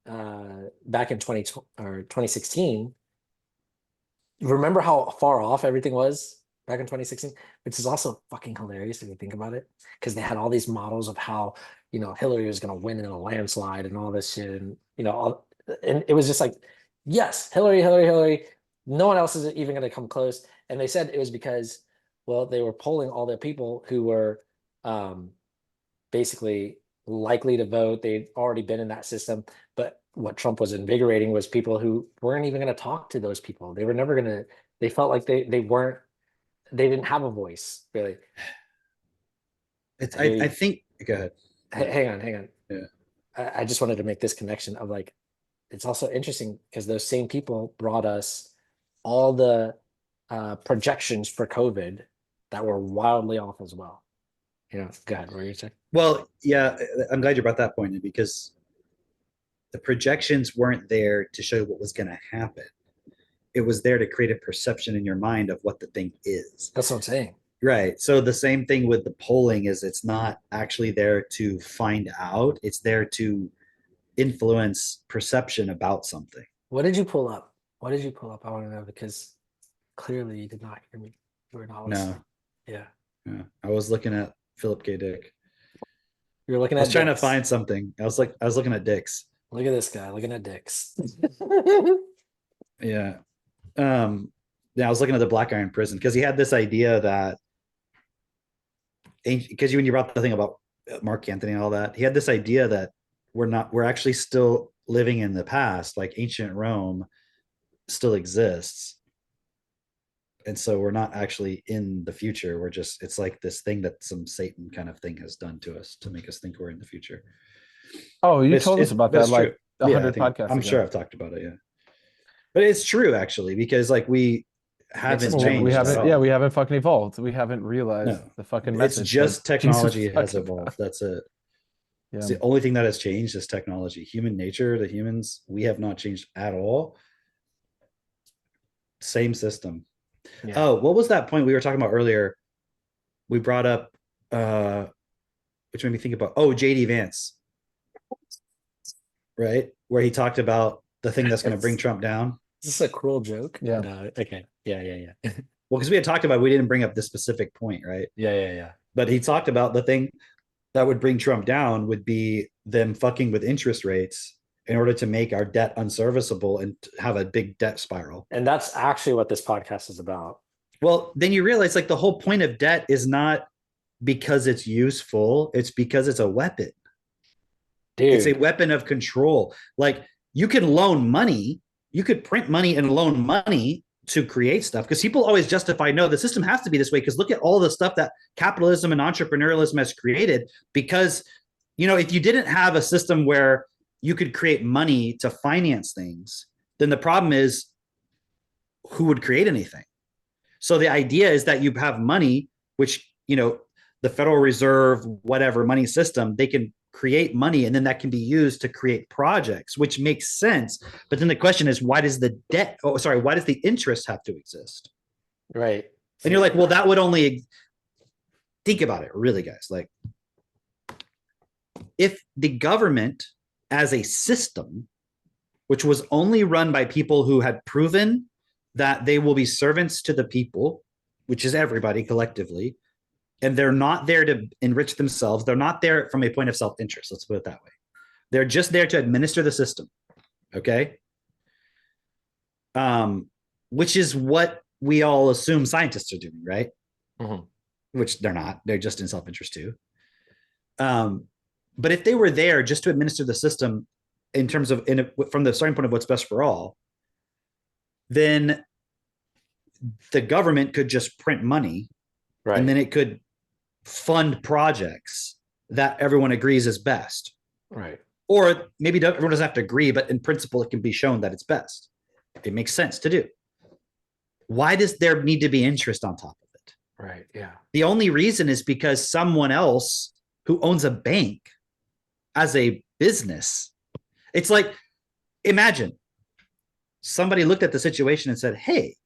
back in 2016. Remember how far off everything was back in 2016, which is also fucking hilarious if you think about it, because they had all these models of how, you know, Hillary was going to win in a landslide and all this shit, and you know, and it was just like, yes, Hillary, no one else is even going to come close. And they said it was because, well, they were polling all the people who were basically likely to vote. They'd already been in that system, but what Trump was invigorating was people who weren't even going to talk to those people. They were never going to, they felt like they didn't have a voice, really. I think, go ahead. Hang on. Yeah. I just wanted to make this connection of like, it's also interesting because those same people brought us all the projections for COVID that were wildly off as well. You know, go ahead, what were you saying? Well, yeah, I'm glad you brought that point in, because the projections weren't there to show what was going to happen. It was there to create a perception in your mind of what the thing is. That's what I'm saying. Right. So the same thing with the polling is it's not actually there to find out. It's there to influence perception about something. What did you pull up? I want to know, because clearly you did not hear me. You were not listening. No. Yeah. I was looking at Philip K. Dick. You're looking at I was trying dicks. to find something. I was looking at dicks. Look at this guy looking at dicks. Yeah. I was looking at the Black Iron Prison because he had this idea that, because when you brought the thing about Mark Antony and all that, he had this idea that we're actually still living in the past, like ancient Rome still exists. And so we're not actually in the future. We're just, it's like this thing that some Satan kind of thing has done to us to make us think we're in the future. Oh, you told us about that like 100 podcasts I'm ago. sure I've talked about it. Yeah. But it's true actually, because like we haven't changed. We haven't fucking evolved. We haven't realized the fucking message. It's just technology has evolved. That's it. Yeah. It's the only thing that has changed is technology. Human nature, the humans, we have not changed at all. Same system. Yeah. Oh, what was that point we were talking about earlier? We brought up, which made me think about, JD Vance, right? Where he talked about the thing that's going to bring Trump down. Is this a cruel joke? Yeah. No, okay. Yeah. Well, because we had talked about, we didn't bring up this specific point, right? Yeah. But he talked about the thing that would bring Trump down would be them fucking with interest rates in order to make our debt unserviceable and have a big debt spiral. And that's actually what this podcast is about. Well, then you realize like the whole point of debt is not because it's useful, it's because it's a weapon. Dude. It's a weapon of control. Like you can loan money, you could print money and loan money to create stuff, because people always justify, no, the system has to be this way because look at all the stuff that capitalism and entrepreneurialism has created. Because, you know, if you didn't have a system where you could create money to finance things, then the problem is who would create anything? So the idea is that you have money, which, you know, the Federal Reserve, whatever money system, they can create money and then that can be used to create projects, which makes sense. But then the question is, why does the interest have to exist? Right. And you're like, well, that would only, think about it really, guys. Like if the government as a system which was only run by people who had proven that they will be servants to the people, which is everybody collectively, and they're not there to enrich themselves. They're not there from a point of self-interest. Let's put it that way. They're just there to administer the system. Okay. Which is what we all assume scientists are doing, right? Which they're not. They're just in self-interest too. But if they were there just to administer the system in terms of from the starting point of what's best for all, then the government could just print money, right, and then it could fund projects that everyone agrees is best. Right. Or maybe everyone doesn't have to agree, but in principle, it can be shown that it's best. It makes sense to do. Why does there need to be interest on top of it? Right. Yeah. The only reason is because someone else who owns a bank as a business, it's like, imagine somebody looked at the situation and said, hey,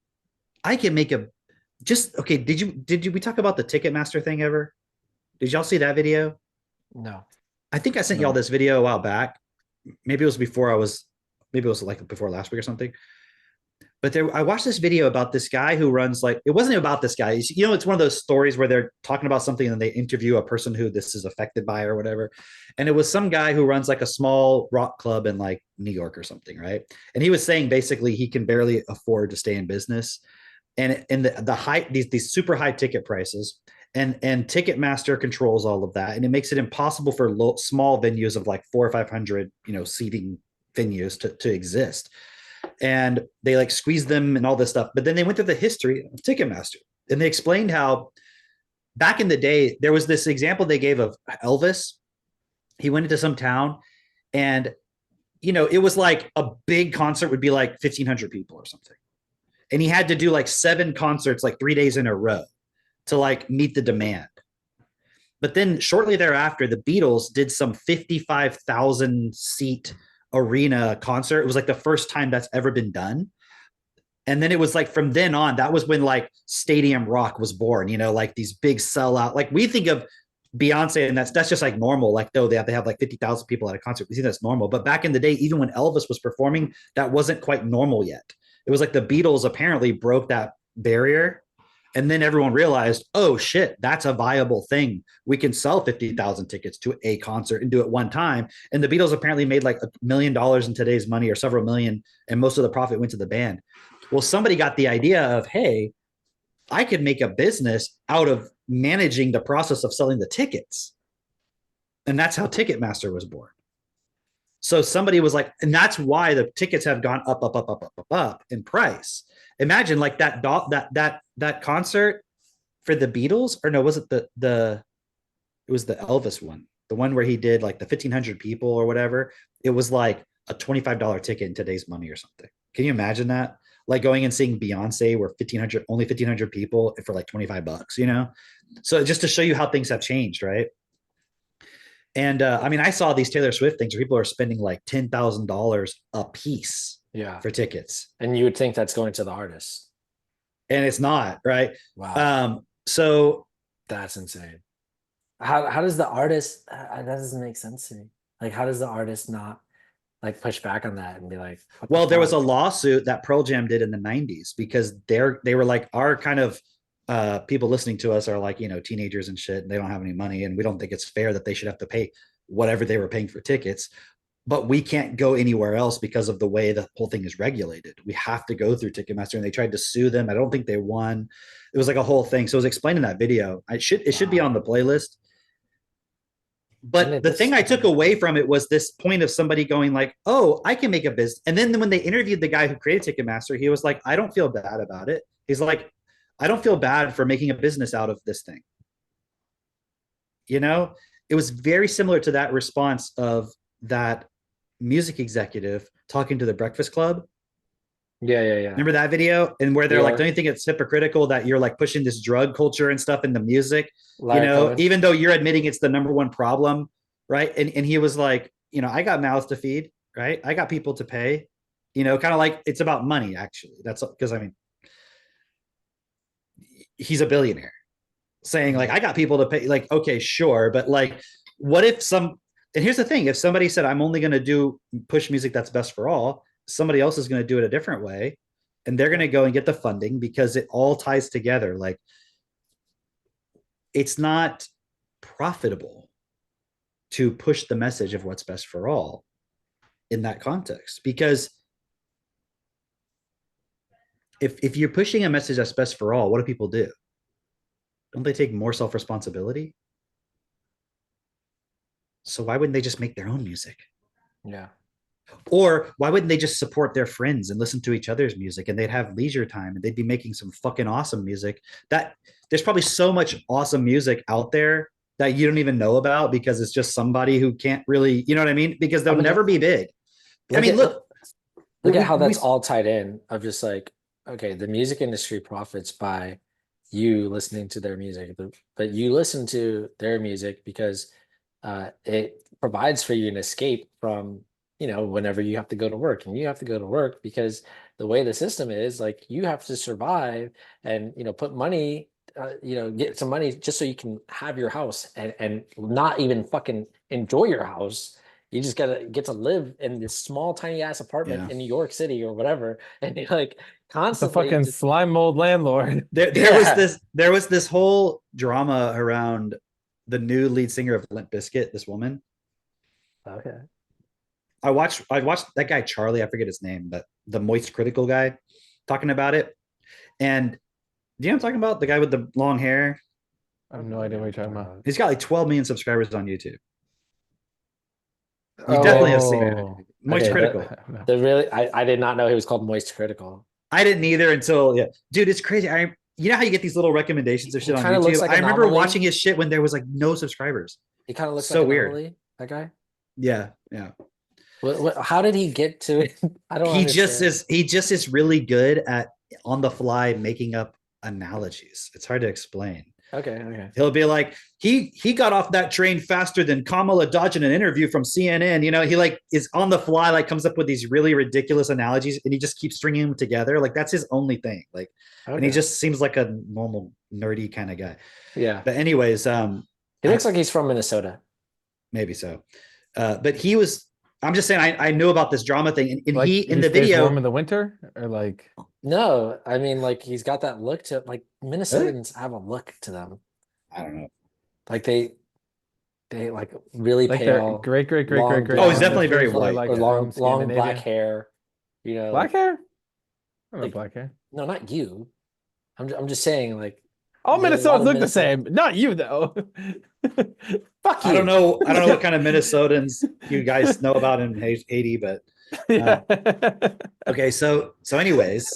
I can make okay. Did we talk about the Ticketmaster thing ever? Did y'all see that video? No. I think I sent y'all this video a while back. Maybe it was before like before last week or something. But I watched this video about this guy who runs it wasn't about this guy. It's one of those stories where they're talking about something and they interview a person who this is affected by or whatever. And it was some guy who runs a small rock club in New York or something, right? And he was saying basically he can barely afford to stay in business. And the high, these super high ticket prices, and Ticketmaster controls all of that. And it makes it impossible for small venues of 400 or 500, seating venues to exist. And they squeeze them and all this stuff. But then they went through the history of Ticketmaster and they explained how back in the day, there was this example they gave of Elvis. He went into some town and, it was a big concert would be 1,500 people or something. And he had to do 7 concerts, 3 days in a row to meet the demand. But then shortly thereafter, the Beatles did some 55,000 seat arena concert. It was the first time that's ever been done. And then it was from then on, that was when stadium rock was born, these big sellout. We think of Beyonce and that's just normal. Though they have to have 50,000 people at a concert. We think that's normal. But back in the day, even when Elvis was performing, that wasn't quite normal yet. It was the Beatles apparently broke that barrier. And then everyone realized, oh shit, that's a viable thing. We can sell 50,000 tickets to a concert and do it one time. And the Beatles apparently made $1 million in today's money or several million. And most of the profit went to the band. Well, somebody got the idea of, hey, I could make a business out of managing the process of selling the tickets. And that's how Ticketmaster was born. So somebody was and that's why the tickets have gone up in price. Imagine that concert for the Beatles, or no, was it it was the Elvis one, the one where he did the 1,500 people or whatever. It was a $25 ticket in today's money or something. Can you imagine that? Going and seeing Beyonce where only 1,500 people for $25, So just to show you how things have changed, right? And I saw these Taylor Swift things where people are spending $10,000 a piece for tickets. And you would think that's going to the artist. And it's not, right? Wow. So that's insane. How does the artist, that doesn't make sense to me. How does the artist not push back on that and be well, there was a lawsuit that Pearl Jam did in the 90s because they were our kind of people listening to us are teenagers and shit, and they don't have any money, and we don't think it's fair that they should have to pay whatever they were paying for tickets, but we can't go anywhere else because of the way the whole thing is regulated. We have to go through Ticketmaster, and they tried to sue them. I don't think they won. It was a whole thing. So it was explained in that video. It should be on the playlist. But the thing I took away from it was this point of somebody going oh, I can make a business. And then when they interviewed the guy who created Ticketmaster, he was I don't feel bad about it. He's I don't feel bad for making a business out of this thing. It was very similar to that response of that music executive talking to the Breakfast Club. Yeah. Remember that video? And where they're don't you think it's hypocritical that you're pushing this drug culture and stuff in the music, even though you're admitting it's the number one problem, right? And he was I got mouths to feed, right? I got people to pay, kind of it's about money, actually. That's because he's a billionaire saying I got people to pay, okay, sure. But what if and here's the thing, if somebody said, I'm only going to push music that's best for all, somebody else is going to do it a different way, and they're going to go and get the funding because it all ties together. Like, it's not profitable to push the message of what's best for all in that context, because if you're pushing a message that's best for all, what do people do? Don't they take more self-responsibility? So why wouldn't they just make their own music? Yeah. Or why wouldn't they just support their friends and listen to each other's music, and they'd have leisure time and they'd be making some fucking awesome music? That there's probably so much awesome music out there that you don't even know about because it's just somebody who can't really, you know what I mean? Because they'll never be big. I mean, look at how that's all tied in of just like, okay, the music industry profits by you listening to their music, but you listen to their music because it provides for you an escape from, whenever you have to go to work, and you have to go to work because the way the system is, like, you have to survive and, put money, get some money just so you can have your house and not even fucking enjoy your house. You just gotta get to live in this small, tiny ass apartment in New York City or whatever, and you're like constantly the fucking slime mold landlord. There was this whole drama around the new lead singer of Limp Bizkit, this woman. Okay. I watched that guy Charlie, I forget his name, but the Moist Critical guy talking about it. And do you know what I'm talking about? The guy with the long hair. I have no idea what you're talking about. He's got like 12 million subscribers on YouTube. You definitely have seen it. Moist Critical. I did not know he was called Moist Critical. I didn't either until dude, it's crazy. You know how you get these little recommendations of shit on YouTube? Like I remember watching his shit when there was like no subscribers. He kind of looks so like weird. Anomaly, that guy. Yeah. How did he get to it? I don't. He just is really good at on the fly making up analogies. It's hard to explain. Okay. He'll be like, he got off that train faster than Kamala Dodge in an interview from CNN. He like is on the fly, like comes up with these really ridiculous analogies, and he just keeps stringing them together. Like that's his only thing. Like, and he just seems like a normal nerdy kind of guy. Yeah. But anyways, he looks like he's from Minnesota. Maybe so. But he was. I'm just saying, I knew about this drama thing, and like he in the video warm in the winter, or like no, I mean like he's got that look to like Minnesotans have a look to them. I don't know, like they like really like pale, great. Oh, he's definitely very white, like long black hair. Black hair. I don't know black hair. No, not you. I'm just saying like. All Minnesotans look the same. Not you though. Fuck you. I don't know what kind of Minnesotans you guys know about in Haiti, but okay. So anyways,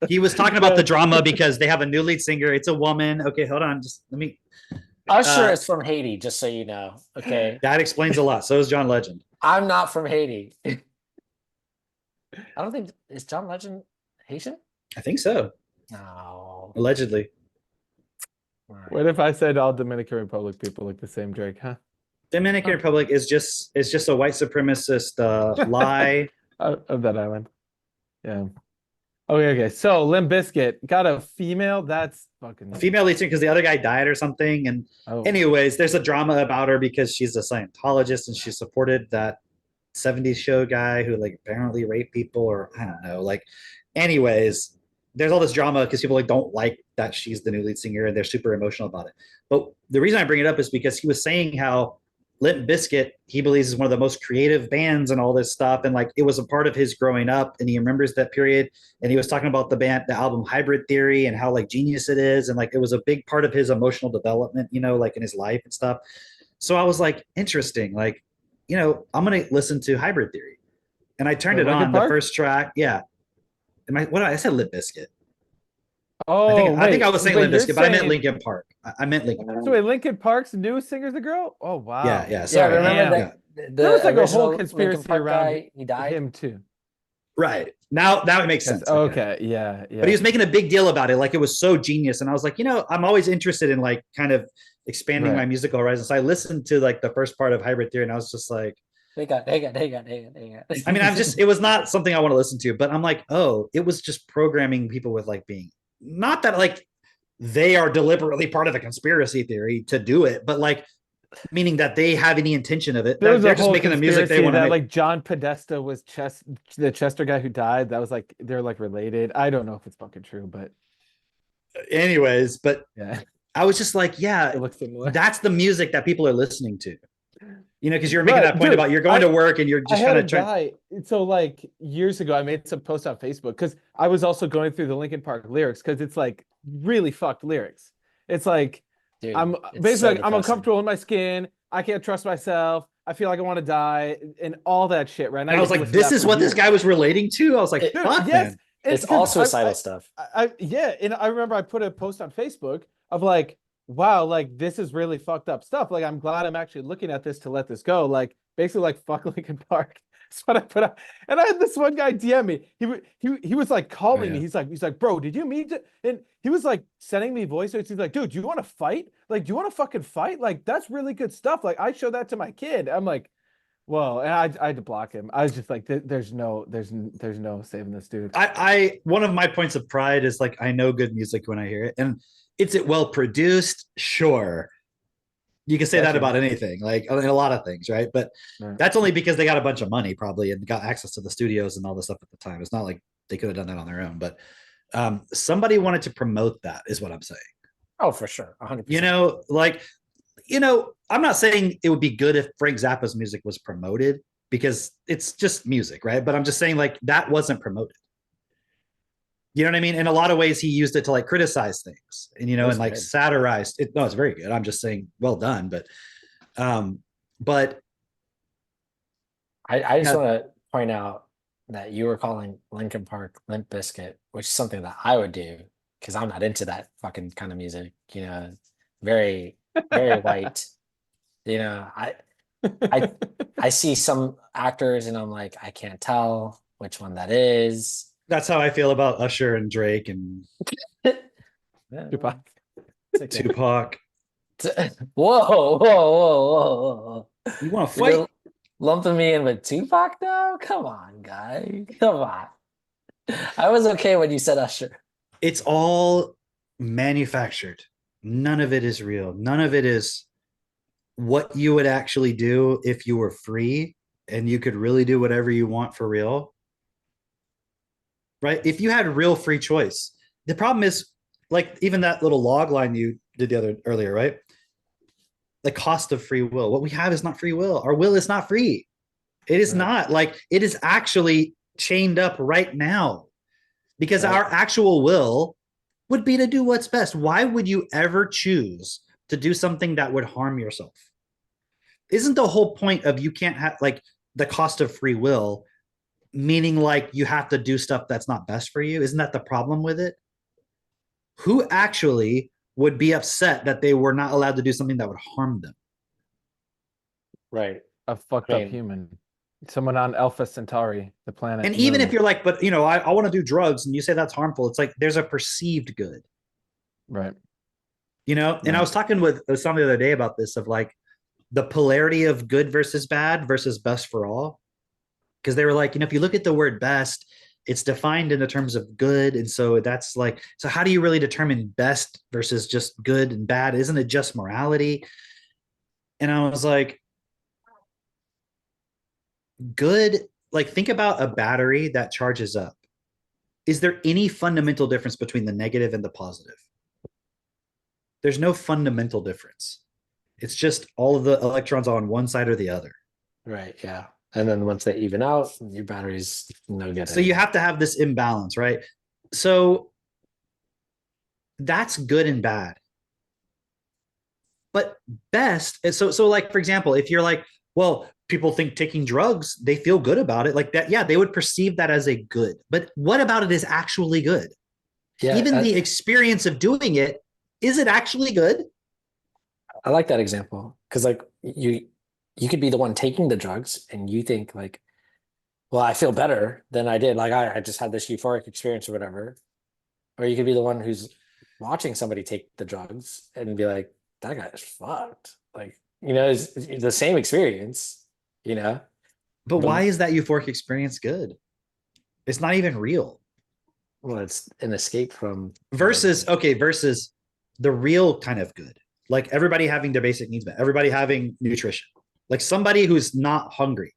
he was talking about the drama because they have a new lead singer. It's a woman. Okay, hold on. Just let me. Usher is from Haiti, just so you know. Okay. That explains a lot. So is John Legend. I'm not from Haiti. I don't think is John Legend Haitian? I think so. No. Allegedly. What if I said all Dominican Republic people look the same, Drake? Huh? Dominican Republic is just a white supremacist lie of that island. Yeah. Okay. So Limp Bizkit got a female. That's fucking female lead singer because the other guy died or something. And anyways, there's a drama about her because she's a Scientologist and she supported that 70s show guy who like apparently raped people, or I don't know. Like, anyways, there's all this drama because people like don't like that she's the new lead singer and they're super emotional about it. But the reason I bring it up is because he was saying how Limp Bizkit, he believes, is one of the most creative bands and all this stuff. And like, it was a part of his growing up and he remembers that period. And he was talking about the album Hybrid Theory and how like genius it is. And like, it was a big part of his emotional development, like in his life and stuff. So I was like, interesting. Like, I'm going to listen to Hybrid Theory. And I turned it on, the first track. Yeah. I said Limp Bizkit. Oh, I think I was saying Limp Bizkit, but I meant Linkin Park. I meant Linkin Park. So wait, Linkin Park's new singer's a girl? Oh wow. Yeah. Sorry. Remember that there was like a whole conspiracy around guy, he died. Him too. Right. Now it makes sense. Okay. Yeah. But he was making a big deal about it, like it was so genius. And I was like, I'm always interested in like kind of expanding my musical horizons. So I listened to like the first part of Hybrid Theory, and I was just like, Hang on. I mean, it was not something I want to listen to, but I'm like, oh, it was just programming people with like being, not that like they are deliberately part of a conspiracy theory to do it, but like meaning that they have any intention of it. There was They're a just whole making the music they conspiracy want to that make. like John Podesta was the Chester guy who died. That was like they're like related. I don't know if it's fucking true, but Anyways, but yeah, I was just like, yeah, it looks similar. that's the music that people are listening to. You know, because you're making Right, that point dude, about you're going to work and you're I just had kind a of trying. guy. So like years ago, I made some posts on Facebook because I was also going through the Linkin Park lyrics because it's like really fucked lyrics. It's like Dude, I'm it's basically so like, I'm depressing. uncomfortable in my skin. I can't trust myself. I feel like I want to die and all that shit. Right? And I was like, this is what this guy was relating to. I was like, Dude, fuck, Yes, man. It's 'cause all suicidal stuff. yeah, and I remember I put a post on Facebook of like, wow, like this is really fucked up stuff. Like I'm glad I'm actually looking at this to let this go. Like basically like fuck Lincoln Park. That's what I put out. And I had this one guy DM me. He was like calling me. yeah. He's like, bro, did you meet it? And he was like sending me voice notes. He's like, dude, do you want to fight? Like, do you want to fucking fight? Like, that's really good stuff. Like, I show that to my kid. I'm like, well, and I had to block him. I was just like, there's no saving this dude. I one of my points of pride is like I know good music when I hear it, and is it well produced? Sure, you can say that about anything, like in a lot of things, right? But that's only because they got a bunch of money probably and got access to the studios and all this stuff at the time. It's not like they could have done that on their own, but somebody wanted to promote that, is what I'm saying. Oh, for sure, 100%. You know, like, you know, I'm not saying it would be good if Frank Zappa's music was promoted because it's just music, right? But I'm just saying like that wasn't promoted. You know what I mean? In a lot of ways, he used it to like criticize things and, you know, and like satirized it. No, it's very good. I'm just saying, well done. But I just want to point out that you were calling Linkin Park Limp Bizkit, which is something that I would do because I'm not into that fucking kind of music. You know, very, very white. You know, I see some actors and I'm like, I can't tell which one that is. That's how I feel about Usher and Drake and Tupac. Tupac. Whoa. You want to fight? You're lumping me in with Tupac now? Come on, guy. Come on. I was okay when you said Usher. It's all manufactured. None of it is real. None of it is what you would actually do if you were free and you could really do whatever you want for real. Right? If you had real free choice, the problem is like even that little log line you did earlier, right? The cost of free will. What we have is not free will. Our will is not free. It is not like it is actually chained up right now because our actual will would be to do what's best. Why would you ever choose to do something that would harm yourself? Isn't the whole point of you can't have like the cost of free will, meaning like you have to do stuff that's not best for you? Isn't that the problem with it? Who actually would be upset that they were not allowed to do something that would harm them? Right. A fucked up human. Someone on Alpha Centauri, the planet. And even if you're like, but you know, I want to do drugs and you say that's harmful, it's like there's a perceived good. Right. You know, and I was talking with somebody the other day about this of like the polarity of good versus bad versus best for all. Because they were like, you know, if you look at the word best, it's defined in the terms of good. And so that's like, so how do you really determine best versus just good and bad? Isn't it just morality? And I was like, good, like think about a battery that charges up. Is there any fundamental difference between the negative and the positive? There's no fundamental difference. It's just all of the electrons on one side or the other. Right. Yeah. And then once they even out, your battery's no good. So you have to have this imbalance, right? So that's good and bad. But best, so like, for example, if you're like, well, people think taking drugs, they feel good about it like that. Yeah, they would perceive that as a good. But what about it is actually good? Yeah, even the experience of doing it, is it actually good? I like that example because like you could be the one taking the drugs and you think like, well, I feel better than I did. Like I just had this euphoric experience or whatever. Or you could be the one who's watching somebody take the drugs and be like, that guy is fucked. Like, you know, it's the same experience, you know? But why is that euphoric experience good? It's not even real. Well, it's an escape from versus the real kind of good. Like everybody having their basic needs met, everybody having nutrition, like somebody who's not hungry.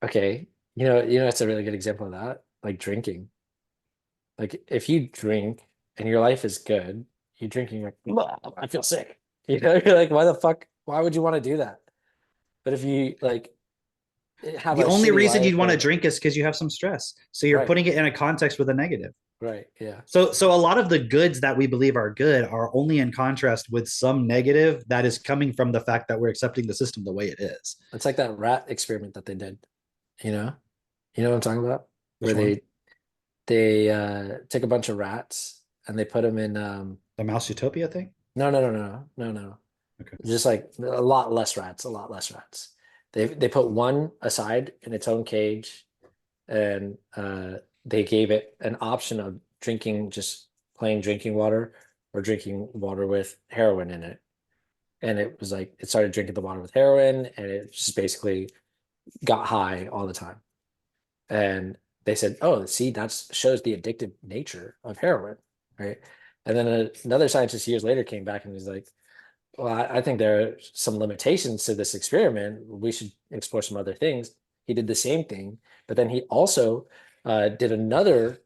Okay. It's a really good example of that. Like drinking. Like if you drink and your life is good, you drinking like, "Ugh, I feel sick." You're like, why the fuck? Why would you want to do that? But if you like have The a only shitty reason life you'd want to or drink is because you have some stress. So you're right, putting it in a context with a negative. right, yeah. So a lot of the goods that we believe are good are only in contrast with some negative that is coming from the fact that we're accepting the system the way it is. It's like that rat experiment that they did. You know? You know what I'm talking about? Which Where one? they took a bunch of rats and they put them in The Mouse Utopia thing? no. Okay. Just like a lot less rats, a lot less rats. They put one aside in its own cage, and they gave it an option of drinking just plain drinking water or drinking water with heroin in it. And it was like it started drinking the water with heroin, and it just basically got high all the time. And they said, "Oh, see, that shows the addictive nature of heroin, right?" And then another scientist years later came back and was like, "Well, I think there are some limitations to this experiment. We should explore some other things." He did the same thing, but then he also did another,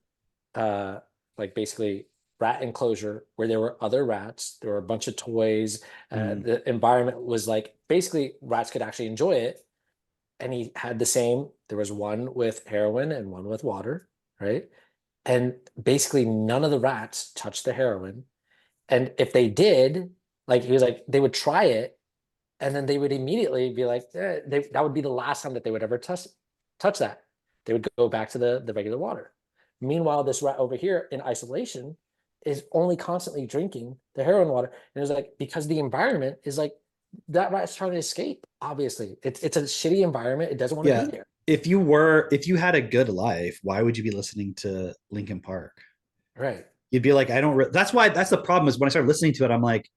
like basically rat enclosure where there were other rats. There were a bunch of toys. The environment was like basically rats could actually enjoy it. And he had the same. There was one with heroin and one with water, right? And basically none of the rats touched the heroin. And if they did, like he was like, they would try it, and then they would immediately be like, that would be the last time that they would ever touch that. They would go back to the regular water. Meanwhile, this rat over here in isolation is only constantly drinking the heroin water. And it's like, because the environment is like, that rat's trying to escape. Obviously, it's a shitty environment. It doesn't want to be there. If you had a good life, why would you be listening to Linkin Park? Right. You'd be like, that's the problem is when I started listening to it, I'm like,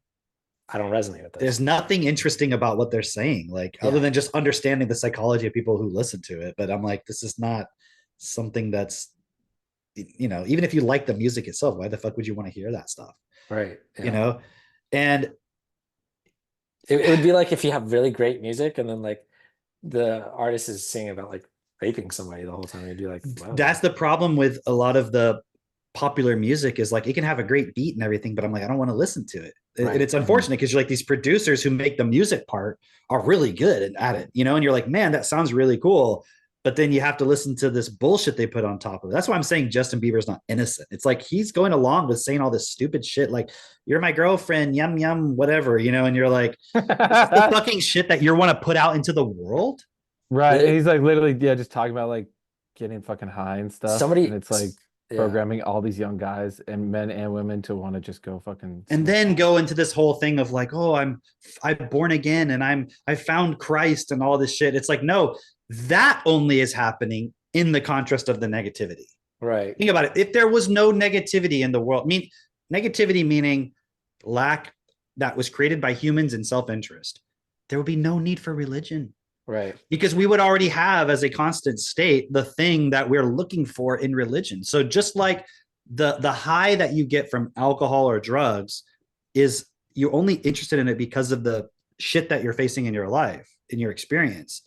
I don't resonate with this. There's nothing interesting about what they're saying, like other than just understanding the psychology of people who listen to it. But I'm like, this is not something that's, even if you like the music itself, why the fuck would you want to hear that stuff? Right. Yeah. And it would be like if you have really great music and then like the artist is singing about like raping somebody the whole time. You'd be like, wow. That's the problem with a lot of the popular music is like, it can have a great beat and everything, but I'm like, I don't want to listen to it. Right. And it's unfortunate because you're like, these producers who make the music part are really good at it, and you're like, man, that sounds really cool. But then you have to listen to this bullshit they put on top of it. That's why I'm saying Justin Bieber's not innocent. It's like he's going along with saying all this stupid shit, like "you're my girlfriend," yum yum, whatever, and you're like, the fucking shit that you want to put out into the world, right? And he's like literally, just talking about like getting fucking high and stuff. And it's like programming all these young guys and men and women to want to just go fucking and then go into this whole thing of like, oh, I'm born again and I found Christ and all this shit. It's like, no. That only is happening in the contrast of the negativity. Right. Think about it. If there was no negativity in the world, negativity meaning lack that was created by humans in self-interest, there would be no need for religion. Right. Because we would already have as a constant state the thing that we're looking for in religion. So just like the high that you get from alcohol or drugs is you're only interested in it because of the shit that you're facing in your life, in your experience.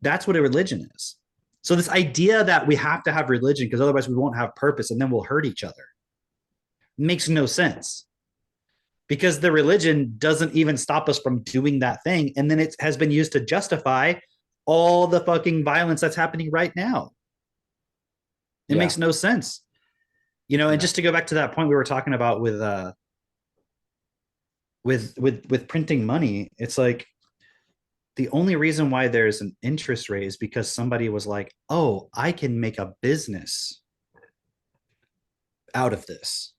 That's what a religion is. So this idea that we have to have religion because otherwise we won't have purpose and then we'll hurt each other makes no sense, because the religion doesn't even stop us from doing that thing. And then it has been used to justify all the fucking violence that's happening right now. It makes no sense. And just to go back to that point we were talking about with printing money, it's like, the only reason why there's an interest rate is because somebody was like, oh, I can make a business out of this.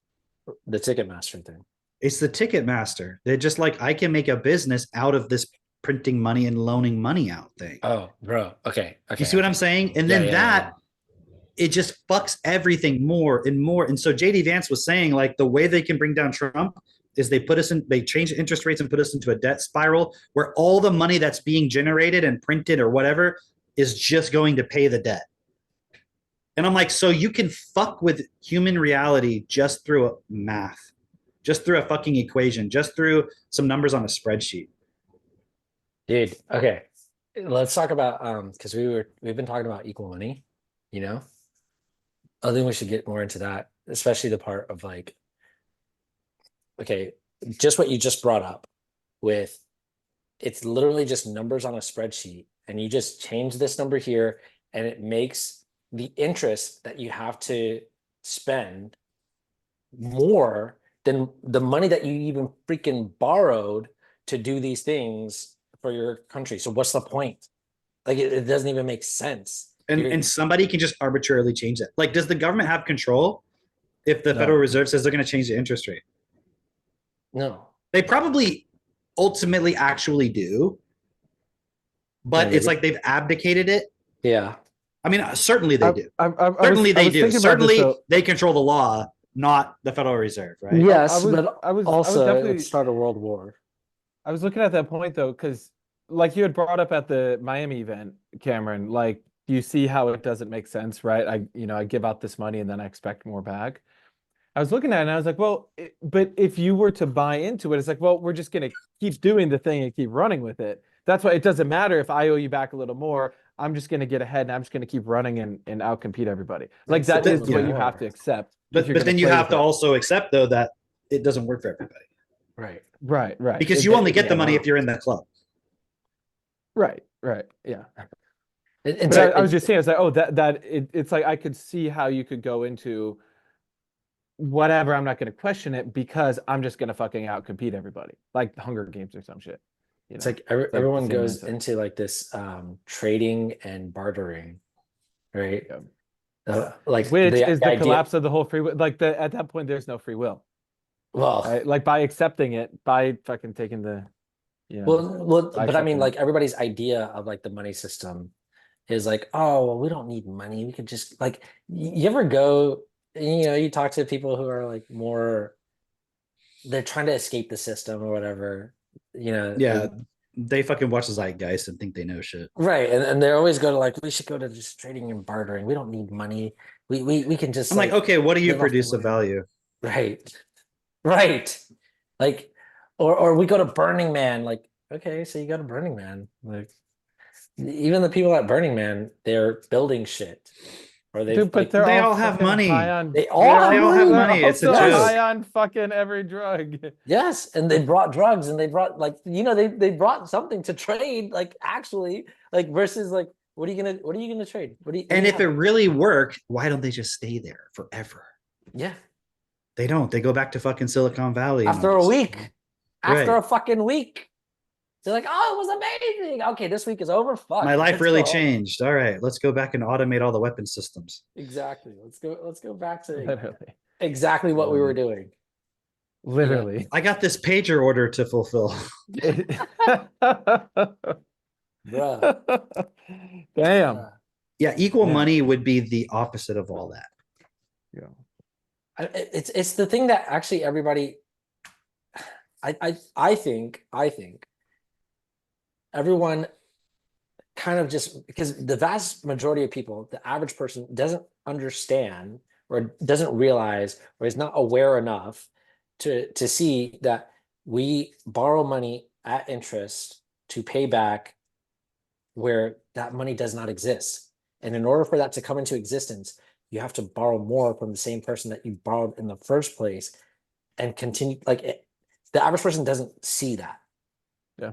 The Ticketmaster thing. It's the Ticketmaster. They're just like, I can make a business out of this printing money and loaning money out thing. Oh, bro. Okay. You see what I'm saying? And then it just fucks everything more and more. And so JD Vance was saying, like, the way they can bring down Trump is they change interest rates and put us into a debt spiral where all the money that's being generated and printed or whatever is just going to pay the debt. And I'm like, so you can fuck with human reality just through math. just through a fucking equation, just through some numbers on a spreadsheet. Dude, okay. Let's talk about because we've been talking about equal money, you know. I think we should get more into that, especially the part of like, okay, just what you just brought up with it's literally just numbers on a spreadsheet, and you just change this number here, and it makes the interest that you have to spend more than the money that you even freaking borrowed to do these things for your country. So what's the point? Like it doesn't even make sense. And somebody can just arbitrarily change that. Like, does the government have control if the No. Federal Reserve says they're going to change the interest rate? No. They probably ultimately actually do, but Yeah, it's like they've abdicated it. Yeah. I mean, certainly they do. Certainly They do. Certainly they control the law, not the Federal Reserve, right? Yes, I was also definitely it would start a world war. I was looking at that point though, because like you had brought up at the Miami event, Cameron, like you see how it doesn't make sense, right? I give out this money and then I expect more back. I was looking at it and I was like, well, but if you were to buy into it, it's like, well, we're just going to keep doing the thing and keep running with it. That's why it doesn't matter if I owe you back a little more. I'm just going to get ahead and I'm just going to keep running and outcompete everybody. Like that is what you have to accept. But then you have to also accept though that it doesn't work for everybody. Right. Because you only get the money if you're in that club. Right. Yeah. But I was just saying, it's like, oh, it's like I could see how you could go into whatever. I'm not going to question it because I'm just going to fucking outcompete everybody, like the Hunger Games or some shit. It's like everyone goes into like this trading and bartering, right? Like which is the idea, collapse of the whole free will. Like at that point, there's no free will. Well, right? Like by accepting it, by fucking taking the, but I mean, like everybody's idea of like the money system is like, oh, well, we don't need money. We could just like, you ever go, you talk to people who are like more, they're trying to escape the system or whatever, Yeah, they fucking watch the Zeitgeist and think they know shit. Right, and they always go to like, we should go to just trading and bartering. We don't need money. We can just. I'm like, okay, what do you produce of value? Right. Like, or we go to Burning Man. Like, okay, so you go to Burning Man. Like, even the people at Burning Man, they're building shit. Or they, they all have money. They all have money. It's a joke. High on fucking every drug. Yes, and they brought drugs, and they brought like they brought something to trade. Like actually, like versus like what are you gonna trade? And if it really worked, why don't they just stay there forever? Yeah, they don't. They go back to fucking Silicon Valley after a week. After a fucking week. They're like, oh, it was amazing. Okay, this week is over. Fuck. My life really changed. All right, let's go back and automate all the weapon systems. Exactly. Let's go back to exactly what we were doing. Literally. I got this pager order to fulfill. Bruh. Damn. Yeah, equal money would be the opposite of all that. Yeah. It's the thing that actually everybody I think everyone kind of just because the vast majority of people, the average person doesn't understand or doesn't realize or is not aware enough to see that we borrow money at interest to pay back where that money does not exist. And in order for that to come into existence, you have to borrow more from the same person that you borrowed in the first place and continue the average person doesn't see that. Yeah.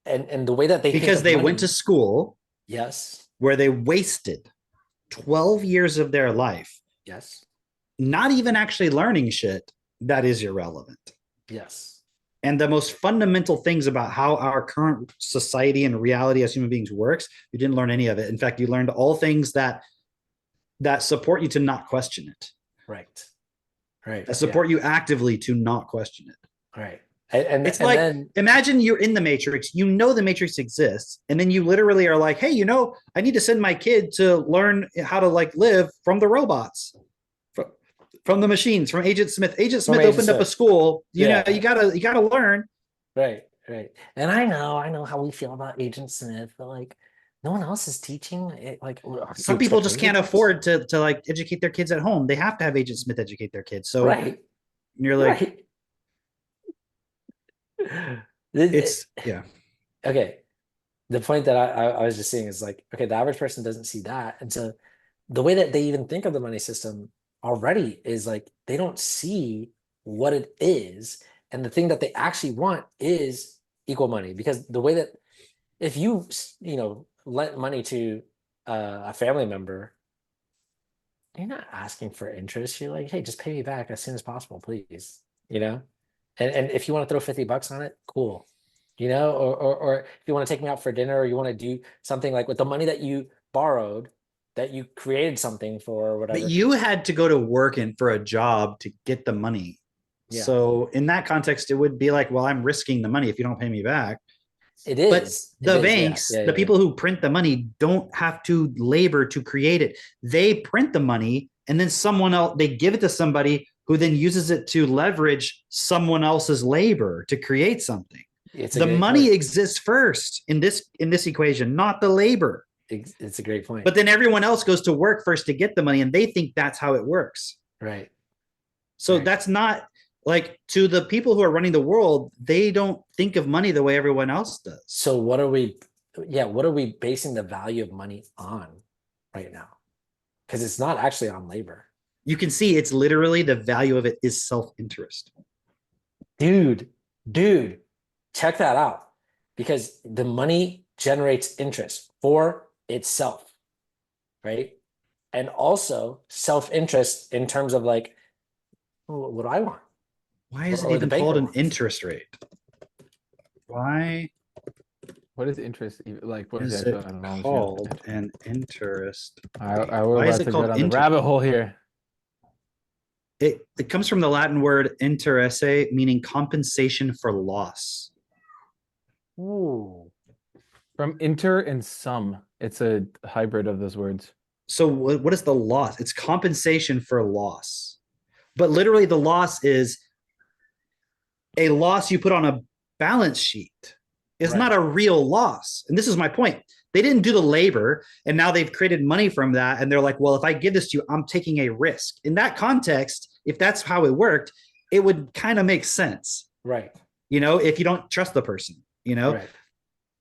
And the way that they because they went to school, yes, where they wasted 12 years of their life, yes, not even actually learning shit that is irrelevant. Yes. And the most fundamental things about how our current society and reality as human beings works, you didn't learn any of it. In fact, you learned all things that support you to not question it. Right. That support you actively to not question it. Right. And it's like, imagine you're in the Matrix, the Matrix exists, and then you literally are like, hey, I need to send my kid to learn how to live from the robots, from the machines, from Agent Smith. Agent Smith opened up a school. You gotta learn. Right. And I know how we feel about Agent Smith, but no one else is teaching. Some people just can't afford to educate their kids at home. They have to have Agent Smith educate their kids. So you're like, It's yeah. Okay. The point that I was just seeing is like, okay, the average person doesn't see that. And so the way that they even think of the money system already is like they don't see what it is. And the thing that they actually want is equal money. Because the way that if you lent money to a family member, you're not asking for interest. You're like, hey, just pay me back as soon as possible, please. And if you want to throw $50 on it, cool. Or if you want to take me out for dinner, or you want to do something like with the money that you borrowed, that you created something for or whatever. But you had to go to work and for a job to get the money. Yeah. So in that context, it would be like, well, I'm risking the money if you don't pay me back. It is. But the banks, the people who print the money don't have to labor to create it. They print the money and then someone else, they give it to somebody who then uses it to leverage someone else's labor to create something. The money exists first in this equation, not the labor. It's a great point. But then everyone else goes to work first to get the money, and they think that's how it works. Right. So that's not like, to the people who are running the world, they don't think of money the way everyone else does. So what are we basing the value of money on right now? Because it's not actually on labor. You can see it's literally the value of it is self-interest. Dude, check that out. Because the money generates interest for itself, right? And also self-interest in terms of like, what do I want? Why is it even called an interest rate? Why? What is interest like? What is it called an interest? Why is it called on the rabbit hole here? It comes from the Latin word interesse, meaning compensation for loss. Ooh. From inter and sum. It's a hybrid of those words. So what is the loss? It's compensation for loss. But literally the loss is a loss you put on a balance sheet. It's not a real loss. And this is my point. They didn't do the labor, and now they've created money from that. And they're like, well, if I give this to you, I'm taking a risk. In that context, if that's how it worked, it would kind of make sense. Right. If you don't trust the person, Right.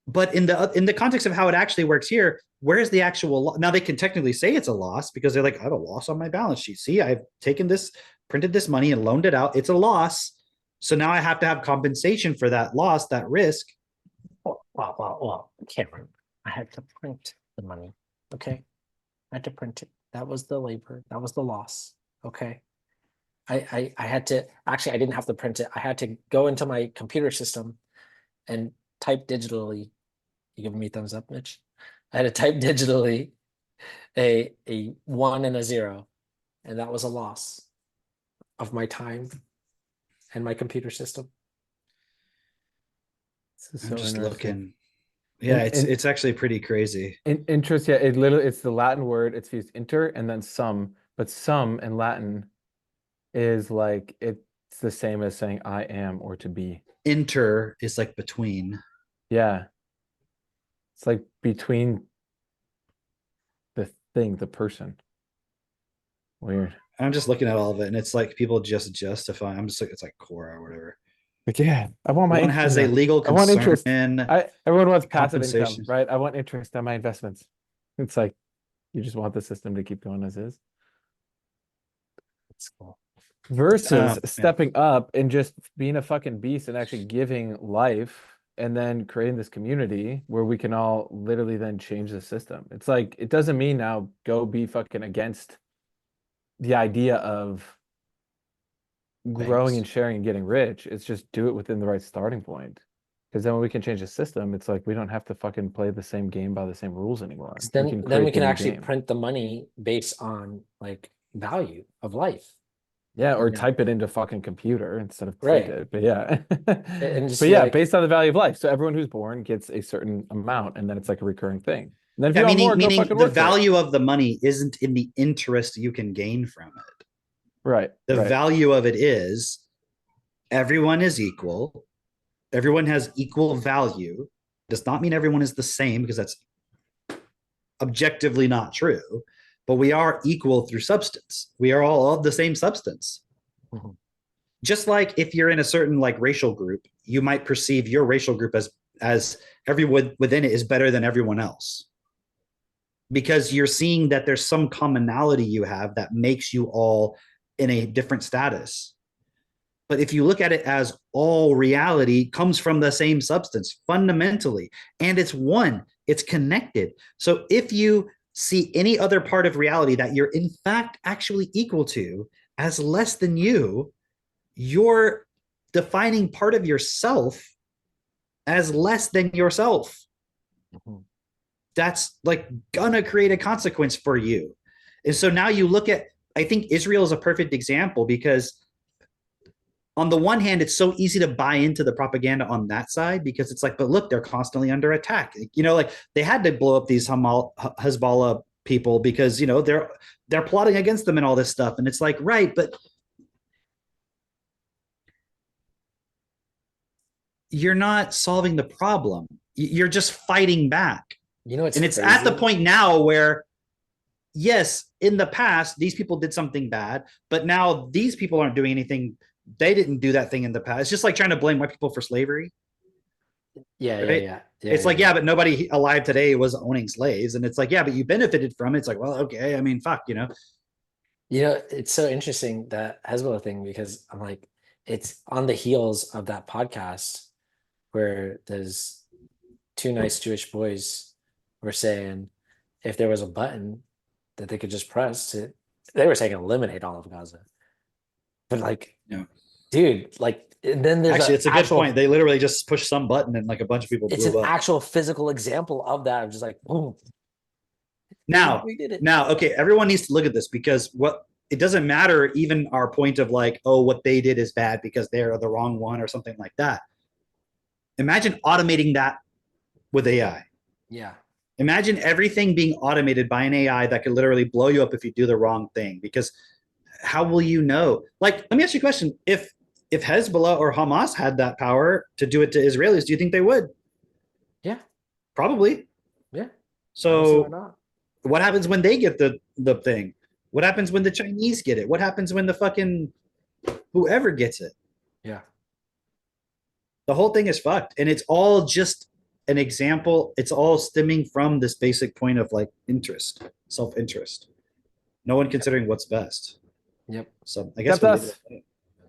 But in the context of how it actually works here, where's the actual now they can technically say it's a loss because they're like, I have a loss on my balance sheet. See, I've taken this, printed this money and loaned it out. It's a loss. So now I have to have compensation for that loss, that risk. Well, Cameron, I had to print the money. Okay. I had to print it. That was the labor. That was the loss. Okay. I had to, actually, I didn't have to print it. I had to go into my computer system and type digitally. You giving me a thumbs up, Mitch? I had to type digitally a 1 and a 0. And that was a loss of my time and my computer system. I'm just looking. Yeah, it's actually pretty crazy. Interest, yeah, it's the Latin word. It's used inter and then sum, but sum in Latin is like, it's the same as saying I am or to be. Inter is like between. Yeah. It's like between the thing, the person. Weird. I'm just looking at all of it, and it's like people just justify. I'm just like, it's like Quora or whatever. Like, yeah, I want my one has a legal concern. I want interest. Everyone wants passive income, compensation. right? I want interest on my investments. It's like you just want the system to keep going as is. That's cool. Versus stepping up and just being a fucking beast and actually giving life and then creating this community where we can all literally then change the system. It's like, it doesn't mean now go be fucking against the idea of growing and sharing and getting rich. It's just do it within the right starting point. Because then when we can change the system, it's like we don't have to fucking play the same game by the same rules anymore. Then we can actually print the money based on like value of life. Yeah, or type it into fucking computer instead of print Right. it. But yeah. And just but yeah, like, based on the value of life. So everyone who's born gets a certain amount, and then it's like a recurring thing. And then if you want more, meaning go fucking the work for it. value of the money isn't in the interest you can gain from it. Right. The right. value of it is everyone is equal. Everyone has equal value. Does not mean everyone is the same, because that's objectively not true. But we are equal through substance. We are all of the same substance. Mhm. just like if you're in a certain like racial group, you might perceive your racial group as everyone within it is better than everyone else, because you're seeing that there's some commonality you have that makes you all in a different status. But if you look at it as all reality comes from the same substance fundamentally, and it's one, it's connected. So if you see any other part of reality that you're in fact actually equal to as less than you, you're defining part of yourself as less than yourself. Mhm. That's like gonna create a consequence for you. And so now you look at, I think Israel is a perfect example, because on the one hand, it's so easy to buy into the propaganda on that side, because it's like, but look, they're constantly under attack. You know, like they had to blow up these Hezbollah people because, you know, they're plotting against them and all this stuff. And it's like, right, but you're not solving the problem. You're just fighting back. You know, and it's at the point now where, yes, in the past, these people did something bad, but now these people aren't doing anything. They didn't do that thing in the past. It's just like trying to blame white people for slavery. Yeah, right? yeah. It's like, yeah, but nobody alive today was owning slaves. And it's like, yeah, but you benefited from it. It's like, well, okay. I mean, fuck, you know? You know, it's so interesting, that Hezbollah thing, because I'm like, it's on the heels of that podcast where there's two nice Jewish boys were saying if there was a button that they could just press to, they were saying eliminate all of Gaza. But like, Yeah. dude, like, and then there's actually, it's a good point. They literally just pushed some button and like a bunch of people it's blew an up. actual physical example of that. I'm just like, boom. Now, We did it. now, okay, everyone needs to look at this, because what it doesn't matter even our point of like, oh, what they did is bad because they're the wrong one or something like that. Imagine automating that with AI. Yeah. Imagine everything being automated by an AI that could literally blow you up if you do the wrong thing, because how will you know? Like, let me ask you a question. If Hezbollah or Hamas had that power to do it to Israelis, do you think they would? Yeah. Probably. Yeah. So what happens when they get the thing? What happens when the Chinese get it? What happens when the fucking whoever gets it? Yeah. The whole thing is fucked. And it's all just an example. It's all stemming from this basic point of like interest, self-interest. No one considering what's best. Yep. So I guess Except us.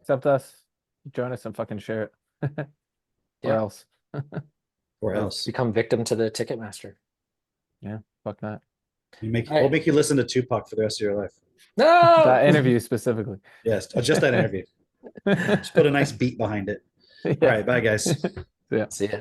Except us. Join us and fucking share it. Or Yeah. else. Or else. Become victim to the Ticketmaster. Yeah, fuck that. We'll make you listen to Tupac for the rest of your life. No! That interview specifically. Yes, just that interview. Just put a nice beat behind it. Yeah. All right, bye guys. Yeah. See ya.